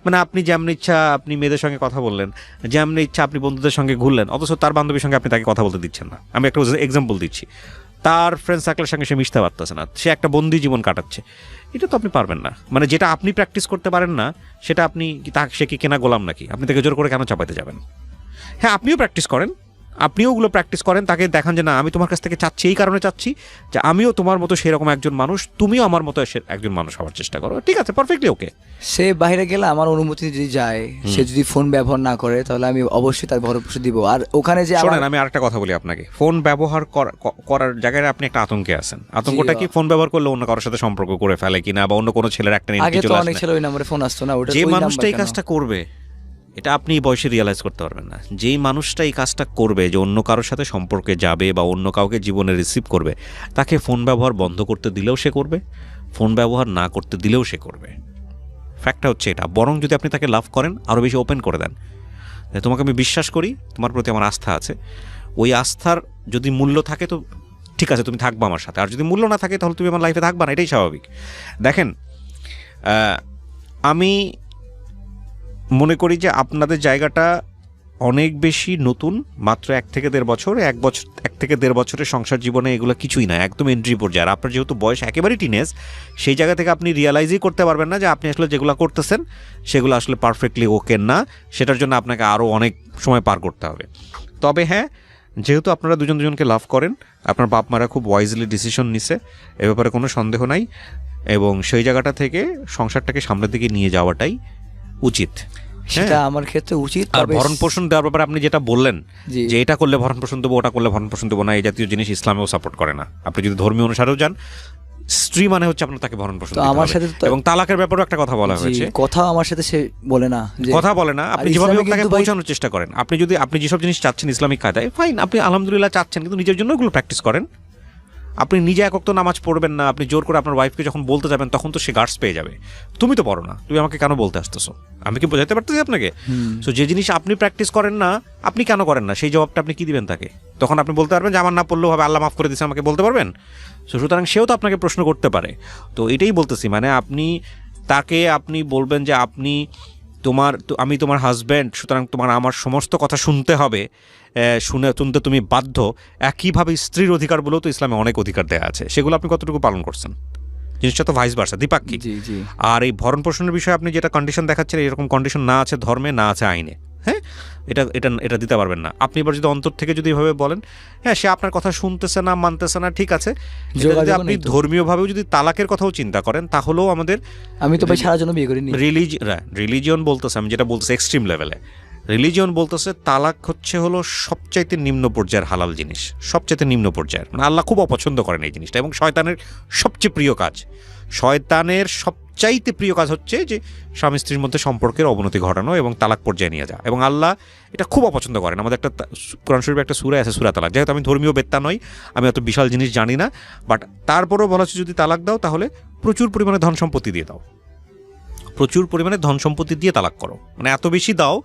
Speaker 2: মানে আপনি যেমন ইচ্ছা আপনি মেয়েদের সঙ্গে কথা বললেন, যেমন ইচ্ছা আপনি বন্ধুদের সঙ্গে ঘুরলেন, অথচ তার বান্ধবীর সঙ্গে আপনি তাকে কথা বলতে দিচ্ছেন না। আমি একটা এক্সাম্পল দিচ্ছি, তার ফ্রেন্ড সার্কেলের সঙ্গে সে মিশতে পারতেছে না, সে একটা বন্দি জীবন কাটাচ্ছে, এটা তো আপনি পারবেন না। মানে যেটা আপনি প্র্যাকটিস করতে পারেন না, সেটা আপনি সে কি কেনা গোলাম নাকি? আপনি তাকে জোর করে কেন চাপাতে যাবেন? হ্যাঁ, আপনিও প্র্যাকটিস করেন, আপনিও ওগুলো প্র্যাকটিস করেন, তাকে দেখান যে না, আমি তোমার কাছ থেকে চাচ্ছি, এই কারণে চাচ্ছি যে আমিও তোমার মতো সেরকম একজন মানুষ, তুমিও আমার মতো একজন মানুষ হওয়ার চেষ্টা করো, ঠিক আছে, পারফেক্টলি ওকে।
Speaker 1: সে বাইরে গেলে আমার অনুমতি যদি যায়, সে যদি ফোন ব্যবহার না করে, তাহলে আমি অবশ্যই তার ভরণ পোষণ দিব। আর ওখানে যে
Speaker 2: শোনেন, আমি আরেকটা কথা বলি আপনাকে, ফোন ব্যবহার করার জায়গায় আপনি একটা আতঙ্কে আছেন। আতঙ্কটা কি? ফোন ব্যবহার করলে অন্য কারোর সাথে সম্পর্ক করে ফেলে কিনা, বা অন্য কোনো ছেলের একটা
Speaker 1: আগে তো অনেক ছেলে ওই নম্বরে ফোন আসতো না, ওটা
Speaker 2: যে মানুষটা এই কাজটা করবে, এটা আপনি বয়সে রিয়েলাইজ করতে পারবেন না। যেই মানুষটা এই কাজটা করবে, যে অন্য কারোর সাথে সম্পর্কে যাবে বা অন্য কাউকে জীবনে রিসিভ করবে, তাকে ফোন ব্যবহার বন্ধ করতে দিলেও সে করবে, ফোন ব্যবহার না করতে দিলেও সে করবে। ফ্যাক্টটা হচ্ছে এটা। বরং যদি আপনি তাকে লাভ করেন, আরও বেশি ওপেন করে দেন, তোমাকে আমি বিশ্বাস করি, তোমার প্রতি আমার আস্থা আছে, ওই আস্থার যদি মূল্য থাকে তো ঠিক আছে, তুমি থাকবা আমার সাথে, আর যদি মূল্য না থাকে তাহলে তুমি আমার লাইফে থাকবা না, এটাই স্বাভাবিক। দেখেন, আমি মনে করি যে আপনাদের জায়গাটা অনেক বেশি নতুন, মাত্র 1 থেকে 1.5 বছর, 1 থেকে 1.5 বছরের সংসার জীবনে এগুলো কিছুই না, একদম এন্ট্রি পর্যায়ে। আর আপনার যেহেতু বয়স একেবারেই টিনেজ, সেই জায়গা থেকে আপনি রিয়ালাইজই করতে পারবেন না যে আপনি আসলে যেগুলো করতেছেন সেগুলো আসলে পারফেক্টলি ওকে না, সেটার জন্য আপনাকে আরও অনেক সময় পার করতে হবে। তবে হ্যাঁ, যেহেতু আপনারা দুজনকে লাভ করেন, আপনার বাপ মারা খুব ওয়াইজলি ডিসিশন নিছে, এ ব্যাপারে কোনো সন্দেহ নাই, এবং সেই জায়গাটা থেকে সংসারটাকে সামনের দিকে নিয়ে যাওয়াটাই উচিত।
Speaker 1: সেটা আমার ক্ষেত্রে উচিত।
Speaker 2: আর ভরণ পোষণ দেওয়ার ব্যাপারে আপনি যেটা বললেন যে এটা করলে ভরণ পোষণ দেবো, ওটা করলে ভরণ পোষণ দেবো না, এই জাতীয় জিনিস ইসলামেও সাপোর্ট করে না। আপনি যদি ধর্মীয় অনুসারেও যান, স্ত্রী মানে হচ্ছে আপনার তাকে ভরণ পোষণ দিতে হবে।
Speaker 1: আমার সাথে
Speaker 2: এবং তালাকের ব্যাপারেও একটা কথা বলা হয়েছে,
Speaker 1: কথা আমার সাথে সে বলে না,
Speaker 2: কথা বলে না, আপনি যেভাবে তাকে পৌঁছানোর চেষ্টা করেন। আপনি যেসব জিনিস চাচ্ছেন ইসলামিক কায়দায়, ফাইন, আপনি আলহামদুলিল্লাহ চাচ্ছেন, কিন্তু নিজের জন্য ওগুলো প্র্যাকটিস করেন। আপনি নিজে এক ওয়াক্ত নামাজ পড়বেন না, আপনি জোর করে আপনার ওয়াইফকে যখন বলতে যাবেন তখন তো সে গার্ডস পেয়ে যাবে, তুমি তো পড়ো না, তুমি আমাকে কেন বলতে আসতেছো, আমি কি বোঝাতে পারতেছি আপনাকে? সো যে জিনিস আপনি প্র্যাকটিস করেন না, আপনি কেন করেন না, সেই জবাবটা আপনি কি দিবেন তাকে? তখন আপনি বলতে পারবেন যে আমার না পড়লেও হবে, আল্লাহ মাফ করে দিচ্ছে, আমাকে বলতে পারবেন? সো সুতরাং সেও তো আপনাকে প্রশ্ন করতে পারে। তো এটাই বলতেছি, মানে আপনি বলবেন যে আমি তোমার হাজব্যান্ড, সুতরাং তোমার আমার সমস্ত কথা শুনতে হবে, শুনতে তুমি বাধ্য। একইভাবে স্ত্রীর অধিকার বলেও তো ইসলামে অনেক অধিকার দেওয়া আছে, সেগুলো আপনি কতটুকু পালন করছেন? জিনিসটা তো ভাইস ভার্সা, দ্বিপাক্ষিক। আর এই ভরণ পোষণের বিষয়ে আপনি যেটা কন্ডিশন দেখাচ্ছেন, এরকম কন্ডিশন না আছে ধর্মে, না আছে আইনে। হ্যাঁ, এটা দিতে পারবেন না আপনি। এবার যদি অন্তর থেকে যদি এভাবে বলেন, হ্যাঁ সে আপনার কথা শুনতেছে না, মানতেছে না, ঠিক আছে, যদি আপনি ধর্মীয়ভাবেও যদি তালাকের কথাও চিন্তা করেন, তাহলেও
Speaker 1: আমি তো ভাই সারা জন্য বিয়ে করিনি।
Speaker 2: রিলিজিয়ন বলতেছে, আমি যেটা বলতেছি এক্সট্রিম লেভেলে, রিলিজিয়ন বলতেছে তালাক হলো সবচাইতে নিম্ন পর্যায়ের হালাল জিনিস, সবচাইতে নিম্ন পর্যায়ের, মানে আল্লাহ খুব অপছন্দ করেন এই জিনিসটা, এবং শয়তানের সবচেয়ে প্রিয় কাজ। শয়তানের সবচাইতে প্রিয় কাজ হচ্ছে যে স্বামী স্ত্রীর মধ্যে সম্পর্কের অবনতি ঘটানো এবং তালাক পর্যায়ে নিয়ে যাওয়া, এবং আল্লাহ এটা খুব অপছন্দ করেন। আমাদের একটা কোরআন শরীফে একটা সূরা আছে, সূরা তালাক। যেহেতু আমি ধর্মীয় বেত্তা নই, আমি অত বিশাল জিনিস জানি না, বাট তারপরেও বলা হচ্ছে যদি তালাক দাও তাহলে প্রচুর পরিমাণে ধন সম্পত্তি দিয়ে দাও, প্রচুর পরিমাণে ধন সম্পত্তি দিয়ে তালাক করো, মানে এত বেশি দাও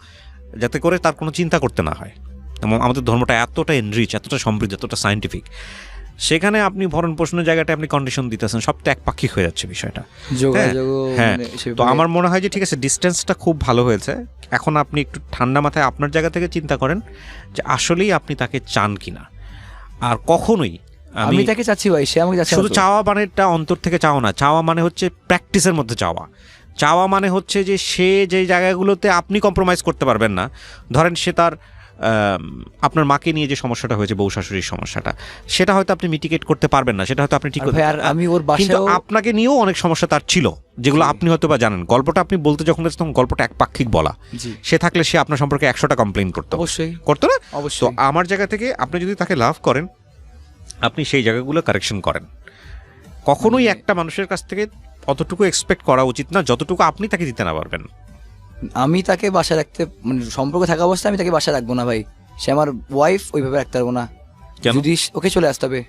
Speaker 2: যাতে করে তার কোনো চিন্তা করতে না হয়। এবং আমাদের ধর্মটা এতটা এনরিচ, এতটা সমৃদ্ধ, এতটা সায়েন্টিফিক, সেখানে আপনি ভরণ পোষণের জায়গাটা আপনি কন্ডিশন দিতেছেন, সবটা একপাক্ষিক হয়ে যাচ্ছে বিষয়টা। হ্যাঁ, তো আমার মনে হয় যে ঠিক আছে, ডিস্টেন্সটা খুব ভালো হয়েছে। এখন আপনি একটু ঠান্ডা মাথায় আপনার জায়গা থেকে চিন্তা করেন যে আসলেই আপনি তাকে চান কিনা। আর কখনোই
Speaker 1: আমি তাকে চাচ্ছি ভাই, সে আমাকে চাচ্ছে।
Speaker 2: শুধু চাওয়া মানেটা অন্তর থেকে চাওয়া না, চাওয়া মানে হচ্ছে প্র্যাকটিসের মধ্যে চাওয়া মানে হচ্ছে যে সে যে জায়গাগুলোতে আপনি কম্প্রোমাইজ করতে পারবেন না, ধরেন সে তার আপনার মাকে নিয়ে যে সমস্যাটা হয়েছে, বউ শাশুড়ির সমস্যাটা, সেটা হয়তো আপনি মিটিগেট করতে পারবেন না, সেটা হয়তো আপনি ঠিক করতে পারবেন, আমি ওর বাসায়, কিন্তু আপনাকে নিয়েও অনেক সমস্যা তার ছিল, যেগুলো আপনি হয়তো বা জানেন। গল্পটা আপনি বলতে যখন তখন গল্পটা একপাক্ষিক বলা, সে থাকলে সে আপনার সম্পর্কে 100টা কমপ্লেইন করতো, অবশ্যই করতো না? তো আমার জায়গা থেকে আপনি যদি তাকে লাভ করেন, আপনি সেই জায়গাগুলো কারেকশন করেন। কখনোই একটা মানুষের কাছ থেকে অতটুকু এক্সপেক্ট করা উচিত না যতটুকু আপনি তাকে দিতে না পারবেন।
Speaker 1: আমি তাকে বাসায় রাখতে, মানে সম্পর্ক থাকা অবস্থায় আমি তাকে বাসায় রাখবো না ভাই, সে আমার ওয়াইফ, ওইভাবে রাখতে পারবো না। যদি ওকে চলে আসতে হবে।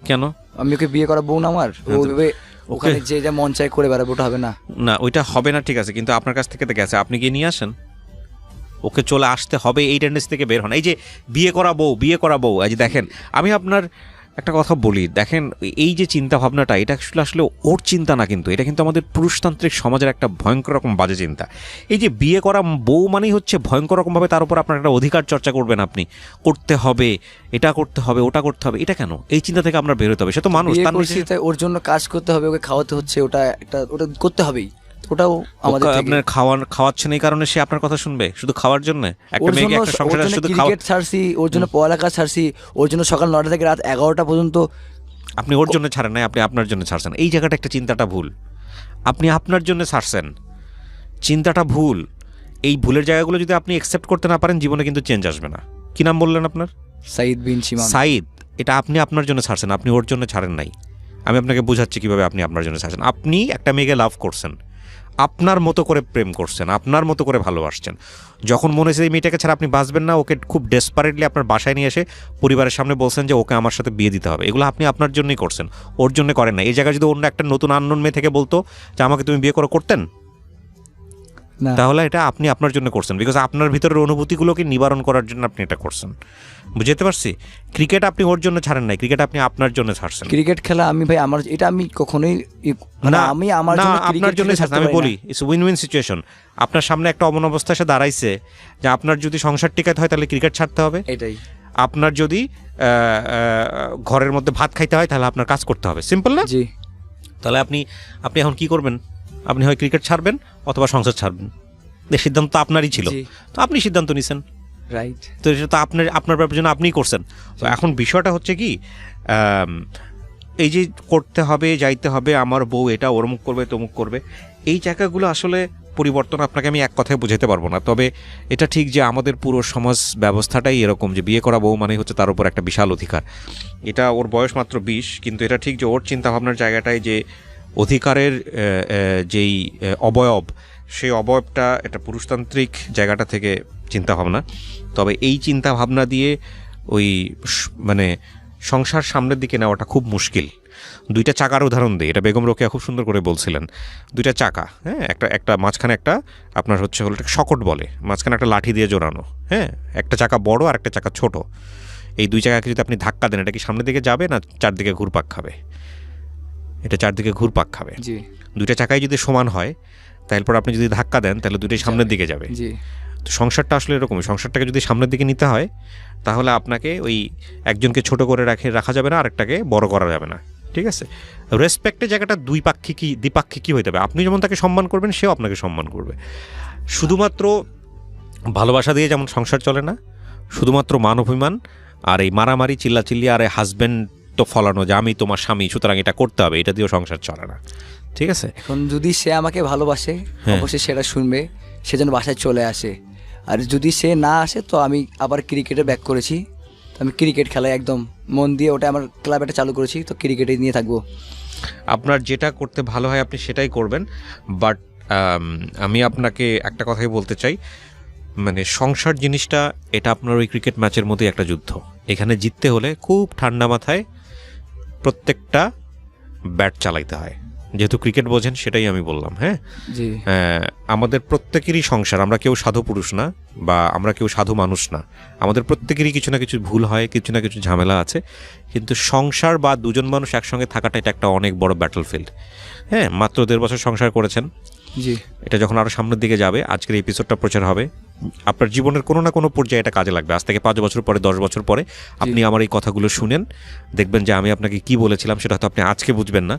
Speaker 1: কেন? আমি ওকে বিয়ে করা বউ না আমার, ওইভাবে ওখানে যে যা মন চাই করে বেড়াবো, ওটা হবে না। না, ওইটা হবে না, ঠিক আছে, কিন্তু আপনার কাছ থেকে তো গেছে, আপনি গিয়ে নিয়ে আসেন, ওকে চলে আসতে হবে, এই টেন্ডেন্সি থেকে বের হন। এই যে বিয়ে করা বউ, এই যে দেখেন, আমি আপনার একটা কথা বলি, দেখেন এই যে চিন্তা ভাবনাটা, এটা আসলে ওর চিন্তা না, কিন্তু এটা কিন্তু আমাদের পুরুষতান্ত্রিক সমাজের একটা ভয়ঙ্কর রকম বাজে চিন্তা। এই যে বিয়ে করা বউ মানেই হচ্ছে ভয়ঙ্কর রকমভাবে তার উপর আপনার একটা অধিকার চর্চা করবেন, আপনি করতে হবে, এটা করতে হবে, ওটা করতে হবে, এটা কেন? এই চিন্তা থেকে আমরা বেরোতে হবে। সে তো মানুষ, ওর জন্য কাজ করতে হবে, ওকে খাওয়াতে হচ্ছে, ওটা করতে হবেই, ওটাও আমাদের আপনার খাওয়াচ্ছেন এই কারণে সে আপনার কথা শুনবে শুধু খাওয়ার জন্য? একটা মেয়েকে একটা সংসারে শুধু ক্রিকেট ছাড়ছি, ওর জন্য পড়ালেখা ছাড়ছি, ওর জন্য সকাল 9টা থেকে রাত 11টা পর্যন্ত, আপনি ওর জন্য ছাড়েন নাই, আপনি আপনার জন্য ছাড়ছেন। এই জায়গাটা একটা চিন্তাটা ভুল, আপনি আপনার জন্য ছাড়ছেন, চিন্তাটা ভুল। এই ভুলের জায়গাগুলো যদি আপনি অ্যাকসেপ্ট করতে না পারেন, জীবনে কিন্তু চেঞ্জ আসবে না। কি নাম বললেন আপনার? সাঈদ বিন শিমান। সাঈদ, এটা আপনি আপনার জন্য ছাড়ছেন, আপনি ওর জন্য ছাড়েন নাই। আমি আপনাকে বোঝাচ্ছি কিভাবে আপনি আপনার জন্য ছাড়ছেন। আপনি একটা মেয়েকে লাভ করছেন, আপনার মতো করে প্রেম করছেন, আপনার মতো করে ভালোবাসছেন। যখন মনে হয়েছে এই মেয়েটাকে ছাড়া আপনি বাঁচবেন না, ওকে খুব ডেসপারেটলি আপনার বাসায় নিয়ে এসে পরিবারের সামনে বলছেন যে ওকে আমার সাথে বিয়ে দিতে হবে। এগুলো আপনি আপনার জন্যই করছেন, ওর জন্য করেন না। এই জায়গায় যদি অন্য একটা নতুন আননোন মেয়ে থেকে বলতো যে আমাকে তুমি বিয়ে করতেন, না।
Speaker 2: তাহলে এটা আপনি আপনার জন্য করছেন, বিকজ আপনার ভিতরের অনুভূতিগুলোকে নিবারণ করার জন্য আপনি এটা করছেন। বুঝতে পারছি? ক্রিকেট আপনি ওর জন্য ছাড়েন নাই, ক্রিকেট আপনি আপনার জন্য ছাড়ছেন।
Speaker 1: ক্রিকেট খেলা আমি ভাই আমার এটা আমি কখনোই আমি আমার
Speaker 2: না,
Speaker 1: জন্য
Speaker 2: আপনার জন্য ছাড়ছেন। আমি বলি ইটস উইন উইন সিচুয়েশন। আপনার সামনে একটা অমন অবস্থা এসে দাঁড়াইছে যে আপনার যদি সংসার টিকাতে হয় তাহলে ক্রিকেট ছাড়তে হবে,
Speaker 1: এটাই।
Speaker 2: আপনার যদি ঘরের মধ্যে ভাত খাইতে হয় তাহলে আপনার কাজ করতে হবে। সিম্পল না?
Speaker 1: জি।
Speaker 2: তাহলে আপনি এখন কি করবেন? আপনি হয় ক্রিকেট ছাড়বেন অথবা সংসার ছাড়বেন। এই সিদ্ধান্ত তো আপনারই ছিল, তো আপনি সিদ্ধান্ত নিছেন,
Speaker 1: রাইট।
Speaker 2: তো সেটা তো আপনার ব্যাপারের জন্য আপনিই করছেন। তো এখন বিষয়টা হচ্ছে কি, এই যে করতে হবে, যাইতে হবে, আমার বউ এটা ওরমুখ করবে তমুক করবে, এই জায়গাগুলো আসলে পরিবর্তন আপনাকে আমি এক কথায় বুঝাতে পারবো না। তবে এটা ঠিক যে আমাদের পুরো সমাজ ব্যবস্থাটাই এরকম যে বিয়ে করা বউ মানে হচ্ছে তার উপর একটা বিশাল অধিকার। এটা ওর বয়স মাত্র 20, কিন্তু এটা ঠিক যে ওর চিন্তাভাবনার জায়গাটায় যে অধিকারের যেই অবয়ব, সেই অবয়বটা এটা পুরুষতান্ত্রিক জায়গাটা থেকে চিন্তাভাবনা। তবে এই চিন্তাভাবনা দিয়ে ওই মানে সংসার সামনের দিকে নেওয়াটা খুব মুশকিল। দুইটা চাকার উদাহরণ দিই, এটা বেগম রোকেয়া খুব সুন্দর করে বলছিলেন। দুইটা চাকা, হ্যাঁ, একটা মাঝখানে একটা আপনার হচ্ছে হলো শকট বলে, মাঝখানে একটা লাঠি দিয়ে জোড়ানো, হ্যাঁ, একটা চাকা বড় আর একটা চাকা ছোট। এই দুই চাকাকে যদি আপনি ধাক্কা দেন, এটা কি সামনের দিকে যাবে না চারদিকে ঘুরপাক খাবে? এটা চারদিকে ঘুরপাক খাবে। দুইটা চাকাই যদি সমান হয় তারপর আপনি যদি ধাক্কা দেন তাহলে দুইটাই সামনের দিকে যাবে। তো সংসারটা আসলে এরকমই, সংসারটাকে যদি সামনের দিকে নিতে হয় তাহলে আপনাকে ওই একজনকে ছোট করে রাখা যাবে না, আরেকটাকে বড় করা যাবে না, ঠিক আছে? রেসপেক্টের জায়গাটা দ্বিপাক্ষিকই হইতে হবে। আপনি যেমন তাকে সম্মান করবেন, সেও আপনাকে সম্মান করবে। শুধুমাত্র ভালোবাসা দিয়ে যেমন সংসার চলে না, শুধুমাত্র মান অভিমান আর এই মারামারি চিল্লাচিল্লি আর এই হাজব্যান্ড তো ফলানো যে আমি তোমার স্বামী সুতরাং এটা করতে হবে, এটা দিয়েও সংসার চলে না, ঠিক আছে?
Speaker 1: এখন যদি সে আমাকে ভালোবাসে, অবশ্যই সেটা শুনবে, সে যেন বাসায় চলে আসে। আর যদি সে না আসে তো আমি আবার ক্রিকেটে ব্যাক করেছি, তো আমি ক্রিকেট খেলায় একদম মন দিয়ে, ওটা আমার ক্লাব একটা চালু করেছি, তো ক্রিকেটে নিয়ে থাকবো।
Speaker 2: আপনার যেটা করতে ভালো হয় আপনি সেটাই করবেন। বাট আমি আপনাকে একটা কথাই বলতে চাই, মানে সংসার জিনিসটা এটা আপনার ওই ক্রিকেট ম্যাচের মতোই একটা যুদ্ধ। এখানে জিততে হলে খুব ঠান্ডা মাথায় প্রত্যেকটা ব্যাট চালাইতে হয়। যেহেতু ক্রিকেট বোঝেন সেটাই আমি বললাম। হ্যাঁ, আমাদের প্রত্যেকেরই সংসার, আমরা কেউ সাধু পুরুষ না বা আমরা কেউ সাধু মানুষ না, আমাদের প্রত্যেকেরই কিছু না কিছু ভুল হয়, কিছু না কিছু ঝামেলা আছে। কিন্তু সংসার বা দুজন মানুষ একসঙ্গে থাকাটা এটা একটা অনেক বড় ব্যাটলফিল্ড। হ্যাঁ, মাত্র 1.5 বছর সংসার করেছেন,
Speaker 1: জি,
Speaker 2: এটা যখন আরও সামনের দিকে যাবে, আজকের এপিসোডটা প্রচার হবে, আপনার জীবনের কোনো না কোনো পর্যায়ে এটা কাজে লাগবে। আজ থেকে 5 বছর পরে, 10 বছর পরে আপনি আমার এই কথাগুলো শুনেন, দেখবেন যে আমি আপনাকে কি বলেছিলাম সেটা হয়তো আপনি আজকে বুঝবেন না,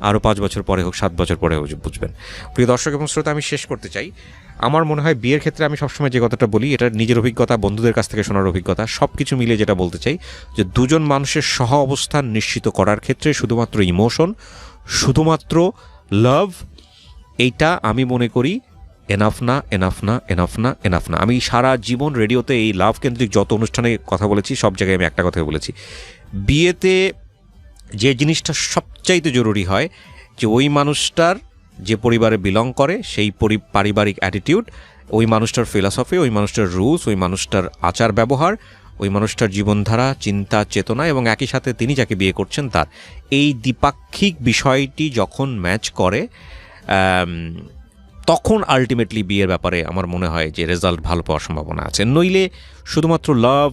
Speaker 2: আরও 5 বছর পরে হোক, 7 বছর পরে হোক বুঝবেন। প্রিয় দর্শক এবং শ্রোতা, আমি শেষ করতে চাই, আমার মনে হয় বিয়ের ক্ষেত্রে আমি সবসময় যে কথাটা বলি, এটা নিজের অভিজ্ঞতা, বন্ধুদের কাছ থেকে শোনার অভিজ্ঞতা, সব কিছু মিলিয়ে যেটা বলতে চাই যে দুজন মানুষের সহ অবস্থান নিশ্চিত করার ক্ষেত্রে শুধুমাত্র ইমোশন, শুধুমাত্র লাভ, এইটা আমি মনে করি এনাফ না, এনাফ না, এনাফ না, এনাফ না। আমি সারা জীবন রেডিওতে এই লাভ কেন্দ্রিক যত অনুষ্ঠানে কথা বলেছি, সব জায়গায় আমি একটা কথাই বলেছি, বিয়েতে যে জিনিসটা সবচাইতে জরুরি হয় যে ওই মানুষটার যে পরিবারে বিলং করে সেই পারিবারিক অ্যাটিটিউড, ওই মানুষটার ফিলসফি, ওই মানুষটার রুলস, ওই মানুষটার আচার ব্যবহার, ওই মানুষটার জীবনধারা, চিন্তা, চেতনা, এবং একই সাথে তিনি যাকে বিয়ে করছেন তার এই দ্বিপাক্ষিক বিষয়টি যখন ম্যাচ করে, তখন আলটিমেটলি বিয়ের ব্যাপারে আমার মনে হয় যে রেজাল্ট ভালো পাওয়ার সম্ভাবনা আছে। নইলে শুধুমাত্র লাভ,